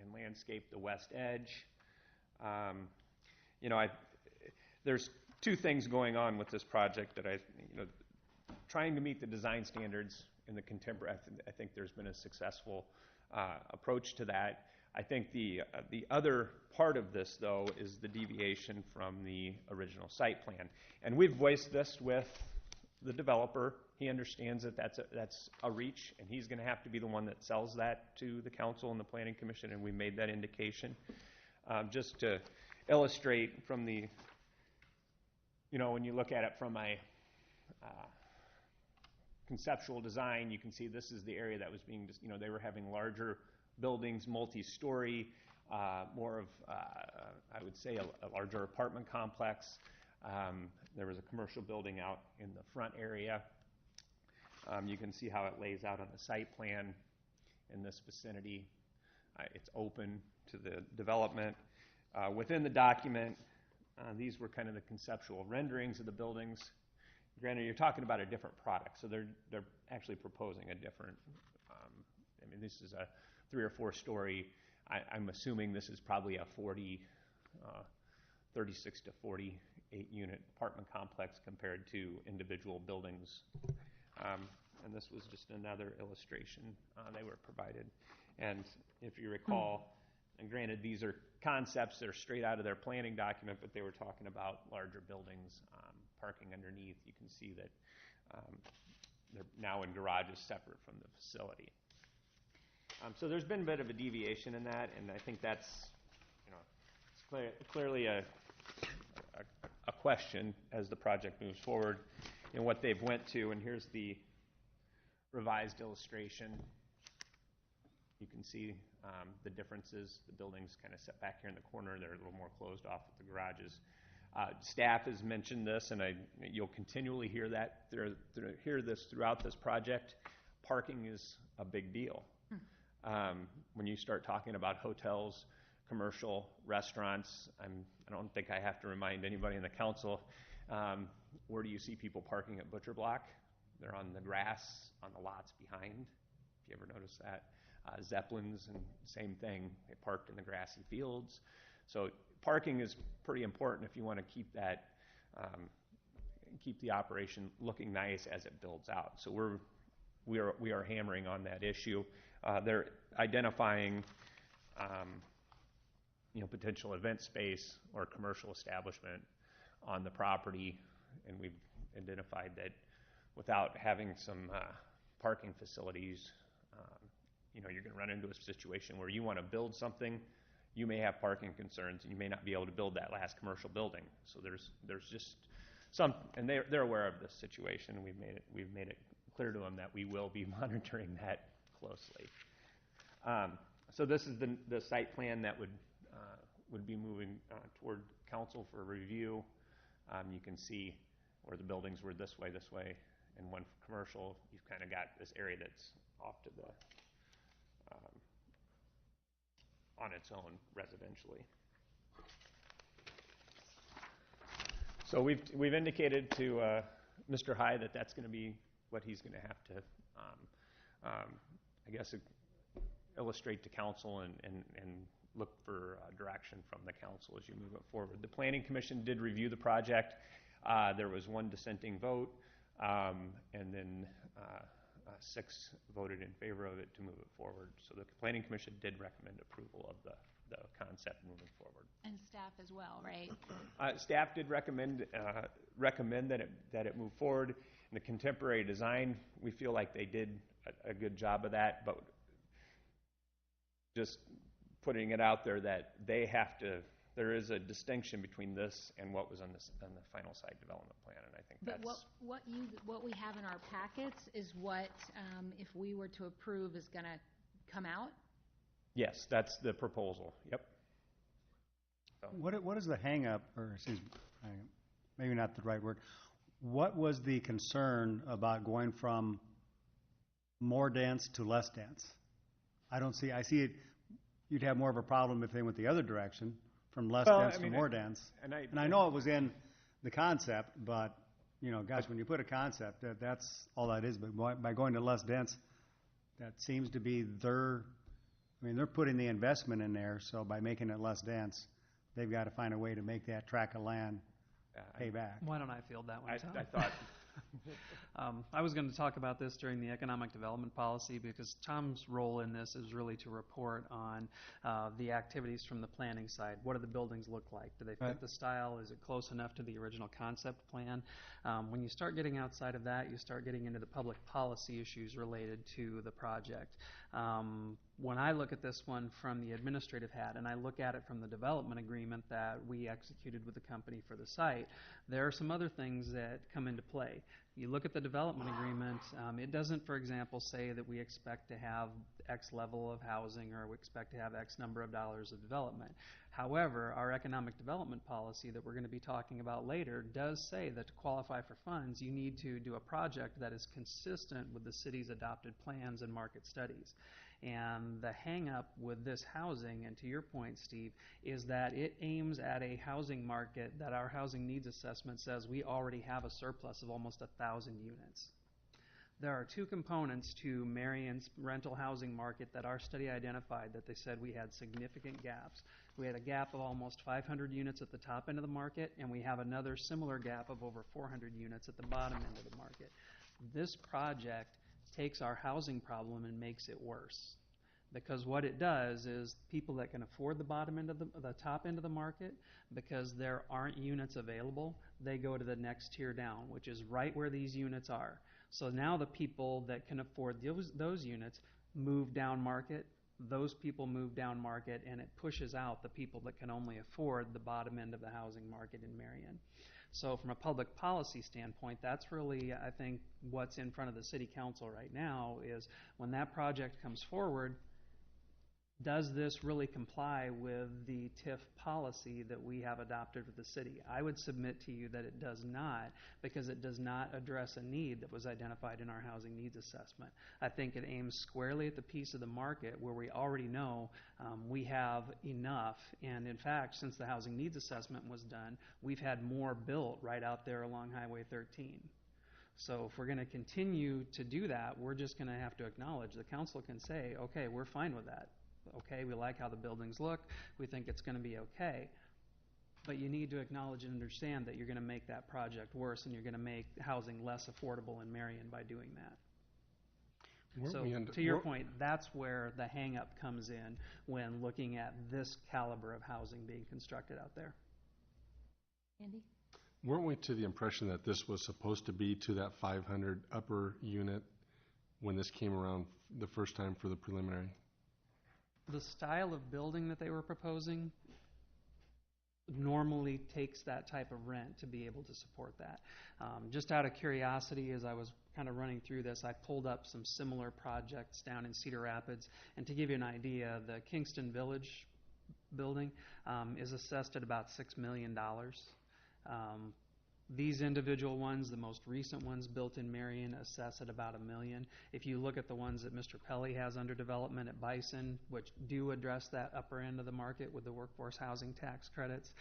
and landscape the west edge. There's two things going on with this project that trying to meet the design standards in the contemporary. I think there's been a successful approach to that. I think the other part of this, though, is the deviation from the original site plan. And we've voiced this with the developer. He understands that that's a reach, and he's going to have to be the one that sells that to the council and the Planning Commission, and we made that indication. Just to illustrate from the, when you look at it from a conceptual design, you can see this is the area that was being, they were having larger buildings, multi-story, more of, I would say, a larger apartment complex. There was a commercial building out in the front area. You can see how it lays out on the site plan in this vicinity. It's open to the development. Within the document, these were kind of the conceptual renderings of the buildings. Granted, you're talking about a different product, so they're actually proposing a different, this is a 3 or 4 story. I'm assuming this is probably a 36 to 48 unit apartment complex compared to individual buildings. And this was just another illustration they were provided. And if you recall, and granted these are concepts that are straight out of their planning document, but they were talking about larger buildings, parking underneath. You can see that they're now in garages separate from the facility. So there's been a bit of a deviation in that, and I think that's it's clearly a question as the project moves forward and what they've went to. And here's the revised illustration. You can see the differences. The buildings kind of set back here in the corner. They're a little more closed off with the garages. Staff has mentioned this, and you'll continually hear hear this throughout this project. Parking is a big deal. When you start talking about hotels, commercial, restaurants, I don't think I have to remind anybody in the council, where do you see people parking at Butcher Block? They're on the grass, on the lots behind, if you ever notice that. Zeppelins, and same thing, they parked in the grassy fields. So parking is pretty important if you want to keep that, keep the operation looking nice as it builds out. So we are hammering on that issue. They're identifying potential event space or commercial establishment on the property, and we've identified that without having some parking facilities, you're going to run into a situation where you want to build something, you may have parking concerns, and you may not be able to build that last commercial building. So there's just some, and they're aware of this situation, and we've made it clear to them that we will be monitoring that closely. So this is the site plan that would be moving toward council for review. You can see where the buildings were this way, and one for commercial. You've kind of got this area that's off to the on its own residentially. So we've indicated to Mr. High that that's going to be what he's going to have to, I guess, illustrate to council and look for direction from the council as you move it forward. The Planning Commission did review the project. There was one dissenting vote, and then 6 voted in favor of it to move it forward. So the Planning Commission did recommend approval of the concept moving forward.
And staff as well, right?
Staff did recommend that it move forward. In the contemporary design, we feel like they did a good job of that, but just putting it out there that they have to, there is a distinction between this and what was on the final site development plan, and I think
But
that's...
what we have in our packets is what, if we were to approve, is going to come out?
Yes, that's the proposal, yep. So.
What is the hang-up, or excuse me, maybe not the right word, what was the concern about going from more dense to less dense? I see it, you'd have more of a problem if they went the other direction, from less dense to more dense. And I know it was in the concept, but, guys, when you put a concept, that's all that is. But by going to less dense, that seems to be they're putting the investment in there, so by making it less dense, they've got to find a way to make that tract of land pay back.
Why don't I field that one, Tom?
I thought...
I was going to talk about this during the economic development policy because Tom's role in this is really to report on the activities from the planning side. What do the buildings look like? Do they fit the style? Is it close enough to the original concept plan? When you start getting outside of that, you start getting into the public policy issues related to the project. When I look at this one from the administrative hat and I look at it from the development agreement that we executed with the company for the site, there are some other things that come into play. You look at the development agreement, it doesn't, for example, say that we expect to have X level of housing or we expect to have X number of dollars of development. However, our economic development policy that we're going to be talking about later does say that to qualify for funds, you need to do a project that is consistent with the city's adopted plans and market studies. And the hang-up with this housing, and to your point, Steve, is that it aims at a housing market that our housing needs assessment says we already have a surplus of almost 1,000 units. There are two components to Marion's rental housing market that our study identified that they said we had significant gaps. We had a gap of almost 500 units at the top end of the market, and we have another similar gap of over 400 units at the bottom end of the market. This project takes our housing problem and makes it worse. Because what it does is people that can afford the bottom end of the top end of the market, because there aren't units available, they go to the next tier down, which is right where these units are. So now the people that can afford those units move down market, those people move down market, and it pushes out the people that can only afford the bottom end of the housing market in Marion. So from a public policy standpoint, that's really, I think, what's in front of the city council right now is when that project comes forward, does this really comply with the TIF policy that we have adopted with the city? I would submit to you that it does not, because it does not address a need that was identified in our housing needs assessment. I think it aims squarely at the piece of the market where we already know we have enough, and in fact, since the housing needs assessment was done, we've had more built right out there along Highway 13. So if we're going to continue to do that, we're just going to have to acknowledge, the council can say, okay, we're fine with that. Okay, we like how the buildings look, we think it's going to be okay. But you need to acknowledge and understand that you're going to make that project worse and you're going to make housing less affordable in Marion by doing that. So to your point, that's where the hang-up comes in when looking at this caliber of housing being constructed out there.
Andy?
Weren't we to the impression that this was supposed to be to that 500 upper unit when this came around the first time for the preliminary?
The style of building that they were proposing normally takes that type of rent to be able to support that. Just out of curiosity, as I was kind of running through this, I pulled up some similar projects down in Cedar Rapids. And to give you an idea, the Kingston Village building is assessed at about $6 million. These individual ones, the most recent ones built in Marion, assess at about $1 million. If you look at the ones that Mr. Pelly has under development at Bison, which do address that upper end of the market with the workforce housing tax credits,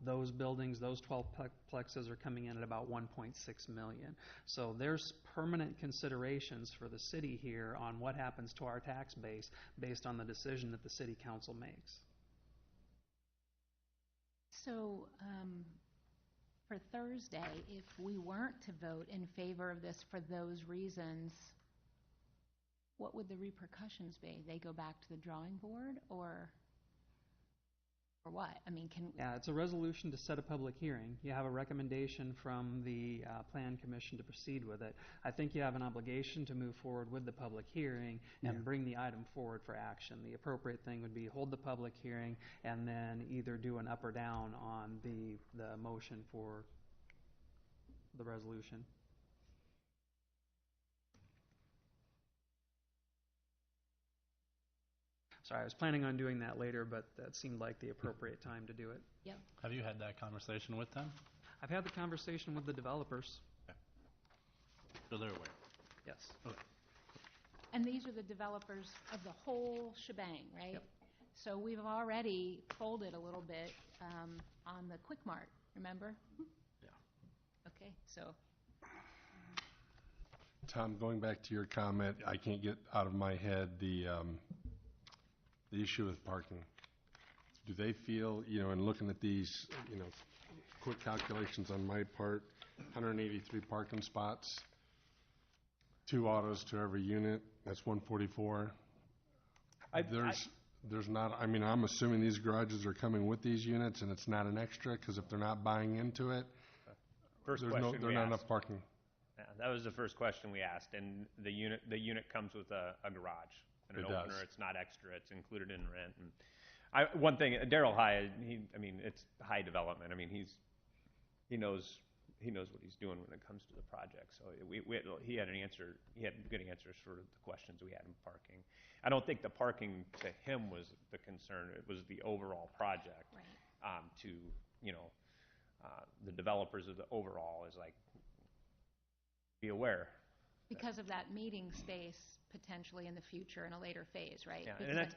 those buildings, those 12 plexes are coming in at about $1.6 million. So there's permanent considerations for the city here on what happens to our tax base based on the decision that the city council makes.
So, for Thursday, if we weren't to vote in favor of this for those reasons, what would the repercussions be? They go back to the drawing board, or what? I mean,
Yeah, it's a resolution to set a public hearing. You have a recommendation from the Plan Commission to proceed with it. I think you have an obligation to move forward with the public hearing and bring the item forward for action. The appropriate thing would be hold the public hearing and then either do an up or down on the motion for the resolution. Sorry, I was planning on doing that later, but that seemed like the appropriate time to do it.
Yep.
Have you had that conversation with them?
I've had the conversation with the developers.
Okay. So they're aware?
Yes.
Okay.
And these are the developers of the whole shebang, right?
Yep.
So we've already folded a little bit on the Quick Mart, remember?
Yeah.
Okay, so.
Tom, going back to your comment, I can't get out of my head the issue with parking. Do they feel, in looking at these, quick calculations on my part, 183 parking spots, 2 autos to every unit, that's 144. There's not, I'm assuming these garages are coming with these units and it's not an extra, because if they're not buying into it, there's not enough parking.
Yeah, that was the first question we asked, and the unit comes with a garage. an
It
opener.
does.
It's not extra. It's included in rent. And one thing, Daryl High, it's high development. I mean, he knows what he's doing when it comes to the project. So he had good answers for the questions we had in parking. I don't think the parking to him was the concern. It was the overall project.
Right.
The developers of the overall is like, be aware.
Because of that meeting space potentially in the future in a later phase, right?
Yeah,
Because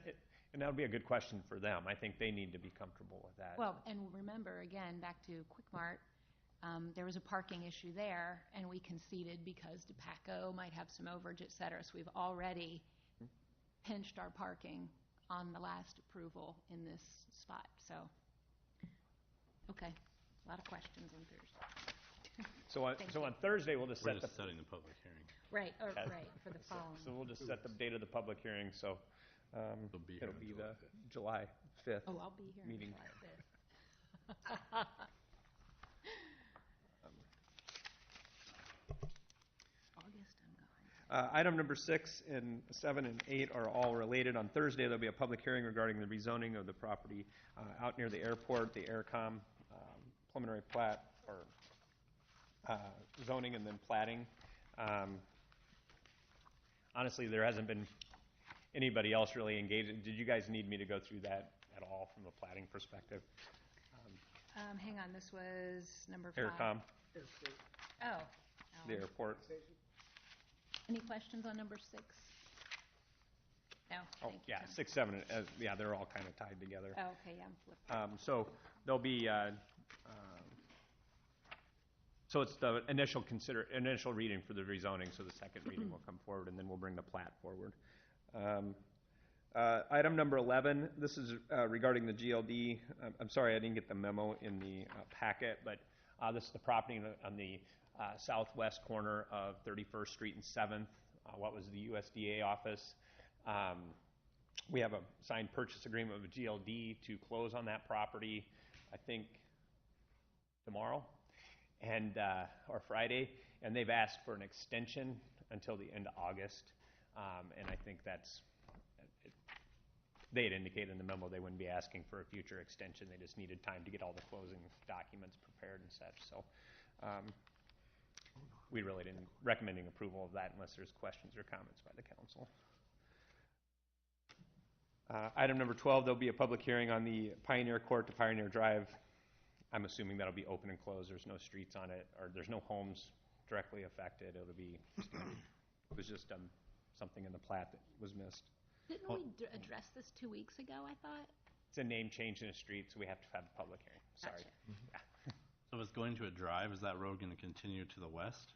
and that would be a good question for them. I think they need to be comfortable with that.
well, and remember, again, back to Quick Mart, there was a parking issue there, and we conceded because DePaco might have some overage, et cetera. So we've already pinched our parking on the last approval in this spot. So, okay, a lot of questions on Thursday.
So
Thank you.
on Thursday, we'll just
We're
set
just setting the public hearing.
Right,
Yeah.
right, for the following.
So we'll just set the date of the public hearing. So
It'll be here
it'll
on
be
July
the July 5th.
Oh, I'll be here
meeting.
on July 5th. August, I'm gone.
Item number 6 and 7 and 8 are all related. On Thursday, there'll be a public hearing regarding the rezoning of the property out near the airport, the AirCom preliminary plat or zoning and then platting. Honestly, there hasn't been anybody else really engaged. Did you guys need me to go through that at all from a platting perspective?
Hang on, this was number 5.
AirCom,
Oh.
the airport.
Any questions on number 6? No,
Oh,
thank you.
yeah,
Tom.
6, 7, yeah, they're all kind of tied together.
Oh, okay, yeah, I'm flipped.
So there'll be, so it's the initial reading for the rezoning, so the second reading will come forward, and then we'll bring the plat forward. Item number 11, this is regarding the GLD. I'm sorry, I didn't get the memo in the packet, but this is the property on the southwest corner of 31st Street and 7th, what was the USDA office. We have a signed purchase agreement with GLD to close on that property, I think, tomorrow and or Friday, and they've asked for an extension until the end of August, and I think they had indicated in the memo they wouldn't be asking for a future extension. They just needed time to get all the closing documents prepared and such. So we really didn't recommending approval of that unless there's questions or comments by the council. Item number 12, there'll be a public hearing on the Pioneer Court to Pioneer Drive. I'm assuming that'll be open and closed. There's no streets on it, or there's no homes directly affected. It'll be, it was just something in the plat that was missed.
Didn't we address this 2 weeks ago, I thought?
It's a name change in a street, so we have to have a public hearing. Sorry.
Gotcha.
Yeah.
So if it's going to a drive, is that road going to continue to the west?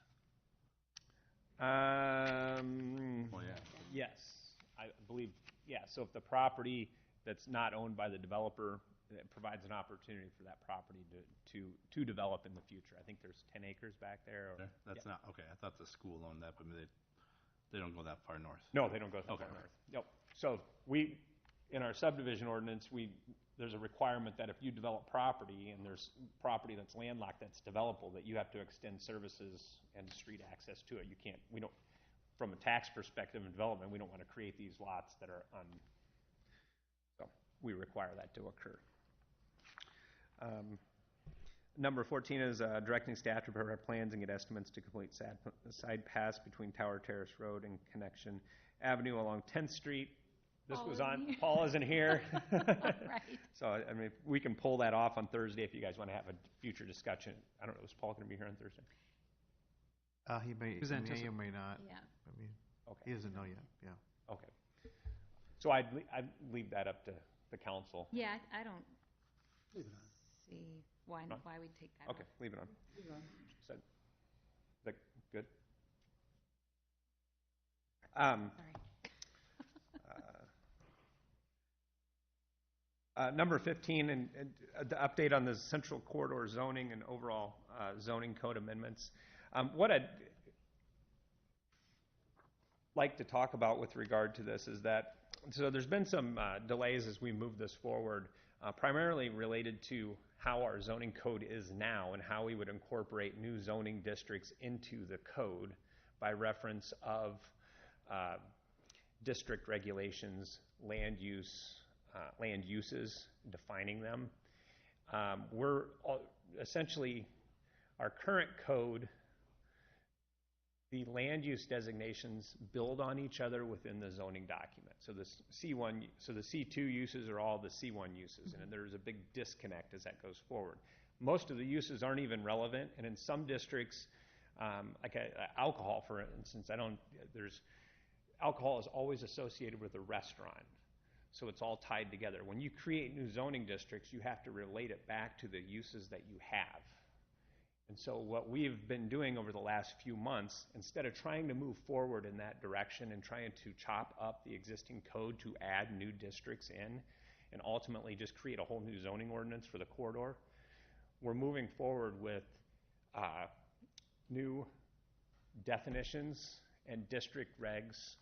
Well, yeah.
Yes, I believe, yeah. So if the property that's not owned by the developer, it provides an opportunity for that property to develop in the future. I think there's 10 acres back there.
Okay, that's not, okay, I thought the school owned that, but they don't go that far north.
No, they don't go that
Okay,
far
okay.
north. Nope. So in our subdivision ordinance, there's a requirement that if you develop property and there's property that's landlocked that's developable, that you have to extend services and street access to it. We don't, from a tax perspective and development, we don't want to create these lots that are so we require that to occur. Number 14 is directing staff to prepare plans and get estimates to complete side pass between Tower Terrace Road and Connection Avenue along 10th Street. This
Paul
was
isn't
on,
here.
Paul isn't here.
Right.
So, I mean, we can pull that off on Thursday if you guys want to have a future discussion. I don't know, is Paul going to be here on Thursday?
He may,
Who's
may
anticipating?
or may not.
Yeah.
I mean,
Okay.
he doesn't know yet, yeah.
Okay. So I'd leave that up to the council.
Yeah, I don't see why we'd take that
Okay,
off.
leave it on. So, that good?
Sorry.
Number 15, and the update on the central corridor zoning and overall zoning code amendments. What I'd like to talk about with regard to this is that, so there's been some delays as we move this forward, primarily related to how our zoning code is now and how we would incorporate new zoning districts into the code by reference of district regulations, land uses, defining them. Essentially, our current code, the land use designations build on each other within the zoning document. So the C2 uses are all the C1 uses, and there's a big disconnect as that goes forward. Most of the uses aren't even relevant, and in some districts, like alcohol, for instance, alcohol is always associated with a restaurant, so it's all tied together. When you create new zoning districts, you have to relate it back to the uses that you have. And so what we've been doing over the last few months, instead of trying to move forward in that direction and trying to chop up the existing code to add new districts in and ultimately just create a whole new zoning ordinance for the corridor, we're moving forward with new definitions and district regs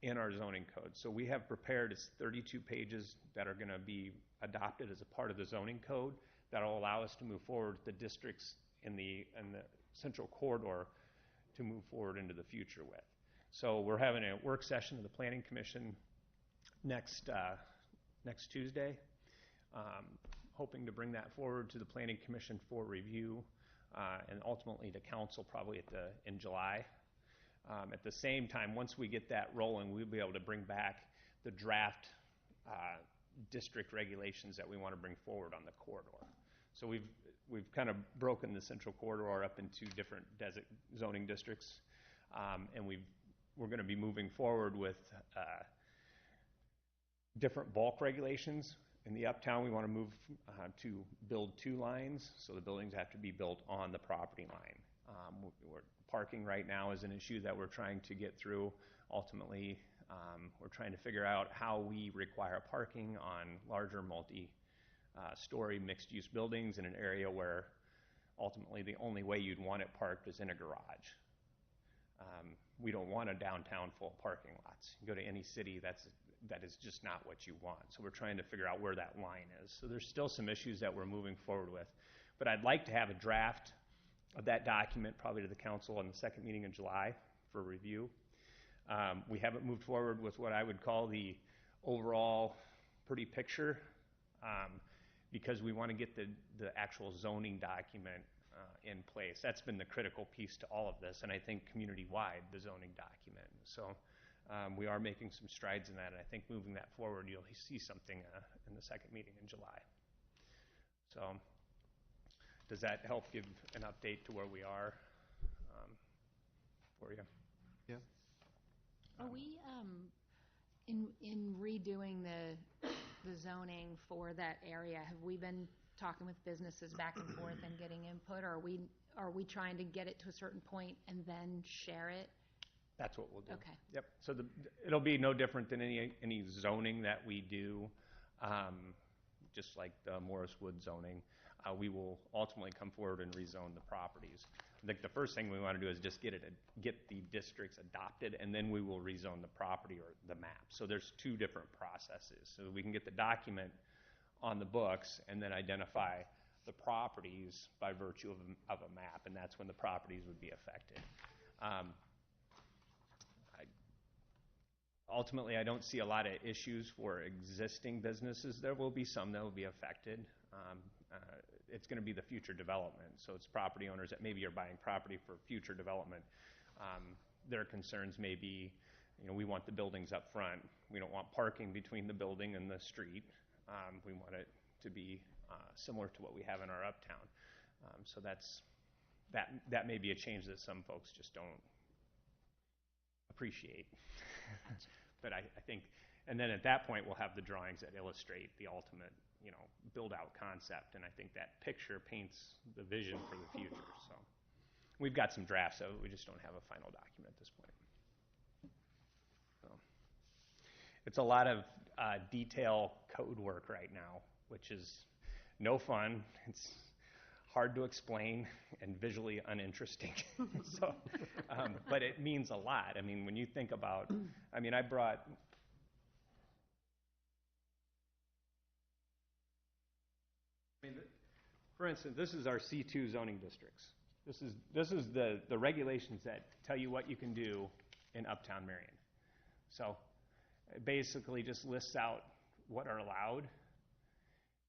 in our zoning code. So we have prepared 32 pages that are going to be adopted as a part of the zoning code that will allow us to move forward the districts in the central corridor to move forward into the future with. So we're having a work session of the Planning Commission next Tuesday, hoping to bring that forward to the Planning Commission for review and ultimately to council probably in July. At the same time, once we get that rolling, we'll be able to bring back the draft district regulations that we want to bring forward on the corridor. So we've kind of broken the central corridor up into different zoning districts, and we're going to be moving forward with different bulk regulations. In the uptown, we want to move to build 2 lines, so the buildings have to be built on the property line. Parking right now is an issue that we're trying to get through. Ultimately, we're trying to figure out how we require parking on larger multi-story mixed-use buildings in an area where ultimately the only way you'd want it parked is in a garage. We don't want a downtown full parking lots. You go to any city, that is just not what you want. So we're trying to figure out where that line is. So there's still some issues that we're moving forward with. But I'd like to have a draft of that document probably to the council on the second meeting in July for review. We haven't moved forward with what I would call the overall pretty picture because we want to get the actual zoning document in place. That's been the critical piece to all of this, and I think community-wide, the zoning document. So we are making some strides in that, and I think moving that forward, you'll see something in the second meeting in July. So does that help give an update to where we are for you?
Yeah.
Are we, in redoing the zoning for that area, have we been talking with businesses back and forth and getting input, or are we trying to get it to a certain point and then share it?
That's what we'll do.
Okay.
Yep. So it'll be no different than any zoning that we do, just like the Morris Wood zoning. We will ultimately come forward and rezone the properties. I think the first thing we want to do is just get the districts adopted, and then we will rezone the property or the map. So there's 2 different processes. So we can get the document on the books and then identify the properties by virtue of a map, and that's when the properties would be affected. Ultimately, I don't see a lot of issues for existing businesses. There will be some that will be affected. It's going to be the future development. So it's property owners that maybe are buying property for future development. Their concerns may be, we want the buildings up front. We don't want parking between the building and the street. We want it to be similar to what we have in our uptown. So that may be a change that some folks just don't appreciate. But I think, and then at that point we'll have the drawings that illustrate the ultimate, build-out concept, and I think that picture paints the vision for the future. So we've got some drafts of it, we just don't have a final document at this point. So it's a lot of detail code work right now, which is no fun. It's hard to explain and visually uninteresting. So, but it means a lot. I mean, when you think about, I brought, for instance, this is our C2 zoning districts. This is the regulations that tell you what you can do in Uptown Marion. So It basically just lists out what are allowed,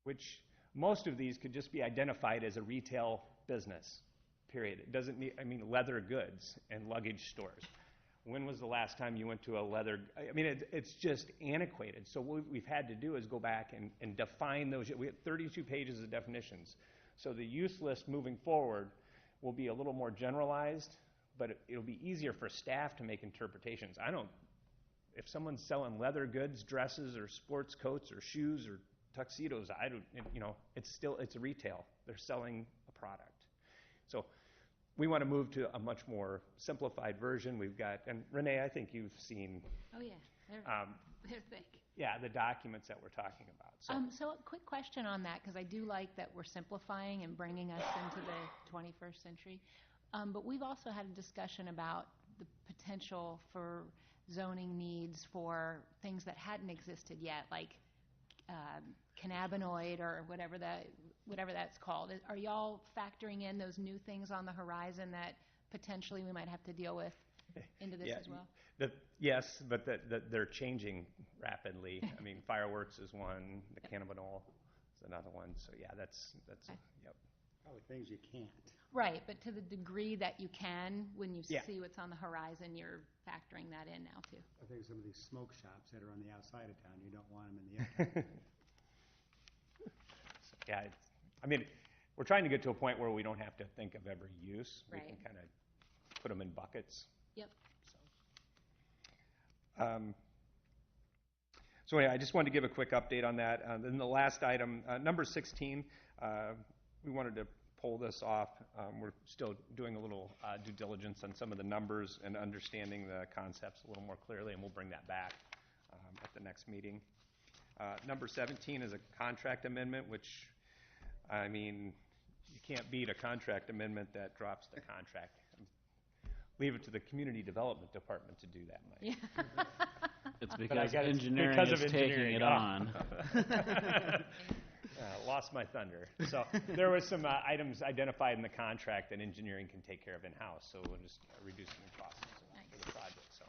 which most of these could just be identified as a retail business, period. It doesn't need, I mean, leather goods and luggage stores. When was the last time you went to a leather, I mean, it's just antiquated. So what we've had to do is go back and define those. We have 32 pages of definitions. So the use list moving forward will be a little more generalized, but it'll be easier for staff to make interpretations. If someone's selling leather goods, dresses, or sports coats, or shoes, or tuxedos, it's a retail. They're selling a product. So we want to move to a much more simplified version. We've got, and Renee, I think you've seen.
Oh yeah, they're thick.
Yeah, the documents that we're talking about.
So a quick question on that, because I do like that we're simplifying and bringing us into the 21st century. But we've also had a discussion about the potential for zoning needs for things that hadn't existed yet, like cannabinoid or whatever that's called. Are y'all factoring in those new things on the horizon that potentially we might have to deal with into this as well?
Yes, but they're changing rapidly. I mean, fireworks is one, the cannabinol is another one. So yeah, that's
okay.
Yep.
Probably things you can't.
Right, but to the degree that you can, when you see what's on the horizon, you're factoring that in now too.
I think some of these smoke shops that are on the outside of town, you don't want them in the inside.
Yeah, I mean, we're trying to get to a point where we don't have to think of every use.
Right.
We can kind of put them in buckets.
Yep.
So anyway, I just wanted to give a quick update on that. Then the last item, number 16, we wanted to pull this off. We're still doing a little due diligence on some of the numbers and understanding the concepts a little more clearly, and we'll bring that back at the next meeting. Number 17 is a contract amendment, which, I mean, you can't beat a contract amendment that drops the contract. Leave it to the community development department to do that, Mike.
Yeah.
It's because engineering is taking it on.
Lost my thunder. So there was some items identified in the contract that engineering can take care of in-house, so we're just reducing the costs for the project. So.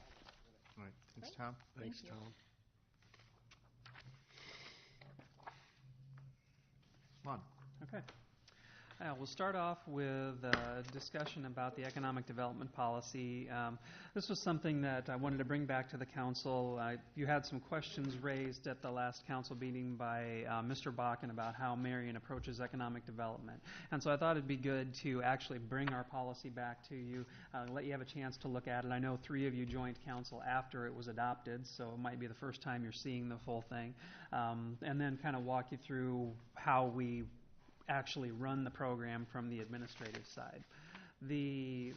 All right. Thanks, Tom.
Thanks, Tom.
Lon.
Okay. We'll start off with a discussion about the economic development policy. This was something that I wanted to bring back to the council. You had some questions raised at the last council meeting by Mr. Bakken about how Marion approaches economic development. And so I thought it'd be good to actually bring our policy back to you, let you have a chance to look at it. I know 3 of you joined council after it was adopted, so it might be the first time you're seeing the full thing. And then kind of walk you through how we actually run the program from the administrative side. The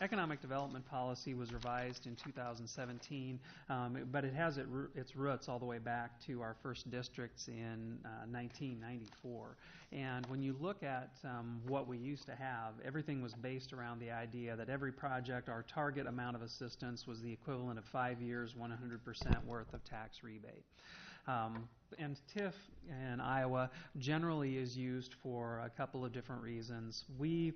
economic development policy was revised in 2017, but it has its roots all the way back to our first districts in 1994. And when you look at what we used to have, everything was based around the idea that every project, our target amount of assistance was the equivalent of 5 years, 100% worth of tax rebate. And TIF in Iowa generally is used for a couple of different reasons. We,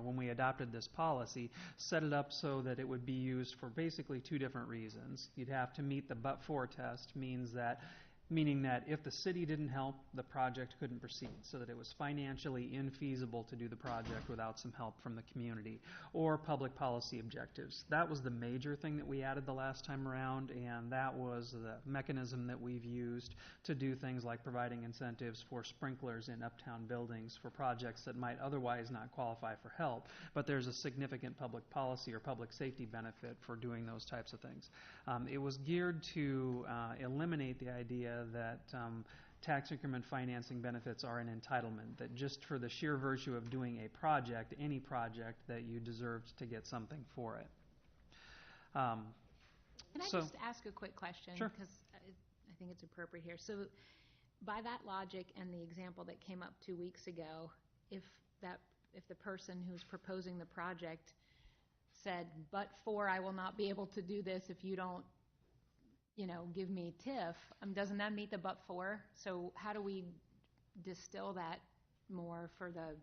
when we adopted this policy, set it up so that it would be used for basically 2 different reasons. You'd have to meet the but-for test, meaning that if the city didn't help, the project couldn't proceed, so that it was financially infeasible to do the project without some help from the community, or public policy objectives. That was the major thing that we added the last time around, and that was the mechanism that we've used to do things like providing incentives for sprinklers in uptown buildings for projects that might otherwise not qualify for help, but there's a significant public policy or public safety benefit for doing those types of things. It was geared to eliminate the idea that tax increment financing benefits are an entitlement, that just for the sheer virtue of doing a project, any project, that you deserved to get something for it.
Can I just ask a quick question?
Sure.
Because I think it's appropriate here. So by that logic and the example that came up 2 weeks ago, if the person who's proposing the project said, but for I will not be able to do this if you don't give me TIF, doesn't that meet the but-for? So how do we distill that more for the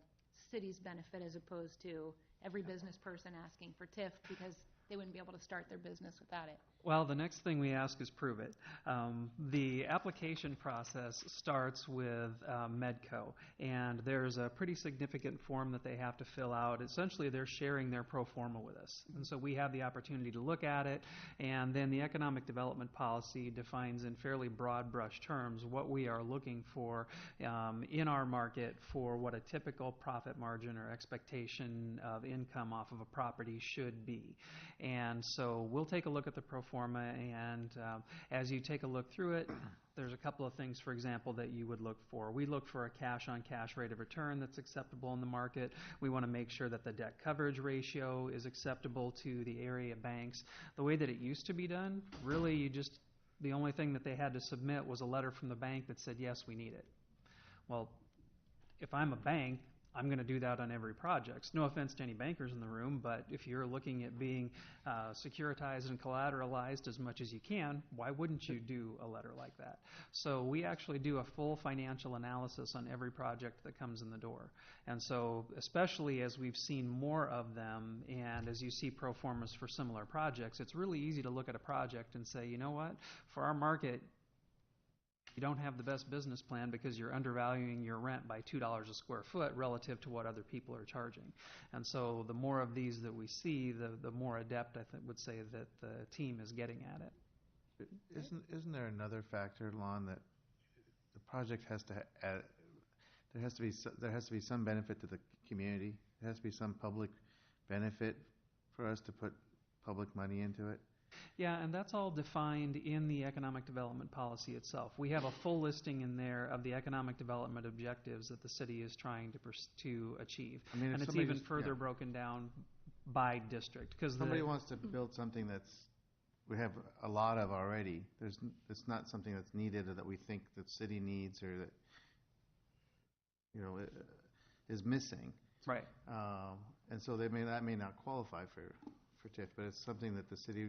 city's benefit as opposed to every business person asking for TIF because they wouldn't be able to start their business without it?
Well, the next thing we ask is prove it. The application process starts with Medco, and there's a pretty significant form that they have to fill out. Essentially, they're sharing their pro forma with us, and so we have the opportunity to look at it, and then the economic development policy defines in fairly broad brush terms what we are looking for in our market for what a typical profit margin or expectation of income off of a property should be. And so we'll take a look at the pro forma, and as you take a look through it, there's a couple of things, for example, that you would look for. We look for a cash-on-cash rate of return that's acceptable in the market. We want to make sure that the debt coverage ratio is acceptable to the area banks. The way that it used to be done, really the only thing that they had to submit was a letter from the bank that said, yes, we need it. Well, if I'm a bank, I'm going to do that on every project. No offense to any bankers in the room, but if you're looking at being securitized and collateralized as much as you can, why wouldn't you do a letter like that? So we actually do a full financial analysis on every project that comes in the door. And so especially as we've seen more of them, and as you see pro formas for similar projects, it's really easy to look at a project and say, you know what, for our market, you don't have the best business plan because you're undervaluing your rent by $2 a square foot relative to what other people are charging. And so the more of these that we see, the more adept I would say that the team is getting at it.
Isn't there another factor, Lon, that the project has to add, there has to be some benefit to the community. There has to be some public benefit for us to put public money into it.
Yeah, and that's all defined in the economic development policy itself. We have a full listing in there of the economic development objectives that the city is trying to achieve.
I mean,
and it's even further broken down by district. Because
somebody wants to build something we have a lot of already. It's not something that's needed or that we think the city needs or that is missing.
Right.
And so that may not qualify for TIF, but it's something that the city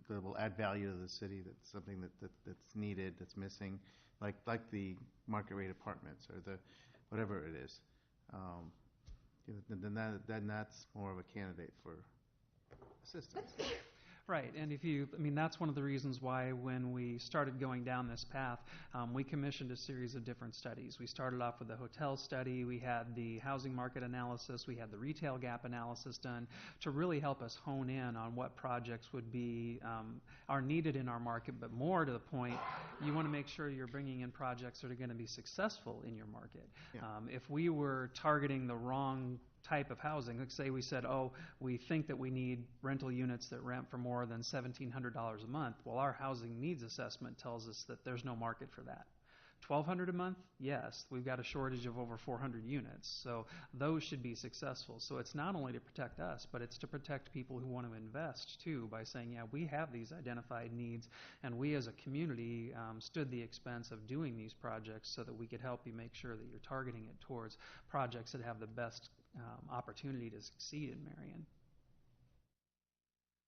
that will add value to the city. That's something that's needed, that's missing, like the market rate apartments or the whatever it is. Then that's more of a candidate for assistance.
Right, and that's one of the reasons why when we started going down this path, we commissioned a series of different studies. We started off with the hotel study, we had the housing market analysis, we had the retail gap analysis done to really help us hone in on what projects would be, are needed in our market, but more to the point, you want to make sure you're bringing in projects that are going to be successful in your market.
Yeah.
If we were targeting the wrong type of housing. Like say we said, we think that we need rental units that rent for more than $1,700 a month. Well, our housing needs assessment tells us that there's no market for that. $1,200 a month? Yes, we've got a shortage of over 400 units. So those should be successful. So it's not only to protect us, but it's to protect people who want to invest too by saying, yeah, we have these identified needs and we as a community stood the expense of doing these projects so that we could help you make sure that you're targeting it towards projects that have the best opportunity to succeed in Marion.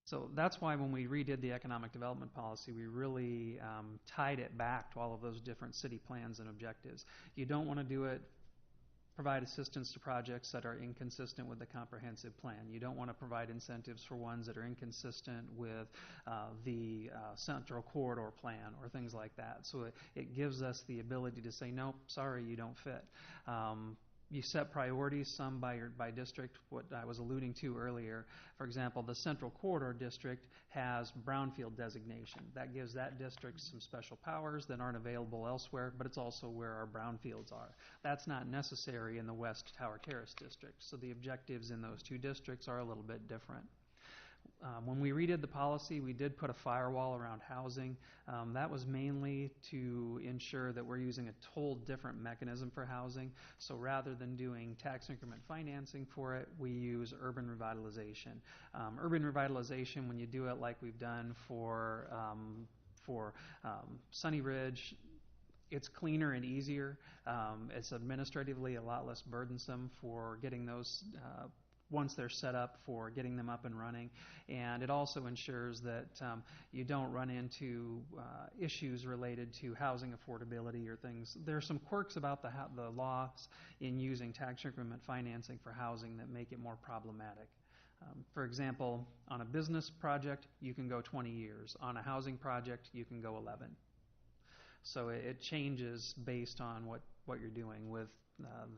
So that's why when we redid the economic development policy, we really tied it back to all of those different city plans and objectives. You don't want to provide assistance to projects that are inconsistent with the comprehensive plan. You don't want to provide incentives for ones that are inconsistent with the Central Corridor plan or things like that. So it gives us the ability to say, nope, sorry, you don't fit. You set priorities, some by district, what I was alluding to earlier. For example, the Central Corridor District has brownfield designation. That gives that district some special powers that aren't available elsewhere, but it's also where our brownfields are. That's not necessary in the West Tower Terrace District, so the objectives in those two districts are a little bit different. When we redid the policy, we did put a firewall around housing. That was mainly to ensure that we're using a whole different mechanism for housing. So rather than doing tax increment financing for it, we use urban revitalization. Urban revitalization, when you do it like we've done for Sunny Ridge, it's cleaner and easier. It's administratively a lot less burdensome for getting those once they're set up, for getting them up and running. And it also ensures that you don't run into issues related to housing affordability or things. There are some quirks about the laws in using tax increment financing for housing that make it more problematic. For example, on a business project, you can go 20 years. On a housing project, you can go 11. So it changes based on what you're doing. With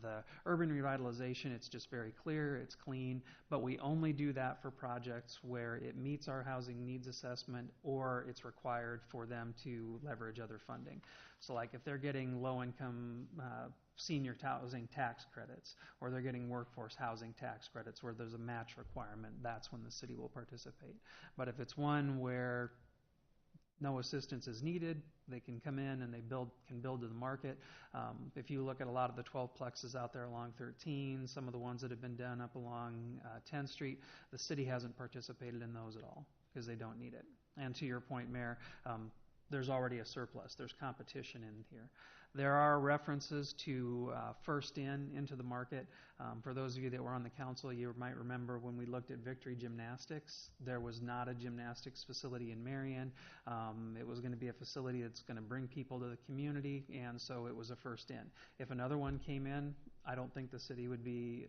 the urban revitalization, it's just very clear, it's clean, but we only do that for projects where it meets our housing needs assessment or it's required for them to leverage other funding. So like if they're getting low-income senior housing tax credits, or they're getting workforce housing tax credits where there's a match requirement, that's when the city will participate. But if it's one where no assistance is needed, they can come in and they can build to the market. If you look at a lot of the 12 plexes out there along 13, some of the ones that have been done up along 10th Street, the city hasn't participated in those at all because they don't need it. And to your point, Mayor, there's already a surplus. There's competition in here. There are references to first into the market. For those of you that were on the council, you might remember when we looked at Victory Gymnastics, there was not a gymnastics facility in Marion. It was going to be a facility that's going to bring people to the community, and so it was a first in. If another one came in, I don't think the city would be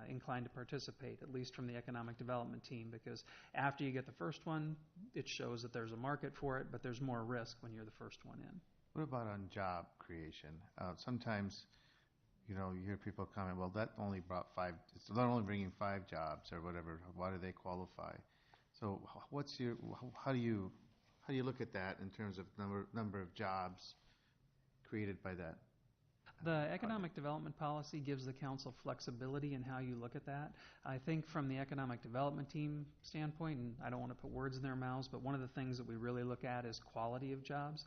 inclined to participate, at least from the economic development team, because after you get the first one, it shows that there's a market for it, but there's more risk when you're the first one in.
What about on job creation? Sometimes, you hear people comment, well, that only brought they're only bringing 5 jobs or whatever. Why do they qualify? So how do you look at that in terms of number of jobs created by that?
The economic development policy gives the council flexibility in how you look at that. I think from the economic development team standpoint, and I don't want to put words in their mouths, but one of the things that we really look at is quality of jobs.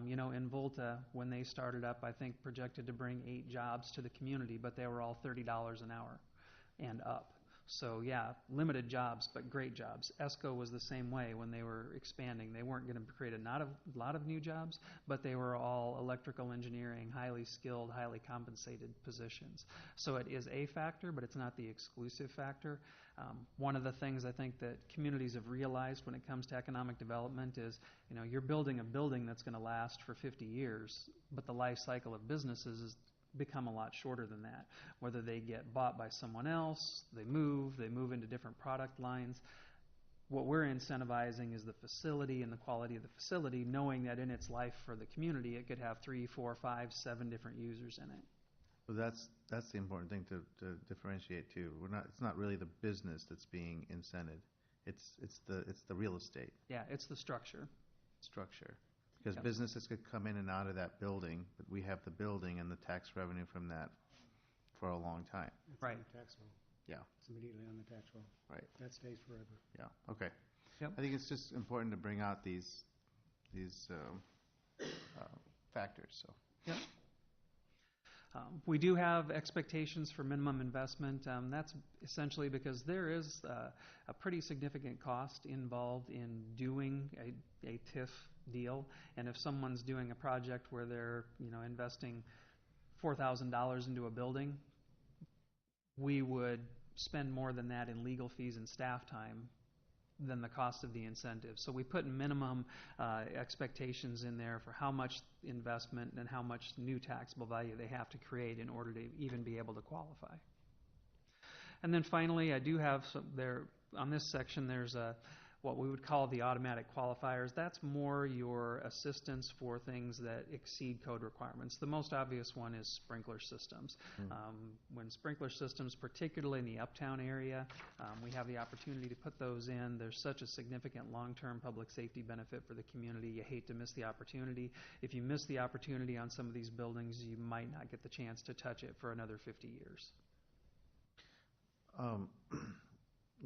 In Volta, when they started up, I think projected to bring 8 jobs to the community, but they were all $30 an hour and up. So yeah, limited jobs, but great jobs. ESCO was the same way when they were expanding. They weren't going to create a lot of new jobs, but they were all electrical engineering, highly skilled, highly compensated positions. So it is a factor, but it's not the exclusive factor. One of the things I think that communities have realized when it comes to economic development is, you're building a building that's going to last for 50 years, but the life cycle of businesses is become a lot shorter than that. Whether they get bought by someone else, they move into different product lines. What we're incentivizing is the facility and the quality of the facility, knowing that in its life for the community, it could have 3, 4, 5, 7 different users in it.
So that's the important thing to differentiate too. It's not really the business that's being incented. It's the real estate.
Yeah, it's the structure.
Because businesses could come in and out of that building, but we have the building and the tax revenue from that for a long time.
Right.
It's on the tax roll.
Yeah.
It's immediately on the tax roll.
Right.
That stays forever.
Yeah. Okay.
Yep.
I think it's just important to bring out these factors. So.
Yep. We do have expectations for minimum investment. That's essentially because there is a pretty significant cost involved in doing a TIF deal. And if someone's doing a project where they're investing $4,000 into a building, we would spend more than that in legal fees and staff time than the cost of the incentive. So we put minimum expectations in there for how much investment and how much new taxable value they have to create in order to even be able to qualify. And then finally, I do have on this section, there's what we would call the automatic qualifiers. That's more your assistance for things that exceed code requirements. The most obvious one is sprinkler systems. When sprinkler systems, particularly in the uptown area, we have the opportunity to put those in. There's such a significant long-term public safety benefit for the community. You hate to miss the opportunity. If you miss the opportunity on some of these buildings, you might not get the chance to touch it for another 50 years.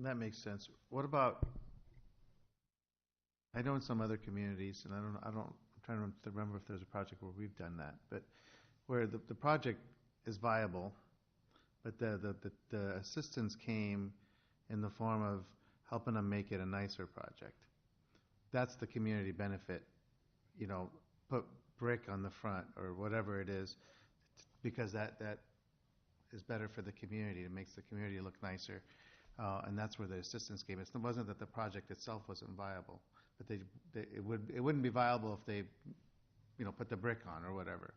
That makes sense. What about, I know in some other communities, and I'm trying to remember if there's a project where we've done that, but where the project is viable, but the assistance came in the form of helping them make it a nicer project. That's the community benefit, put brick on the front or whatever it is, because that is better for the community. It makes the community look nicer, and that's where the assistance came. It wasn't that the project itself wasn't viable, but it wouldn't be viable if they, put the brick on or whatever.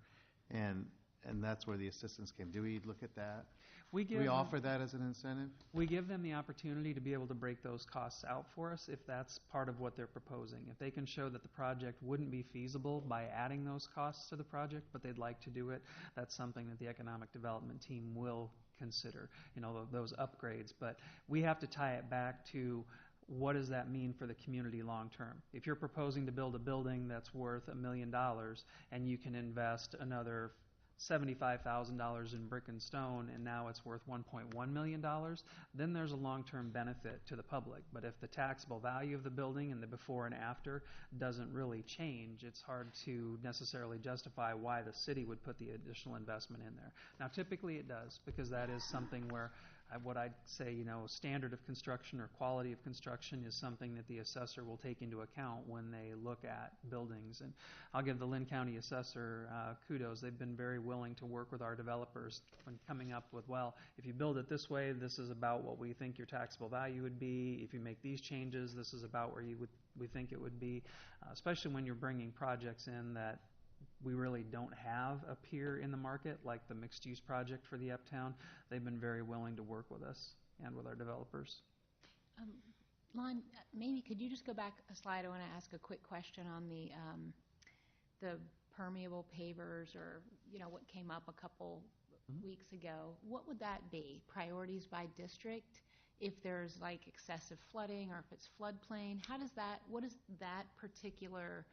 And and that's where the assistance came. Do we look at that?
We
Do we offer that as an incentive?
We give them the opportunity to be able to break those costs out for us if that's part of what they're proposing. If they can show that the project wouldn't be feasible by adding those costs to the project, but they'd like to do it, that's something that the economic development team will consider, those upgrades. But we have to tie it back to what does that mean for the community long term. If you're proposing to build a building that's worth $1 million and you can invest another $75,000 in brick and stone, and now it's worth $1.1 million, then there's a long-term benefit to the public. But if the taxable value of the building and the before and after doesn't really change, it's hard to necessarily justify why the city would put the additional investment in there. Now, typically it does, because that is something where what I'd say, standard of construction or quality of construction is something that the assessor will take into account when they look at buildings. And I'll give the Lynn County assessor kudos. They've been very willing to work with our developers when coming up with, well, if you build it this way, this is about what we think your taxable value would be. If you make these changes, this is about where we think it would be, especially when you're bringing projects in that we really don't have a peer in the market, like the mixed-use project for the Uptown. They've been very willing to work with us and with our developers.
Lon, maybe could you just go back a slide? I want to ask a quick question on the permeable pavers, or what came up a couple weeks ago. What would that be? Priorities by district? If there's like excessive flooding, or if it's floodplain, what does that particular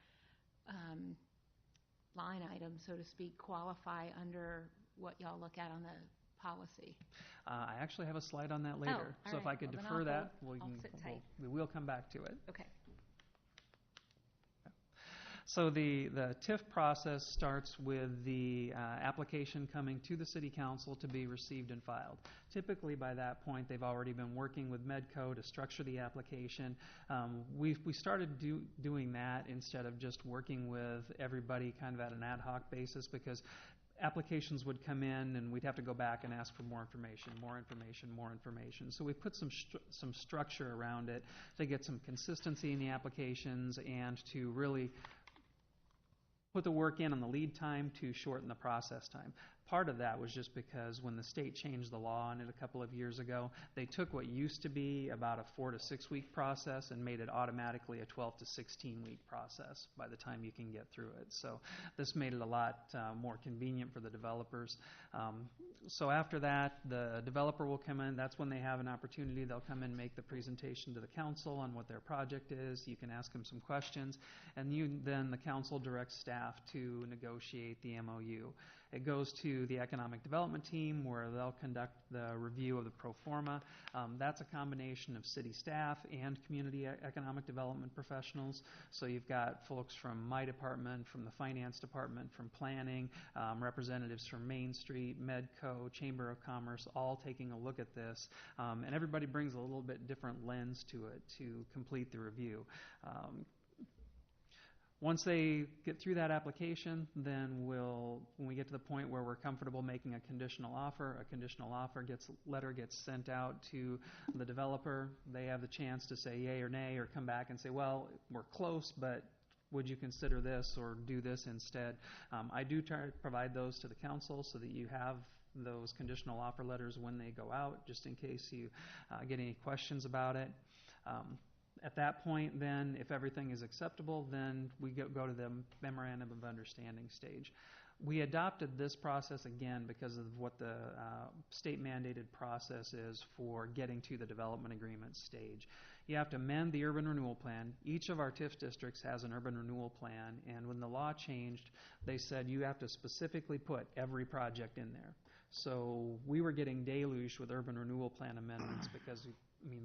line item, so to speak, qualify under what y'all look at on the policy?
I actually have a slide on that later.
Oh,
so
right.
if I could
Well,
defer that,
I'll sit tight.
we will come back to it.
Okay.
So the TIF process starts with the application coming to the City Council to be received and filed. Typically by that point they've already been working with Medco to structure the application. We started doing that instead of just working with everybody kind of at an ad hoc basis, because applications would come in and we'd have to go back and ask for more information. So we put some structure around it to get some consistency in the applications and to really put the work in on the lead time to shorten the process time. Part of that was just because when the state changed the law on it a couple of years ago, they took what used to be about a 4 to 6 week process and made it automatically a 12 to 16 week process by the time you can get through it. So this made it a lot more convenient for the developers. So after that, the developer will come in. That's when they have an opportunity. They'll come in and make the presentation to the council on what their project is. You can ask them some questions, and then the council directs staff to negotiate the MOU. It goes to the economic development team where they'll conduct the review of the pro forma. That's a combination of city staff and community economic development professionals. So you've got folks from my department, from the finance department, from planning, representatives from Main Street, Medco, Chamber of Commerce, all taking a look at this. And everybody brings a little bit different lens to it to complete the review. Once they get through that application, then when we get to the point where we're comfortable making a conditional offer letter gets sent out to the developer. They have the chance to say yay or nay, or come back and say, well, we're close, but would you consider this or do this instead? I do try to provide those to the council so that you have those conditional offer letters when they go out, just in case you get any questions about it. At that point, then, if everything is acceptable, then we go to the memorandum of understanding stage. We adopted this process again because of what the state mandated process is for getting to the development agreement stage. You have to amend the urban renewal plan. Each of our TIF districts has an urban renewal plan, and when the law changed, they said you have to specifically put every project in there. So we were getting deluged with urban renewal plan amendments because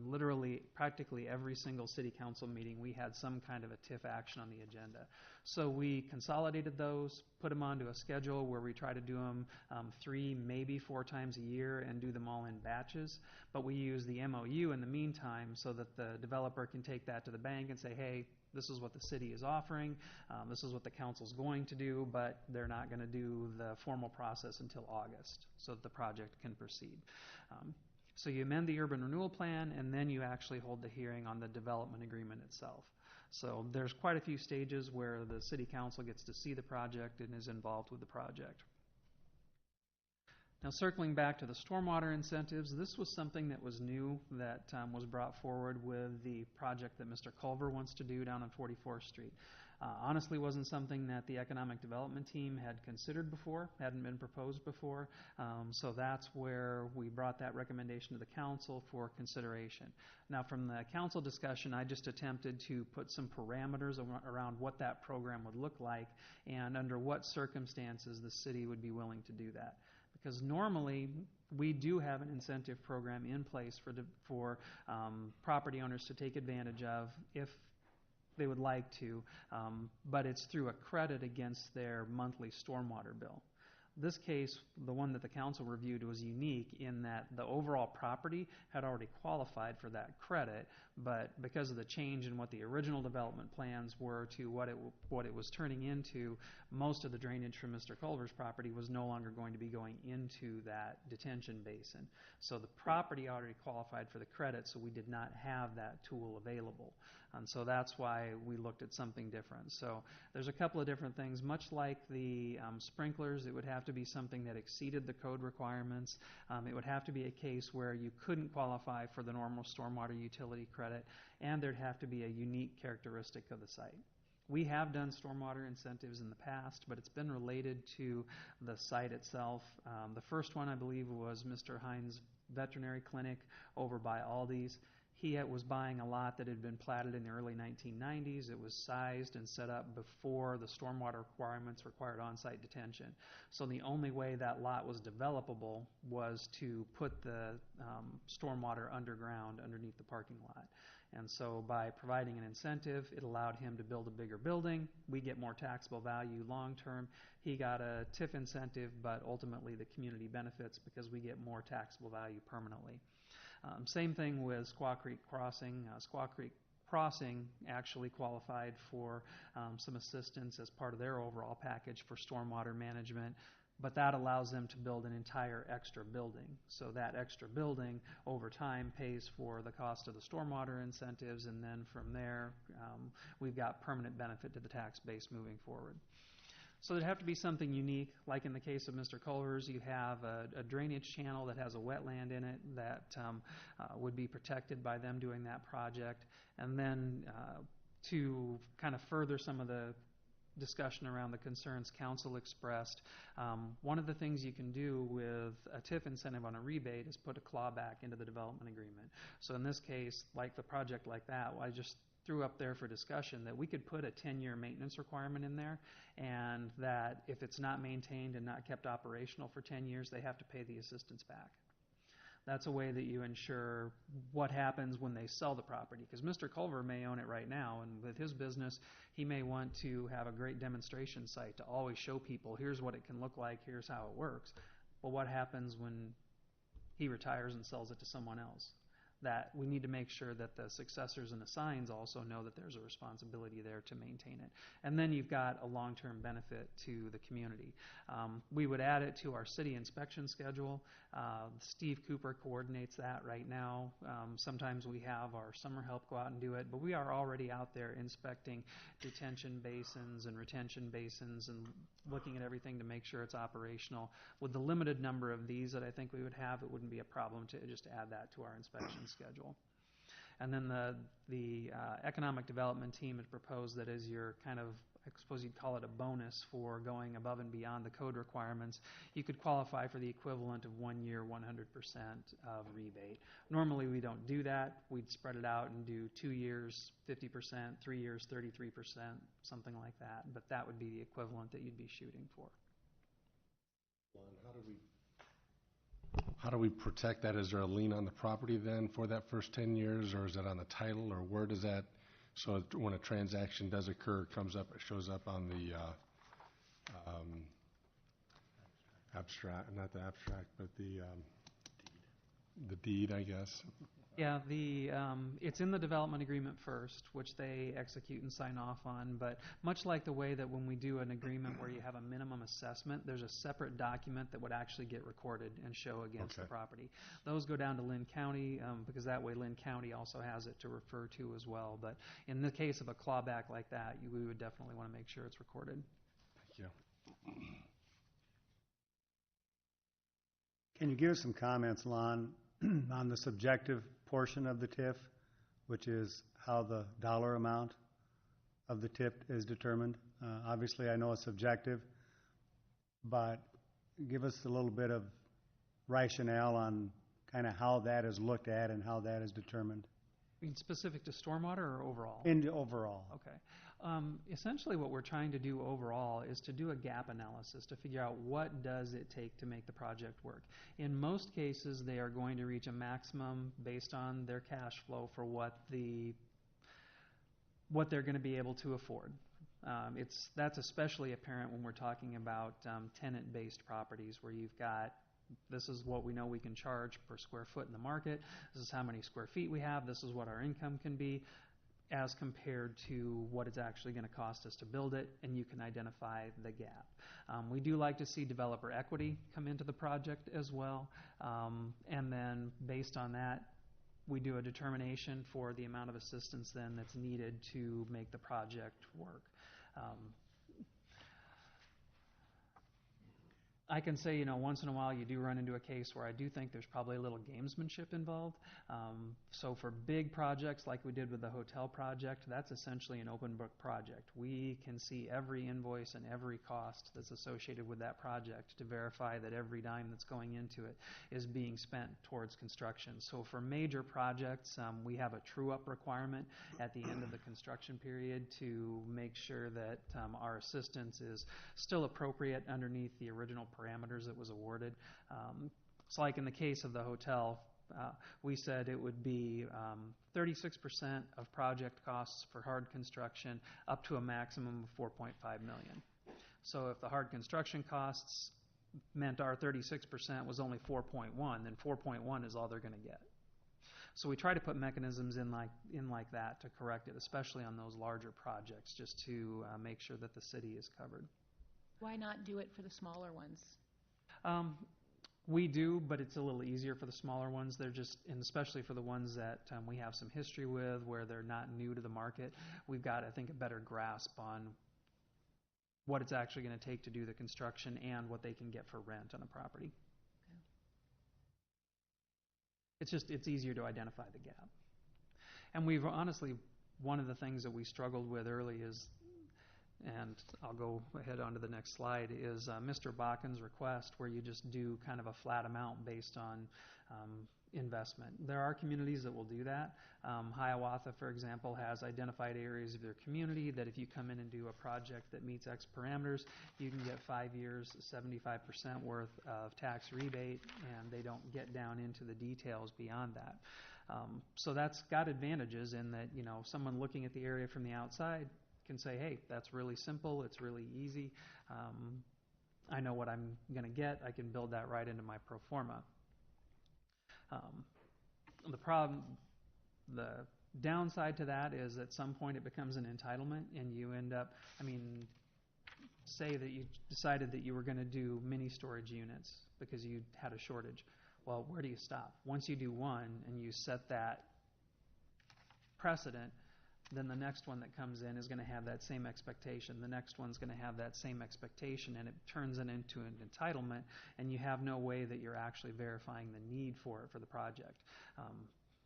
literally, practically every single city council meeting, we had some kind of a TIF action on the agenda. So we consolidated those, put them onto a schedule where we try to do them 3, maybe 4 times a year and do them all in batches. But we use the MOU in the meantime so that the developer can take that to the bank and say, hey, this is what the city is offering, this is what the council's going to do, but they're not going to do the formal process until August so that the project can proceed. So you amend the urban renewal plan, and then you actually hold the hearing on the development agreement itself. So there's quite a few stages where the city council gets to see the project and is involved with the project. Now, circling back to the stormwater incentives, this was something that was new that was brought forward with the project that Mr. Culver wants to do down on 44th Street. Honestly, wasn't something that the economic development team had considered before, hadn't been proposed before. So that's where we brought that recommendation to the council for consideration. Now, from the council discussion, I just attempted to put some parameters around what that program would look like and under what circumstances the city would be willing to do that. Because normally we do have an incentive program in place for property owners to take advantage of if they would like to, but it's through a credit against their monthly stormwater bill. This case, the one that the council reviewed, was unique in that the overall property had already qualified for that credit, but because of the change in what the original development plans were to what it was turning into, most of the drainage from Mr. Culver's property was no longer going to be going into that detention basin. So the property already qualified for the credit, so we did not have that tool available. And so that's why we looked at something different. So there's a couple of different things. Much like the sprinklers, it would have to be something that exceeded the code requirements. It would have to be a case where you couldn't qualify for the normal stormwater utility credit, and there'd have to be a unique characteristic of the site. We have done stormwater incentives in the past, but it's been related to the site itself. The first one, I believe, was Mr. Hines' veterinary clinic over by Aldi's. He was buying a lot that had been platted in the early 1990s. It was sized and set up before the stormwater requirements required on-site detention. So the only way that lot was developable was to put the stormwater underground underneath the parking lot. And so by providing an incentive, it allowed him to build a bigger building. We get more taxable value long term. He got a TIF incentive, but ultimately the community benefits because we get more taxable value permanently. Same thing with Squaw Creek Crossing. Squaw Creek Crossing actually qualified for some assistance as part of their overall package for stormwater management, but that allows them to build an entire extra building. So that extra building over time pays for the cost of the stormwater incentives, and then from there we've got permanent benefit to the tax base moving forward. So there'd have to be something unique, like in the case of Mr. Culver's, you have a drainage channel that has a wetland in it that would be protected by them doing that project. And then to kind of further some of the discussion around the concerns council expressed, one of the things you can do with a TIF incentive on a rebate is put a clawback into the development agreement. So in this case, like the project like that, I just threw up there for discussion that we could put a 10-year maintenance requirement in there, and that if it's not maintained and not kept operational for 10 years, they have to pay the assistance back. That's a way that you ensure what happens when they sell the property, because Mr. Culver may own it right now, and with his business, he may want to have a great demonstration site to always show people, here's what it can look like, here's how it works. But what happens when he retires and sells it to someone else? That we need to make sure that the successors and assigns also know that there's a responsibility there to maintain it. And then you've got a long-term benefit to the community. We would add it to our city inspection schedule. Steve Cooper coordinates that right now. Sometimes we have our summer help go out and do it, but we are already out there inspecting detention basins and retention basins and looking at everything to make sure it's operational. With the limited number of these that I think we would have, it wouldn't be a problem to just add that to our inspection schedule. And then the economic development team had proposed that as your kind of, I suppose you'd call it a bonus for going above and beyond the code requirements, you could qualify for the equivalent of 1 year, 100% of rebate. Normally we don't do that. We'd spread it out and do 2 years, 50%, 3 years, 33%, something like that. But that would be the equivalent that you'd be shooting for.
How do we protect that? Is there a lien on the property then for that first 10 years, or is it on the title, or where does that, so when a transaction does occur, it comes up, it shows up on the abstract, not the abstract, but the deed, I guess?
Yeah, it's in the development agreement first, which they execute and sign off on, but much like the way that when we do an agreement where you have a minimum assessment, there's a separate document that would actually get recorded and show against the property. Those go down to Lynn County, because that way Lynn County also has it to refer to as well. But in the case of a clawback like that, we would definitely want to make sure it's recorded.
Thank you.
Can you give us some comments, Lon, on the subjective portion of the TIF, which is how the dollar amount of the TIF is determined? Obviously, I know it's subjective, but give us a little bit of rationale on kind of how that is looked at and how that is determined.
Specific to stormwater or overall?
Overall.
Okay. Essentially what we're trying to do overall is to do a gap analysis to figure out what does it take to make the project work. In most cases, they are going to reach a maximum based on their cash flow for what they're going to be able to afford. That's especially apparent when we're talking about tenant-based properties where you've got, this is what we know we can charge per square foot in the market, this is how many square feet we have, this is what our income can be, as compared to what it's actually going to cost us to build it, and you can identify the gap. We do like to see developer equity come into the project as well, and then based on that, we do a determination for the amount of assistance then that's needed to make the project work. I can say, once in a while you do run into a case where I do think there's probably a little gamesmanship involved. So for big projects like we did with the hotel project, that's essentially an open book project. We can see every invoice and every cost that's associated with that project to verify that every dime that's going into it is being spent towards construction. So for major projects, we have a true-up requirement at the end of the construction period to make sure that our assistance is still appropriate underneath the original parameters that was awarded. It's like in the case of the hotel, we said it would be 36% of project costs for hard construction up to a maximum of $4.5 million. So if the hard construction costs meant our 36% was only 4.1, then 4.1 is all they're going to get. So we try to put mechanisms in like that to correct it, especially on those larger projects, just to make sure that the city is covered.
Why not do it for the smaller ones?
We do, but it's a little easier for the smaller ones. They're just, and especially for the ones that we have some history with, where they're not new to the market, we've got, I think, a better grasp on what it's actually going to take to do the construction and what they can get for rent on a property. Okay. It's easier to identify the gap. And we've honestly, one of the things that we struggled with early is, and I'll go ahead onto the next slide, is Mr. Bakken's request where you just do kind of a flat amount based on investment. There are communities that will do that. Hiawatha, for example, has identified areas of their community that if you come in and do a project that meets X parameters, you can get 5 years, 75% worth of tax rebate, and they don't get down into the details beyond that. So that's got advantages in that, someone looking at the area from the outside can say, hey, that's really simple, it's really easy, I know what I'm going to get, I can build that right into my pro forma. The downside to that is at some point it becomes an entitlement and you end up, say that you decided that you were going to do mini storage units because you had a shortage. Well, where do you stop? Once you do one and you set that precedent, then the next one that comes in is going to have that same expectation. The next one's going to have that same expectation, and it turns it into an entitlement, and you have no way that you're actually verifying the need for it for the project.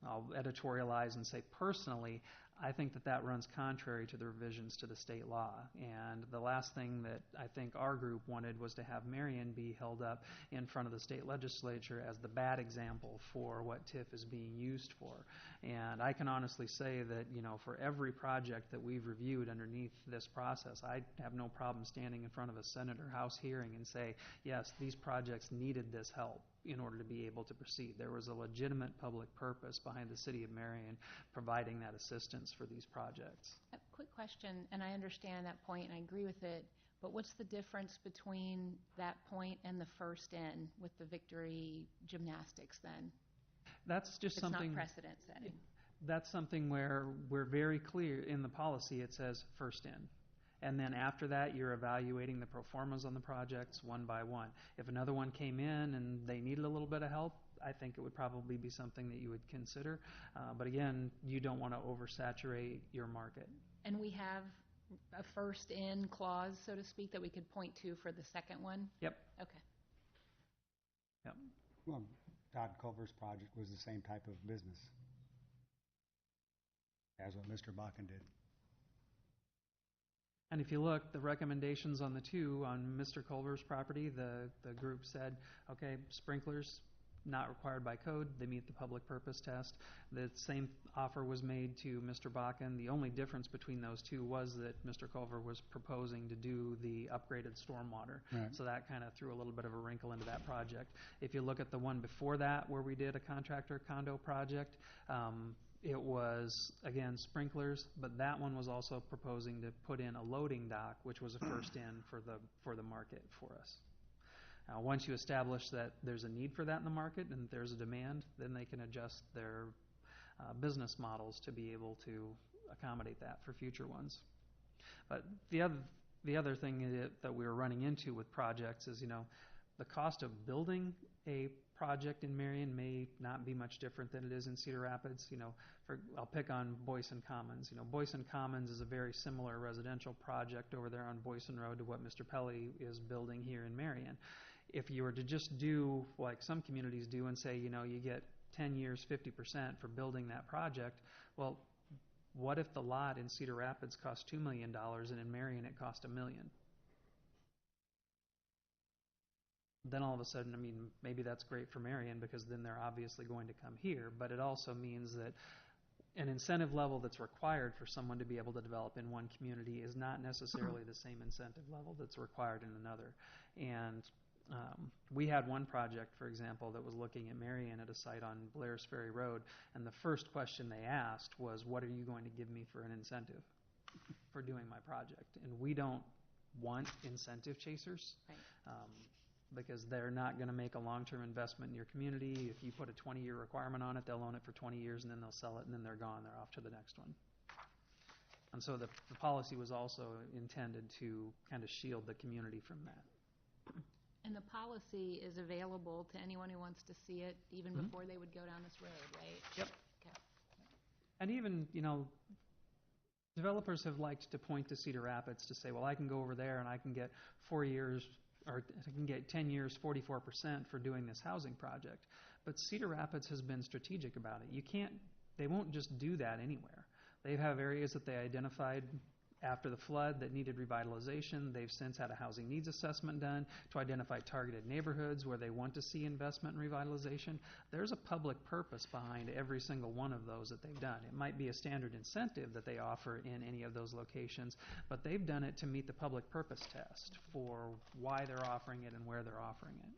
I'll editorialize and say personally, I think that runs contrary to the revisions to the state law. And the last thing that I think our group wanted was to have Marion be held up in front of the state legislature as the bad example for what TIF is being used for. And I can honestly say that, for every project that we've reviewed underneath this process, I have no problem standing in front of a Senate or House hearing and say, yes, these projects needed this help in order to be able to proceed. There was a legitimate public purpose behind the city of Marion providing that assistance for these projects.
A quick question, and I understand that point and I agree with it, but what's the difference between that point and the first in with the Victory Gymnastics then?
That's just something.
It's not precedent setting.
That's something where we're very clear in the policy. It says first in. And then after that, you're evaluating the pro formas on the projects one by one. If another one came in and they needed a little bit of help, I think it would probably be something that you would consider. But again, you don't want to oversaturate your market.
And we have a first in clause, so to speak, that we could point to for the second one?
Yep.
Okay.
Yep.
Well, Todd Culver's project was the same type of business as what Mr. Bakken did.
And if you look, the recommendations on the two, on Mr. Culver's property, the group said, okay, sprinklers, not required by code, they meet the public purpose test. The same offer was made to Mr. Bakken. The only difference between those two was that Mr. Culver was proposing to do the upgraded stormwater.
Right.
So that kind of threw a little bit of a wrinkle into that project. If you look at the one before that, where we did a contractor condo project, it was, again, sprinklers, but that one was also proposing to put in a loading dock, which was a first in for the market for us. Once you establish that there's a need for that in the market and there's a demand, then they can adjust their business models to be able to accommodate that for future ones. But the other thing that we were running into with projects is, the cost of building a project in Marion may not be much different than it is in Cedar Rapids. I'll pick on Boyson Commons. Boyson Commons is a very similar residential project over there on Boyson Road to what Mr. Pelly is building here in Marion. If you were to just do like some communities do and say, you get 10 years, 50% for building that project, well, what if the lot in Cedar Rapids cost $2 million and in Marion it cost $1 million? Then all of a sudden, maybe that's great for Marion because then they're obviously going to come here, but it also means that an incentive level that's required for someone to be able to develop in one community is not necessarily the same incentive level that's required in another. And we had one project, for example, that was looking at Marion at a site on Blair's Ferry Road, and the first question they asked was, what are you going to give me for an incentive for doing my project? And we don't want incentive chasers.
Right.
Because they're not going to make a long-term investment in your community. If you put a 20-year requirement on it, they'll own it for 20 years, and then they'll sell it, and then they're gone. They're off to the next one. And so the policy was also intended to kind of shield the community from that.
And the policy is available to anyone who wants to see it even before they would go down this road, right?
Yep.
Okay.
And even, developers have liked to point to Cedar Rapids to say, well, I can go over there and I can get 4 years, or I can get 10 years, 44% for doing this housing project. But Cedar Rapids has been strategic about it. They won't just do that anywhere. They have areas that they identified after the flood that needed revitalization. They've since had a housing needs assessment done to identify targeted neighborhoods where they want to see investment and revitalization. There's a public purpose behind every single one of those that they've done. It might be a standard incentive that they offer in any of those locations, but they've done it to meet the public purpose test for why they're offering it and where they're offering it.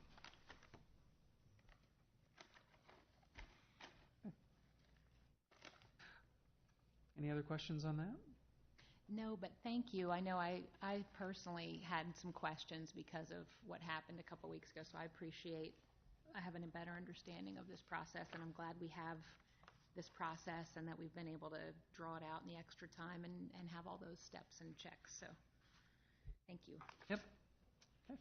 Any other questions on that?
No, but thank you. I know I personally had some questions because of what happened a couple weeks ago, so I appreciate having a better understanding of this process, and I'm glad we have this process and that we've been able to draw it out in the extra time and have all those steps and checks. So thank you.
Yep. Okay.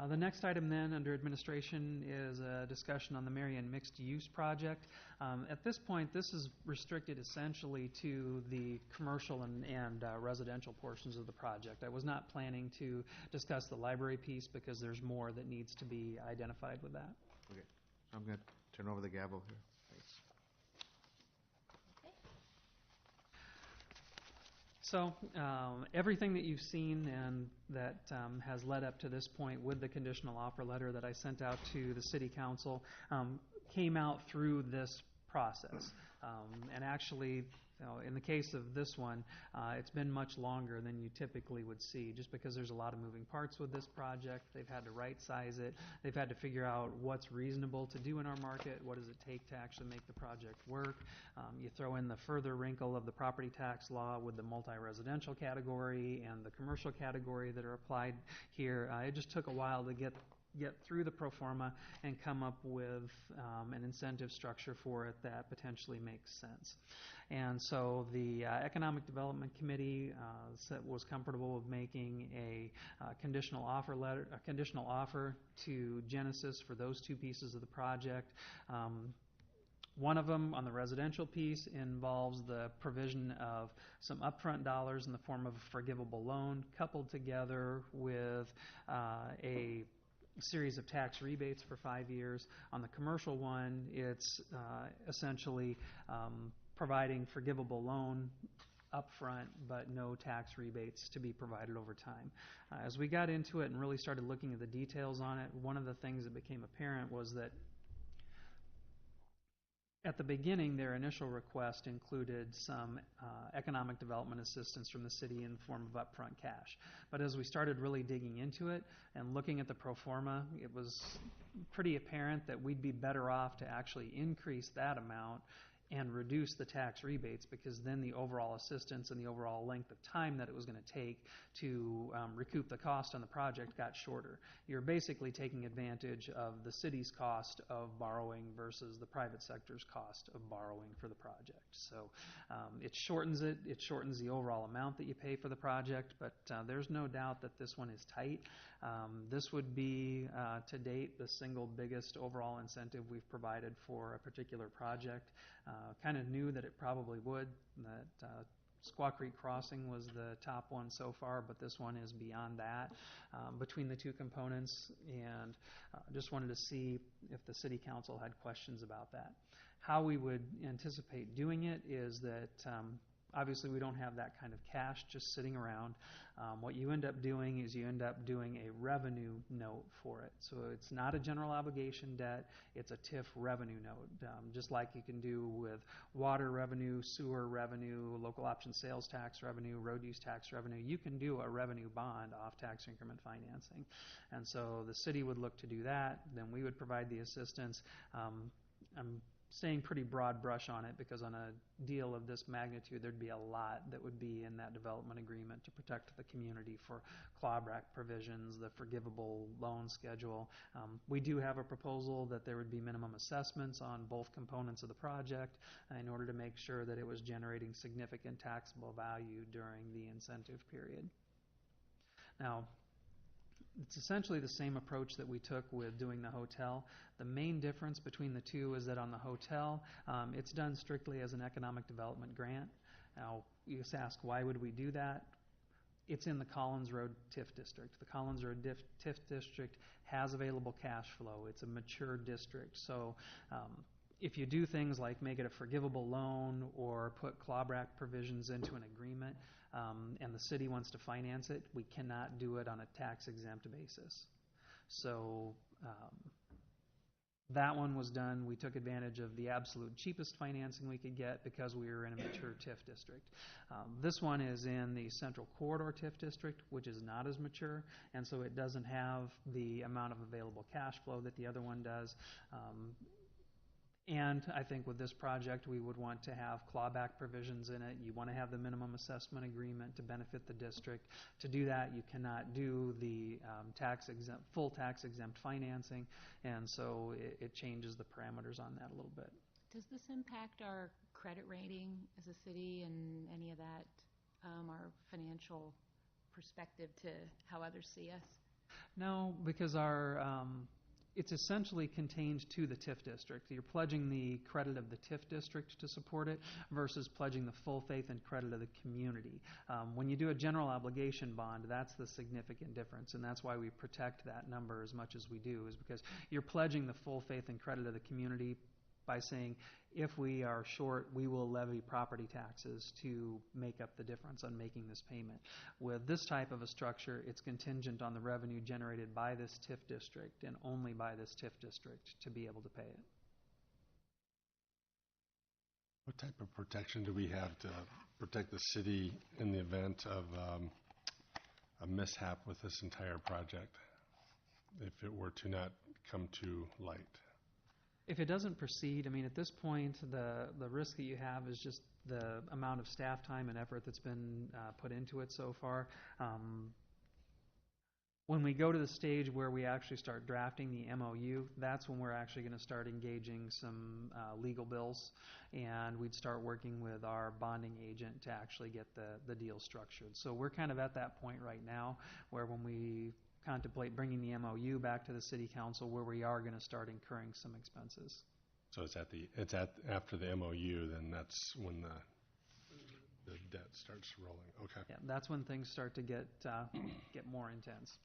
The next item then under administration is a discussion on the Marion Mixed Use Project. At this point, this is restricted essentially to the commercial and residential portions of the project. I was not planning to discuss the library piece because there's more that needs to be identified with that.
Okay, so I'm going to turn over the gavel here. Thanks.
So everything that you've seen and that has led up to this point with the conditional offer letter that I sent out to the City Council came out through this process. And actually, in the case of this one, it's been much longer than you typically would see just because there's a lot of moving parts with this project. They've had to right-size it. They've had to figure out what's reasonable to do in our market. What does it take to actually make the project work? You throw in the further wrinkle of the property tax law with the multi-residential category and the commercial category that are applied here. It just took a while to get through the pro forma and come up with an incentive structure for it that potentially makes sense. And so the Economic Development Committee was comfortable with making a conditional offer to Genesis for those two pieces of the project. One of them, on the residential piece, involves the provision of some upfront dollars in the form of a forgivable loan coupled together with a series of tax rebates for 5 years. On the commercial one, it's essentially providing forgivable loan upfront, but no tax rebates to be provided over time. As we got into it and really started looking at the details on it, one of the things that became apparent was that at the beginning, their initial request included some economic development assistance from the city in the form of upfront cash. But as we started really digging into it and looking at the pro forma, it was pretty apparent that we'd be better off to actually increase that amount and reduce the tax rebates, because then the overall assistance and the overall length of time that it was going to take to recoup the cost on the project got shorter. You're basically taking advantage of the city's cost of borrowing versus the private sector's cost of borrowing for the project. So it shortens the overall amount that you pay for the project, but there's no doubt that this one is tight. This would be, to date, the single biggest overall incentive we've provided for a particular project. Kind of knew that it probably would, that Squaw Creek Crossing was the top one so far, but this one is beyond that between the two components, and just wanted to see if the City Council had questions about that. How we would anticipate doing it is that obviously we don't have that kind of cash just sitting around. What you end up doing is you end up doing a revenue note for it. So it's not a general obligation debt, it's a TIF revenue note, just like you can do with water revenue, sewer revenue, local option sales tax revenue, road use tax revenue. You can do a revenue bond off tax increment financing. And so the city would look to do that, then we would provide the assistance. I'm staying pretty broad brush on it because on a deal of this magnitude, there'd be a lot that would be in that development agreement to protect the community for clawback provisions, the forgivable loan schedule. We do have a proposal that there would be minimum assessments on both components of the project in order to make sure that it was generating significant taxable value during the incentive period. Now, it's essentially the same approach that we took with doing the hotel. The main difference between the two is that on the hotel, it's done strictly as an economic development grant. Now, you just ask, why would we do that? It's in the Collins Road TIF district. The Collins Road TIF district has available cash flow. It's a mature district. So if you do things like make it a forgivable loan or put clawback provisions into an agreement, and the city wants to finance it, we cannot do it on a tax-exempt basis. So that one was done. We took advantage of the absolute cheapest financing we could get because we were in a mature TIF district. This one is in the Central Corridor TIF district, which is not as mature, and so it doesn't have the amount of available cash flow that the other one does. And I think with this project, we would want to have clawback provisions in it. You want to have the minimum assessment agreement to benefit the district. To do that, you cannot do the full tax-exempt financing, and so it changes the parameters on that a little bit.
Does this impact our credit rating as a city and any of that, our financial perspective to how others see us?
No, because it's essentially contained to the TIF district. You're pledging the credit of the TIF district to support it versus pledging the full faith and credit of the community. When you do a general obligation bond, that's the significant difference, and that's why we protect that number as much as we do, is because you're pledging the full faith and credit of the community by saying, if we are short, we will levy property taxes to make up the difference on making this payment. With this type of a structure, it's contingent on the revenue generated by this TIF district and only by this TIF district to be able to pay it.
What type of protection do we have to protect the city in the event of a mishap with this entire project, if it were to not come to light?
If it doesn't proceed, I mean, at this point, the risk that you have is just the amount of staff time and effort that's been put into it so far. When we go to the stage where we actually start drafting the MOU, that's when we're actually going to start engaging some legal bills, and we'd start working with our bonding agent to actually get the deal structured. So we're kind of at that point right now where when we contemplate bringing the MOU back to the City Council, where we are going to start incurring some expenses.
So it's after the MOU, then that's when the debt starts rolling. Okay.
Yeah, that's when things start to get more intense.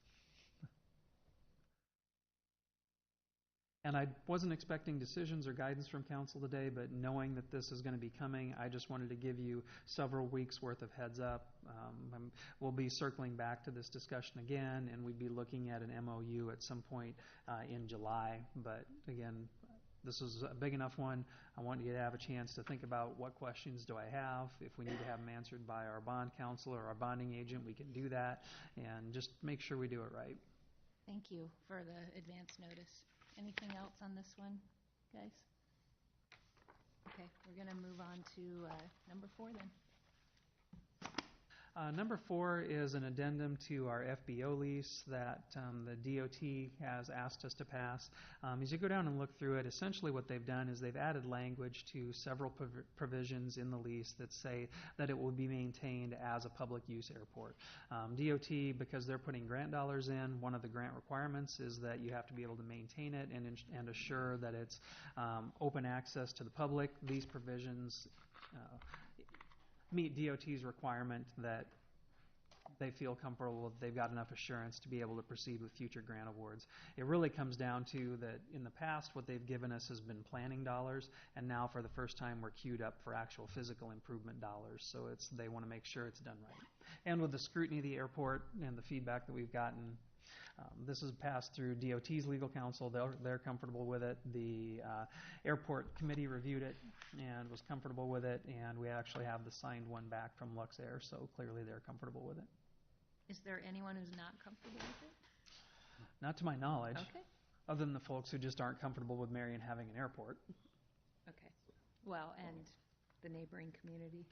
And I wasn't expecting decisions or guidance from council today, but knowing that this is going to be coming, I just wanted to give you several weeks' worth of heads up. We'll be circling back to this discussion again, and we'd be looking at an MOU at some point in July. But again, this is a big enough one. I want you to have a chance to think about what questions do I have. If we need to have them answered by our bond counselor or our bonding agent, we can do that, and just make sure we do it right.
Thank you for the advance notice. Anything else on this one, guys? Okay, we're going to move on to number 4 then.
Number 4 is an addendum to our FBO lease that the DOT has asked us to pass. As you go down and look through it, essentially what they've done is they've added language to several provisions in the lease that say that it will be maintained as a public use airport. DOT, because they're putting grant dollars in, one of the grant requirements is that you have to be able to maintain it and assure that it's open access to the public. These provisions meet DOT's requirement that they feel comfortable that they've got enough assurance to be able to proceed with future grant awards. It really comes down to that in the past what they've given us has been planning dollars, and now for the first time we're queued up for actual physical improvement dollars. So they want to make sure it's done right. And with the scrutiny of the airport and the feedback that we've gotten, this is passed through DOT's legal counsel. They're comfortable with it. The airport committee reviewed it and was comfortable with it, and we actually have the signed one back from Luxair, so clearly they're comfortable with it.
Is there anyone who's not comfortable with it?
Not to my knowledge.
Okay.
Other than the folks who just aren't comfortable with Marion having an airport.
Okay. Well, and the neighboring community.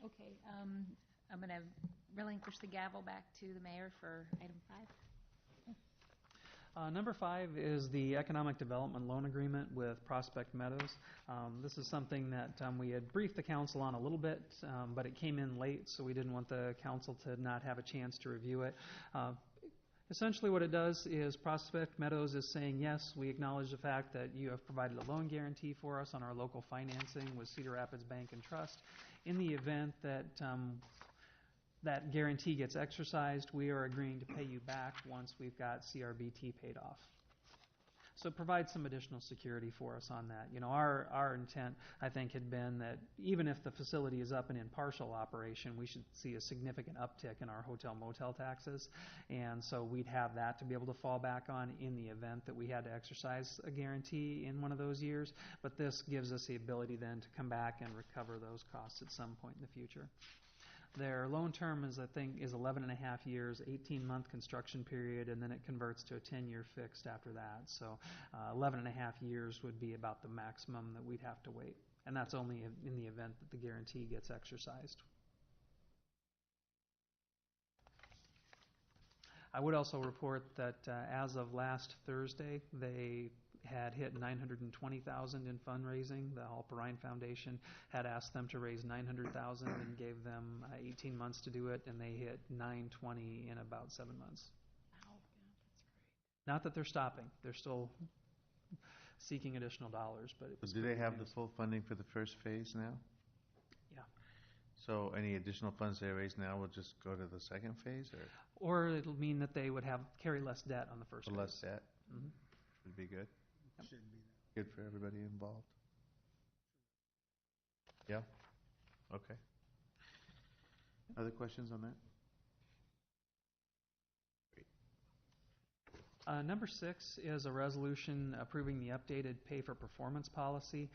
Okay. I'm going to relinquish the gavel back to the mayor for item 5.
Number 5 is the Economic Development Loan Agreement with Prospect Meadows. This is something that we had briefed the council on a little bit, but it came in late, so we didn't want the council to not have a chance to review it. Essentially what it does is Prospect Meadows is saying, yes, we acknowledge the fact that you have provided a loan guarantee for us on our local financing with Cedar Rapids Bank and Trust. In the event that that guarantee gets exercised, we are agreeing to pay you back once we've got CRBT paid off. So provide some additional security for us on that. You know, our intent, I think, had been that even if the facility is up and in partial operation, we should see a significant uptick in our hotel motel taxes. And so we'd have that to be able to fall back on in the event that we had to exercise a guarantee in one of those years. But this gives us the ability then to come back and recover those costs at some point in the future. Their loan term is 11 and a half years, 18-month construction period, and then it converts to a 10-year fixed after that. So 11 and a half years would be about the maximum that we'd have to wait. And that's only in the event that the guarantee gets exercised. I would also report that as of last Thursday, they had hit $920,000 in fundraising. The Hall Perrine Foundation had asked them to raise $900,000 and gave them 18 months to do it, and they hit $920,000 in about 7 months.
Wow, yeah, that's great.
Not that they're stopping; they're still seeking additional dollars. But
do they have the full funding for the first phase now?
Yeah.
So any additional funds they raise now will just go to the second phase,
or it'll mean that they would carry less debt on the first phase.
Less debt.
Mm-hmm.
Would be good.
Yep.
Good for everybody involved. Yeah? Okay. Other questions on that?
Number 6 is a resolution approving the updated pay-for-performance policy.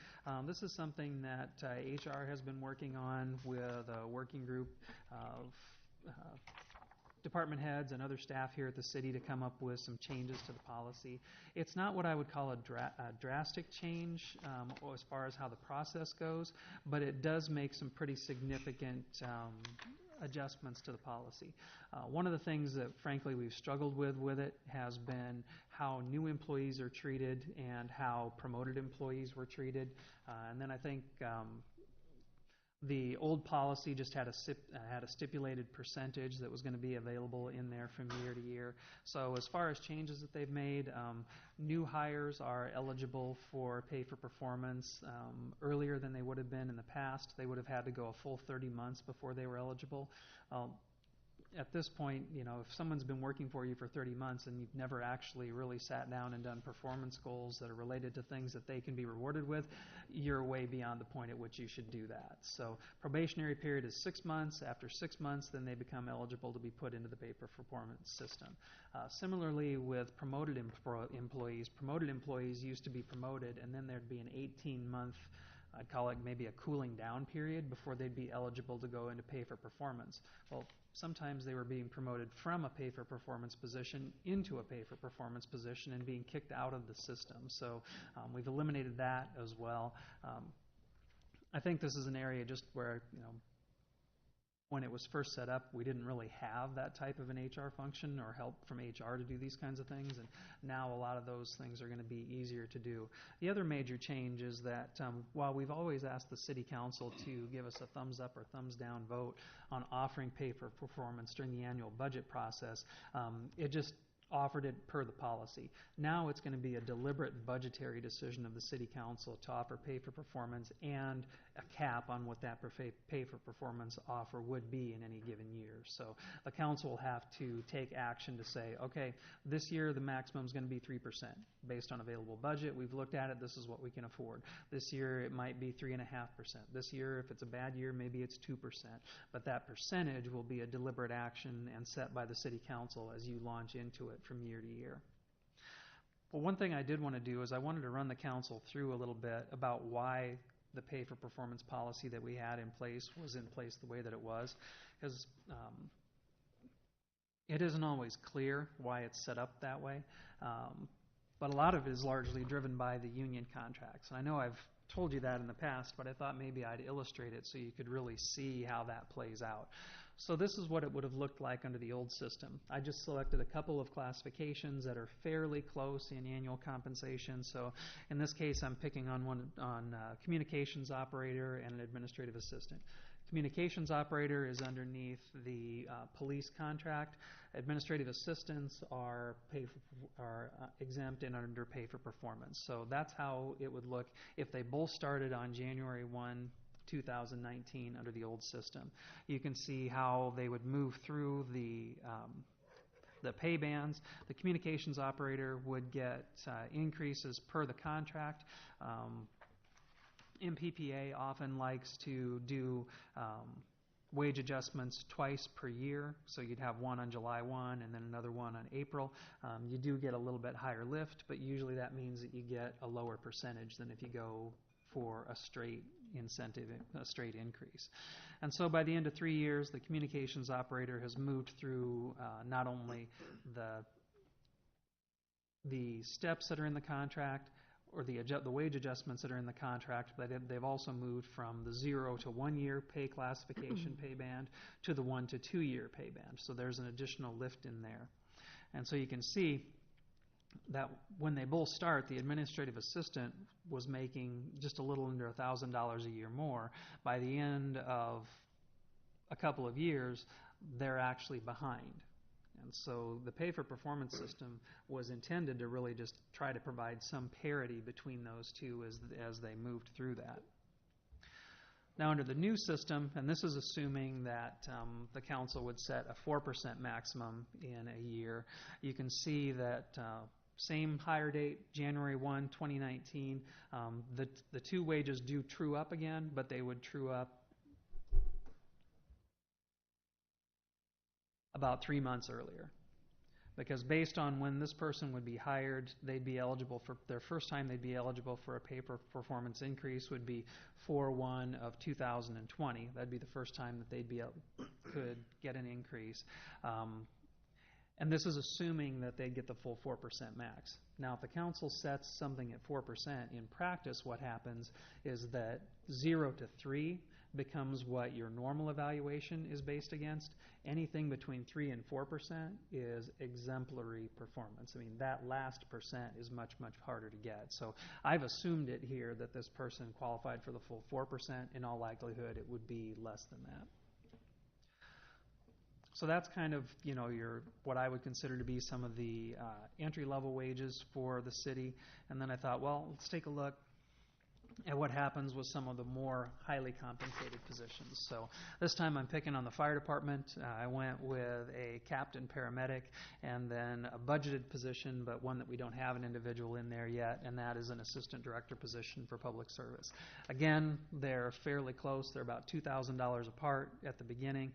This is something that HR has been working on with a working group of department heads and other staff here at the city to come up with some changes to the policy. It's not what I would call a drastic change as far as how the process goes, but it does make some pretty significant adjustments to the policy. One of the things that frankly we've struggled with it has been how new employees are treated and how promoted employees were treated. And then I think the old policy just had a stipulated percentage that was going to be available in there from year to year. So as far as changes that they've made, new hires are eligible for pay for performance earlier than they would have been in the past. They would have had to go a full 30 months before they were eligible. at this point, if someone's been working for you for 30 months and you've never actually really sat down and done performance goals that are related to things that they can be rewarded with, you're way beyond the point at which you should do that. So probationary period is 6 months. After 6 months, then they become eligible to be put into the pay for performance system. Similarly with promoted employees used to be promoted, and then there'd be an 18-month, I'd call it maybe a cooling down period before they'd be eligible to go into pay for performance. Well, sometimes they were being promoted from a pay for performance position into a pay for performance position and being kicked out of the system. So we've eliminated that as well. I think this is an area just where, when it was first set up, we didn't really have that type of an HR function or help from HR to do these kinds of things, and now a lot of those things are going to be easier to do. The other major change is that while we've always asked the City Council to give us a thumbs up or thumbs down vote on offering pay for performance during the annual budget process, it just offered it per the policy. Now it's going to be a deliberate budgetary decision of the City Council to offer pay for performance and a cap on what that pay for performance offer would be in any given year. So the council will have to take action to say, okay, this year the maximum is going to be 3% based on available budget. We've looked at it. This is what we can afford. This year it might be 3.5%. This year, if it's a bad year, maybe it's 2%. But that percentage will be a deliberate action and set by the City Council as you launch into it from year to year. Well, one thing I did want to do is I wanted to run the council through a little bit about why the pay for performance policy that we had in place was in place the way that it was, because it isn't always clear why it's set up that way, but a lot of it is largely driven by the union contracts. And I know I've told you that in the past, but I thought maybe I'd illustrate it so you could really see how that plays out. So this is what it would have looked like under the old system. I just selected a couple of classifications that are fairly close in annual compensation. So in this case, I'm picking on one on communications operator and an administrative assistant. Communications operator is underneath the police contract. Administrative assistants are exempt and under pay for performance. So that's how it would look if they both started on January 1, 2019 under the old system. You can see how they would move through the pay bands. The communications operator would get increases per the contract. MPPA often likes to do wage adjustments twice per year, so you'd have one on July 1 and then another one on April. You do get a little bit higher lift, but usually that means that you get a lower percentage than if you go for a straight incentive, a straight increase. And so by the end of 3 years, the communications operator has moved through not only the steps that are in the contract or the wage adjustments that are in the contract, but they've also moved from the 0 to 1 year pay classification pay band to the 1 to 2 year pay band. So there's an additional lift in there. And so you can see that when they both start, the administrative assistant was making just a little under $1,000 a year more. By the end of a couple of years, they're actually behind. And so the pay for performance system was intended to really just try to provide some parity between those two as they moved through that. Now under the new system, and this is assuming that the council would set a 4% maximum in a year, you can see that same hire date, January 1, 2019. The two wages do true up again, but they would true up about 3 months earlier. Because based on when this person would be hired, they'd be eligible for, their first time they'd be eligible for a pay for performance increase would be 4/1 of 2020. That'd be the first time that they'd could get an increase. And this is assuming that they'd get the full 4% max. Now, if the council sets something at 4%, in practice what happens is that 0 to 3 becomes what your normal evaluation is based against. Anything between 3 and 4% is exemplary performance. I mean, that last percent is much, much harder to get. So I've assumed it here that this person qualified for the full 4%. In all likelihood, it would be less than that. So that's kind of, your what I would consider to be some of the entry-level wages for the city. And then I thought, well, let's take a look at what happens with some of the more highly compensated positions. So this time I'm picking on the fire department. I went with a captain paramedic and then a budgeted position, but one that we don't have an individual in there yet, and that is an assistant director position for public service. Again, they're fairly close. They're about $2,000 apart at the beginning.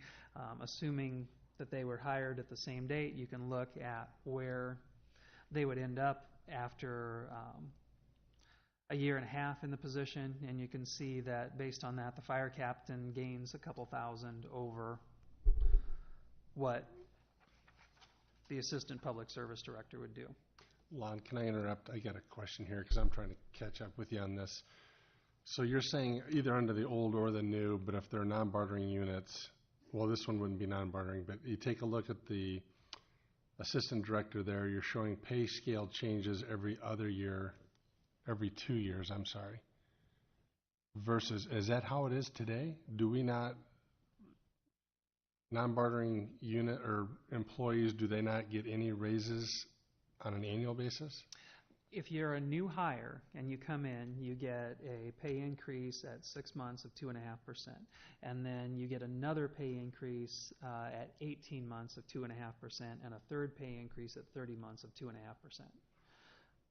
Assuming that they were hired at the same date, you can look at where they would end up after a year and a half in the position, and you can see that based on that, the fire captain gains a couple thousand over what the assistant public service director would do.
Lon, can I interrupt? I got a question here because I'm trying to catch up with you on this. So you're saying either under the old or the new, but if they're non-bartering units, well, this one wouldn't be non-bartering, but you take a look at the assistant director there, you're showing pay scale changes every 2 years, I'm sorry. Versus, is that how it is today? Do we not, non-bartering unit or employees, do they not get any raises on an annual basis?
If you're a new hire and you come in, you get a pay increase at 6 months of 2.5%. And then you get another pay increase at 18 months of 2.5%, and a third pay increase at 30 months of 2.5%.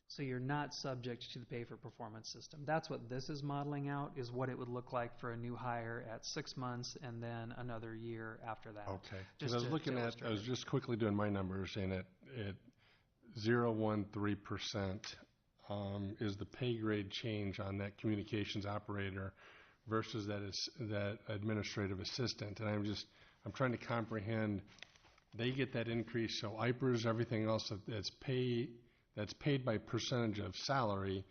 So you're not subject to the pay for performance system. That's what this is modeling out, is what it would look like for a new hire at 6 months and then another year after that.
Okay. Because I was just quickly doing my numbers, and at 0.13% is the pay grade change on that communications operator versus that administrative assistant. And I'm trying to comprehend, they get that increase, so IPERS, everything else that's paid by percentage of salary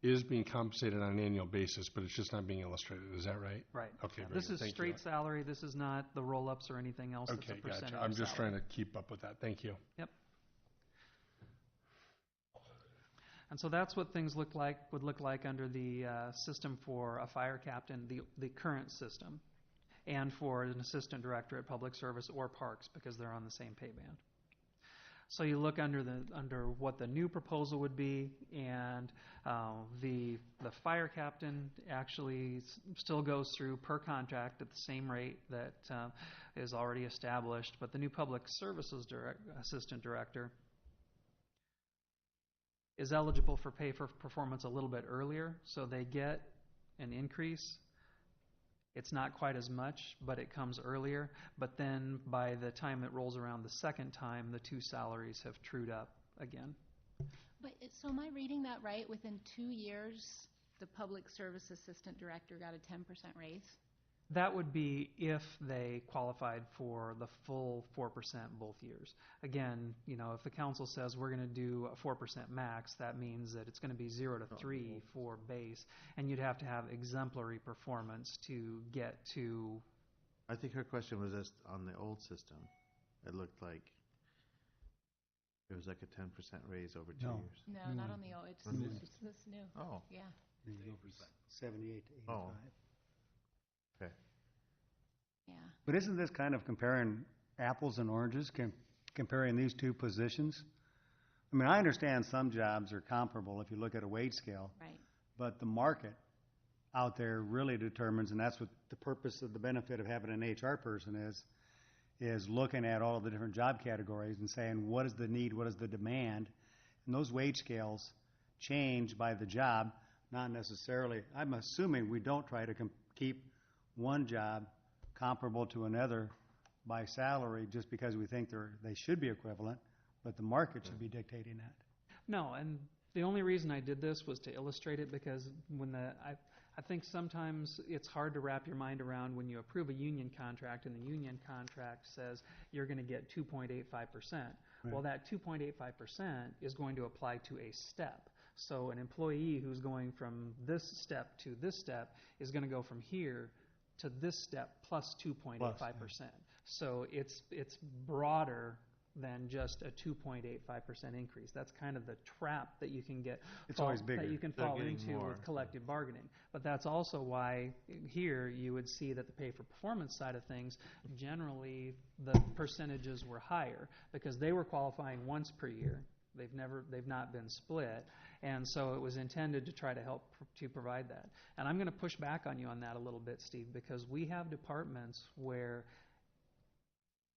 is being compensated on an annual basis, but it's just not being illustrated. Is that right?
Right.
Okay.
Yeah. This is straight salary. This is not the roll-ups or anything else.
Okay,
It's a percentage
gotcha. I'm
of
just
salary.
trying to keep up with that. Thank you.
Yep. And so that's what things would look like under the system for a fire captain, the current system, and for an assistant director at public service or parks, because they're on the same pay band. So you look under what the new proposal would be, and the fire captain actually still goes through per contract at the same rate that is already established, but the new public services assistant director is eligible for pay for performance a little bit earlier, so they get an increase. It's not quite as much, but it comes earlier. But then by the time it rolls around the second time, the two salaries have trued up again.
But so am I reading that right? Within 2 years, the public service assistant director got a 10% raise?
That would be if they qualified for the full 4% both years. Again, if the council says we're going to do a 4% max, that means that it's going to be 0 to 3 for base, and you'd have to have exemplary performance to get to.
I think her question was just on the old system. It looked like it was like a 10% raise over 2 years.
No, not on the old. It's this new.
Oh.
Yeah.
You go from 78 to 85.
Oh. Okay.
Yeah.
But isn't this kind of comparing apples and oranges, comparing these two positions? I mean, I understand some jobs are comparable if you look at a wage scale.
Right.
But the market out there really determines, and that's what the purpose of the benefit of having an HR person is looking at all the different job categories and saying, what is the need, what is the demand? And those wage scales change by the job, not necessarily. I'm assuming we don't try to keep one job comparable to another by salary just because we think they should be equivalent, but the market should be dictating that.
No, and the only reason I did this was to illustrate it, because I think sometimes it's hard to wrap your mind around when you approve a union contract and the union contract says you're going to get 2.85%. Right. Well, that 2.85% is going to apply to a step. So an employee who's going from this step to this step is going to go from here to this step plus 2.85%. Yeah. So it's broader than just a 2.85% increase. That's kind of the trap that you can get.
It's always bigger.
That you can fall into with collective bargaining. But that's also why here you would see that the pay for performance side of things, generally the percentages were higher because they were qualifying once per year. They've not been split, and so it was intended to try to help to provide that. And I'm going to push back on you on that a little bit, Steve, because we have departments where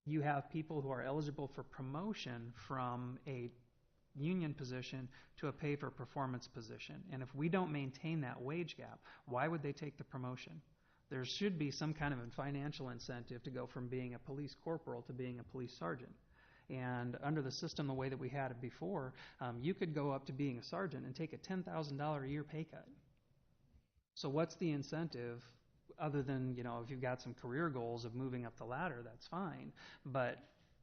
you have people who are eligible for promotion from a union position to a pay for performance position. And if we don't maintain that wage gap, why would they take the promotion? There should be some kind of a financial incentive to go from being a police corporal to being a police sergeant. And under the system, the way that we had it before, you could go up to being a sergeant and take a $10,000 a year pay cut. So what's the incentive other than, if you've got some career goals of moving up the ladder, that's fine. But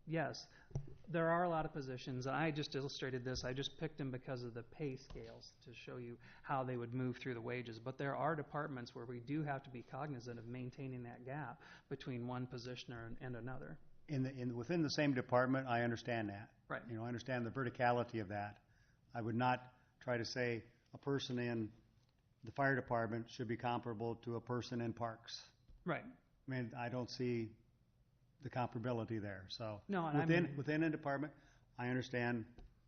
yes, there are a lot of positions, and I just illustrated this. I just picked them because of the pay scales to show you how they would move through the wages. But there are departments where we do have to be cognizant of maintaining that gap between one position and another.
Within the same department, I understand that.
Right.
I understand the verticality of that. I would not try to say a person in the fire department should be comparable to a person in parks.
Right.
I mean, I don't see the comparability there. So
no, and
within a department, I understand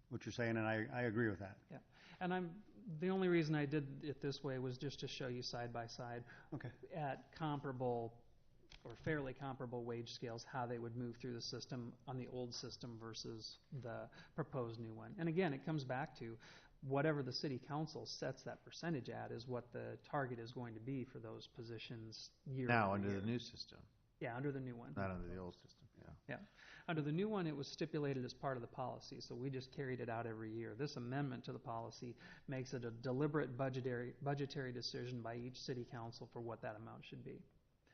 what you're saying, and I agree with that.
Yeah. And the only reason I did it this way was just to show you side by side at comparable or fairly comparable wage scales, how they would move through the system on the old system versus the proposed new one. And again, it comes back to whatever the city council sets that percentage at is what the target is going to be for those positions year
Now,
over
under
year.
the new system.
Yeah, under the new one.
Not under the old system,
Yeah. Under the new one, it was stipulated as part of the policy, so we just carried it out every year. This amendment to the policy makes it a deliberate budgetary decision by each city council for what that amount should be.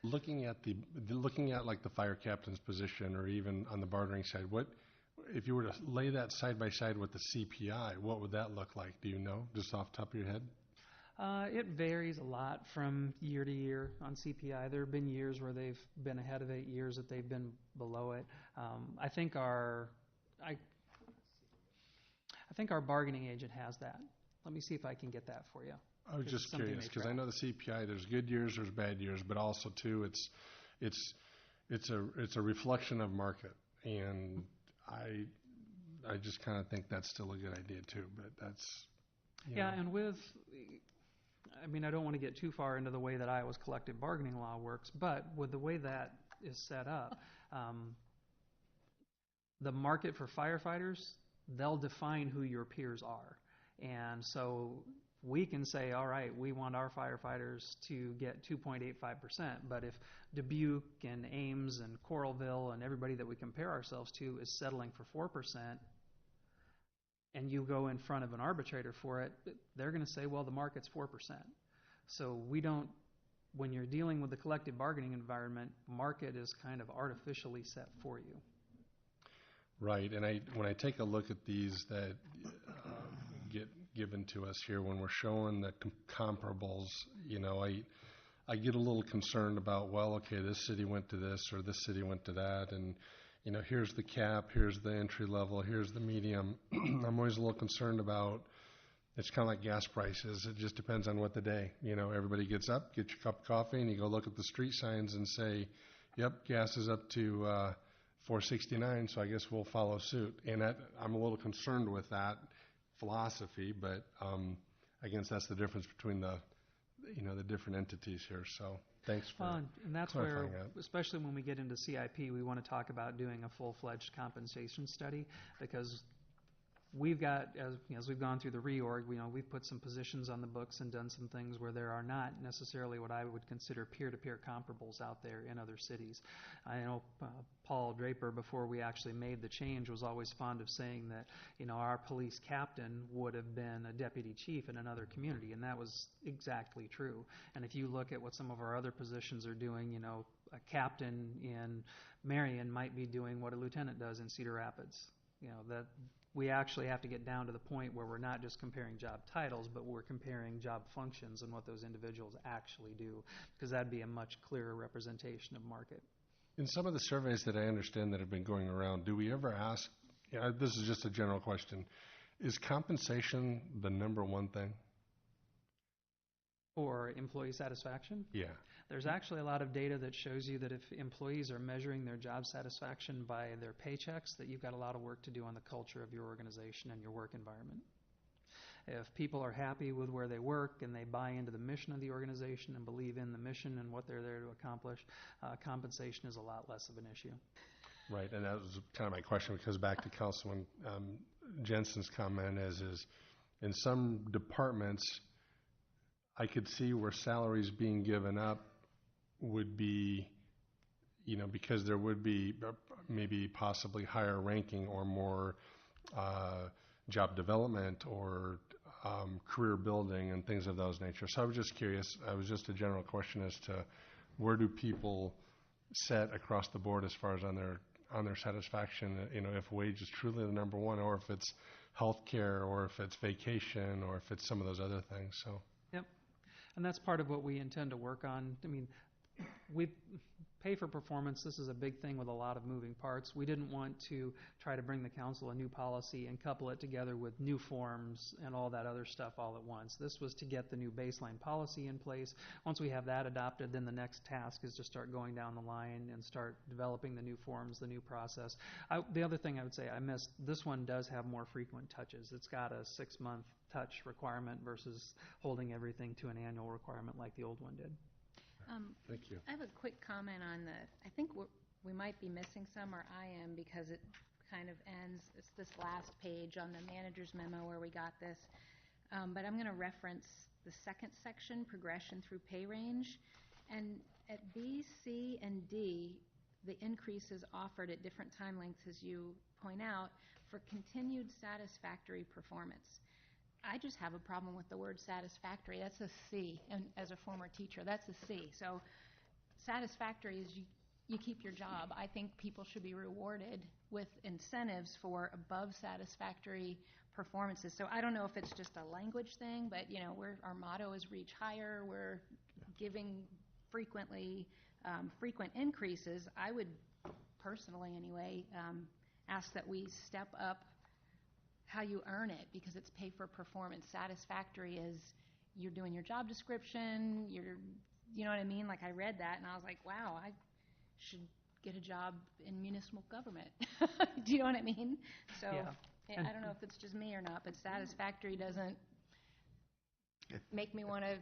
Looking at like the fire captain's position, or even on the bartering side, what if you were to lay that side by side with the CPI? What would that look like? Do you know, just off the top of your head?
It varies a lot from year to year on CPI. There have been years where they've been ahead of it, years that they've been below it. I think our bargaining agent has that. Let me see if I can get that for you.
I was just curious because I know the CPI. There's good years, there's bad years, but also too, it's a reflection of market, and I just kind of think that's still a good idea too. But that's
yeah, and I don't want to get too far into the way that Iowa's collective bargaining law works, but with the way that is set up, the market for firefighters, they'll define who your peers are, and so we can say, all right, we want our firefighters to get 2.85%, but if Dubuque and Ames and Coralville and everybody that we compare ourselves to is settling for 4%, and you go in front of an arbitrator for it, they're going to say, well, the market's 4%. So when you're dealing with the collective bargaining environment, market is kind of artificially set for you.
Right, and when I take a look at these that get given to us here, when we're showing the comparables, I get a little concerned about, well, okay, this city went to this or this city went to that, and here's the cap, here's the entry level, here's the medium. I'm always a little concerned about, it's kind of like gas prices. It just depends on what the day. Everybody gets up, get your cup of coffee, and you go look at the street signs and say, yep, gas is up to $4.69, so I guess we'll follow suit. And I'm a little concerned with that philosophy, but I guess that's the difference between the different entities here. So thanks for
and that's
clarifying
where,
that.
especially when we get into CIP, we want to talk about doing a full-fledged compensation study, because we've got, as we've gone through the reorg, we've put some positions on the books and done some things where there are not necessarily what I would consider peer-to-peer comparables out there in other cities. I know Paul Draper, before we actually made the change, was always fond of saying that, our police captain would have been a deputy chief in another community, and that was exactly true. And if you look at what some of our other positions are doing, a captain in Marion might be doing what a lieutenant does in Cedar Rapids. That we actually have to get down to the point where we're not just comparing job titles, but we're comparing job functions and what those individuals actually do, because that'd be a much clearer representation of market.
In some of the surveys that I understand that have been going around, do we ever ask, this is just a general question, is compensation the number one thing?
Or employee satisfaction?
Yeah.
There's actually a lot of data that shows you that if employees are measuring their job satisfaction by their paychecks, that you've got a lot of work to do on the culture of your organization and your work environment. If people are happy with where they work and they buy into the mission of the organization and believe in the mission and what they're there to accomplish, compensation is a lot less of an issue.
Right, and that was kind of my question, because back to Councilman Jensen's comment is in some departments, I could see where salaries being given up would be, because there would be maybe possibly higher ranking or more job development or career building and things of those nature. So I was just curious. I was just a general question as to where do people set across the board as far as on their satisfaction, if wage is truly the number one, or if it's health care, or if it's vacation, or if it's some of those other things. So.
Yep. And that's part of what we intend to work on. I mean, we pay for performance. This is a big thing with a lot of moving parts. We didn't want to try to bring the council a new policy and couple it together with new forms and all that other stuff all at once. This was to get the new baseline policy in place. Once we have that adopted, then the next task is to start going down the line and start developing the new forms, the new process. The other thing I would say I missed, this one does have more frequent touches. It's got a 6-month touch requirement versus holding everything to an annual requirement like the old one did.
Thank you.
I have a quick comment on I think we might be missing some, or I am, because it kind of ends, it's this last page on the manager's memo where we got this. But I'm going to reference the second section, progression through pay range. And at B, C, and D, the increases offered at different time lengths, as you point out, for continued satisfactory performance. I just have a problem with the word satisfactory. That's a C, and as a former teacher, that's a C. So satisfactory is you keep your job. I think people should be rewarded with incentives for above satisfactory performances. So I don't know if it's just a language thing, but our motto is reach higher. We're giving frequent increases. I would personally, anyway, ask that we step up how you earn it, because it's pay for performance. Satisfactory is you're doing your job description, you know what I mean? Like, I read that and I was like, wow, I should get a job in municipal government. Do you know what I mean? So
yeah.
I don't know if it's just me or not, but satisfactory doesn't make me want to,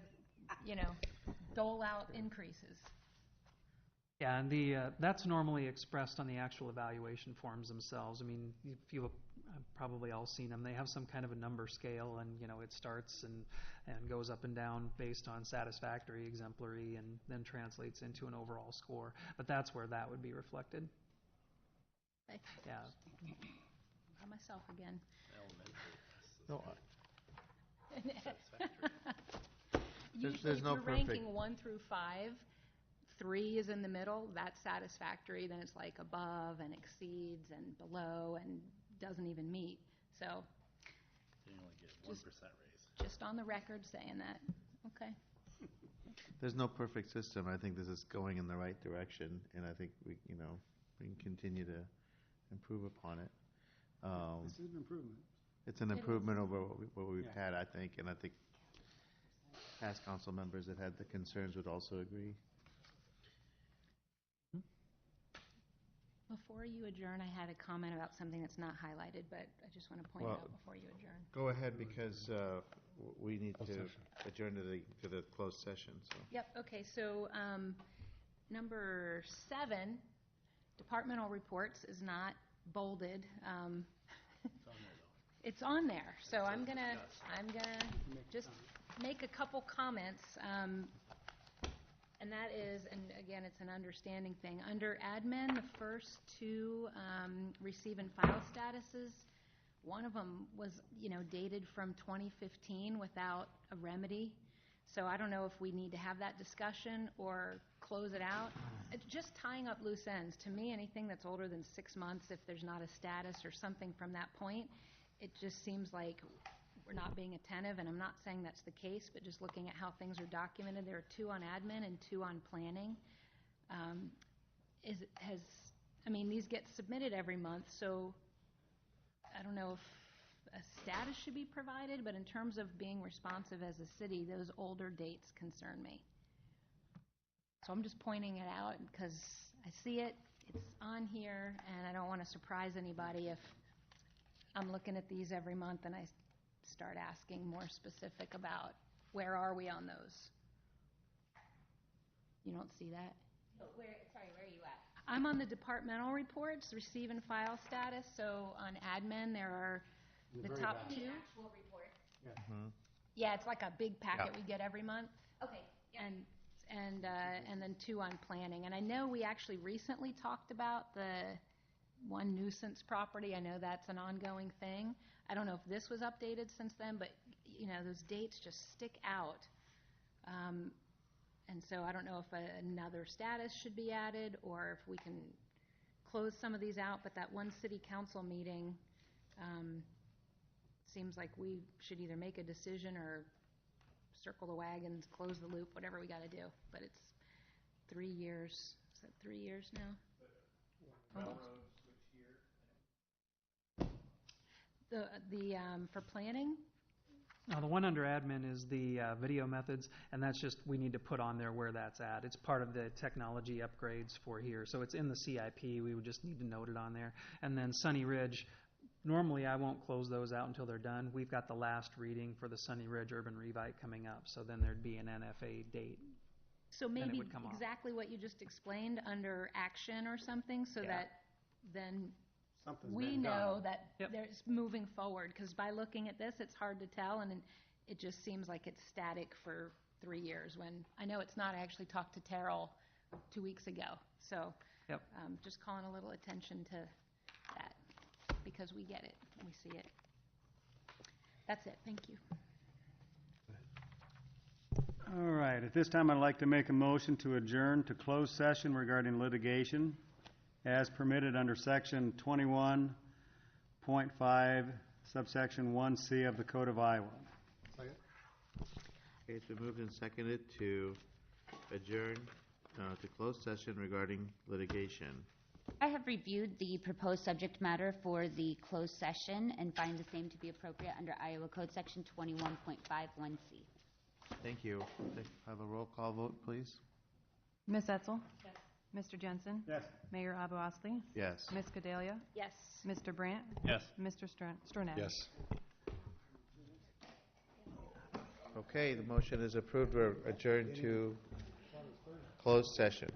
dole out increases.
Yeah, and that's normally expressed on the actual evaluation forms themselves. I mean, if you've probably all seen them, they have some kind of a number scale, and it starts and goes up and down based on satisfactory, exemplary, and then translates into an overall score. But that's where that would be reflected. Yeah.
By myself again.
No,
Usually,
there's
if
no
you're
perfect.
ranking 1 through 5, 3 is in the middle. That's satisfactory. Then it's like above and exceeds and below and doesn't even meet. So
You only get 1% raise.
just on the record saying that. Okay.
There's no perfect system. I think this is going in the right direction, and I think we can continue to improve upon it.
This is an improvement.
It's an improvement over what we've had, I think, and I think past council members that had the concerns would also agree.
Before you adjourn, I had a comment about something that's not highlighted, but I just want to point it out before you adjourn.
Go ahead, because we need to adjourn to the closed session. So.
Yep. Okay. So number 7, departmental reports, is not bolded. It's on there. So I'm gonna just make a couple comments. And that is, and again, it's an understanding thing. Under admin, the first 2 receive and file statuses, one of them was, dated from 2015 without a remedy. So I don't know if we need to have that discussion or close it out. It's just tying up loose ends. To me, anything that's older than 6 months, if there's not a status or something from that point, it just seems like we're not being attentive, and I'm not saying that's the case, but just looking at how things are documented. There are 2 on admin and 2 on planning. These get submitted every month, so I don't know if a status should be provided, but in terms of being responsive as a city, those older dates concern me. So I'm just pointing it out because I see it, it's on here, and I don't want to surprise anybody if I'm looking at these every month and I start asking more specific about where are we on those. You don't see that?
Where are you at?
I'm on the departmental reports, receive and file status. So on admin, there are the top two.
Actual report.
Yeah, it's like a big packet
Yeah.
we get every month.
Okay. Yep.
And then two on planning. And I know we actually recently talked about the one nuisance property. I know that's an ongoing thing. I don't know if this was updated since then, but you know, those dates just stick out. And so I don't know if another status should be added or if we can close some of these out. But that one city council meeting seems like we should either make a decision or circle the wagons, close the loop, whatever we got to do. But it's 3 years. Is that 3 years now? Almost. For planning?
Now, the one under admin is the video methods, and that's just, we need to put on there where that's at. It's part of the technology upgrades for here. So it's in the CIP. We would just need to note it on there. And then Sunny Ridge, normally I won't close those out until they're done. We've got the last reading for the Sunny Ridge Urban Revite coming up, so then there'd be an NFA date.
So
Then it
maybe
would come off.
exactly what you just explained under action or something, so that then
Something's
we
been
know
done.
that there's moving forward. Because by looking at this, it's hard to tell, and it just seems like it's static for 3 years. When I know it's not. I actually talked to Terrell 2 weeks ago, so just calling a little attention to that because we get it, we see it. That's it. Thank you.
All right, at this time, I'd like to make a motion to adjourn to closed session regarding litigation as permitted under section 21.5, subsection 1C of the Code of Iowa.
Okay, it's been moved and seconded to adjourn to closed session regarding litigation.
I have reviewed the proposed subject matter for the closed session and find the same to be appropriate under Iowa Code Section 21.51C.
Thank you. Have a roll call vote, please.
Ms. Etzel? Yes. Mr. Jensen?
Yes.
Mayor Abu Osley?
Yes.
Ms. Cadelia?
Yes.
Mr. Brandt?
Yes.
Mr. Stronach?
Yes.
Okay, the motion is approved. We're adjourned to closed session.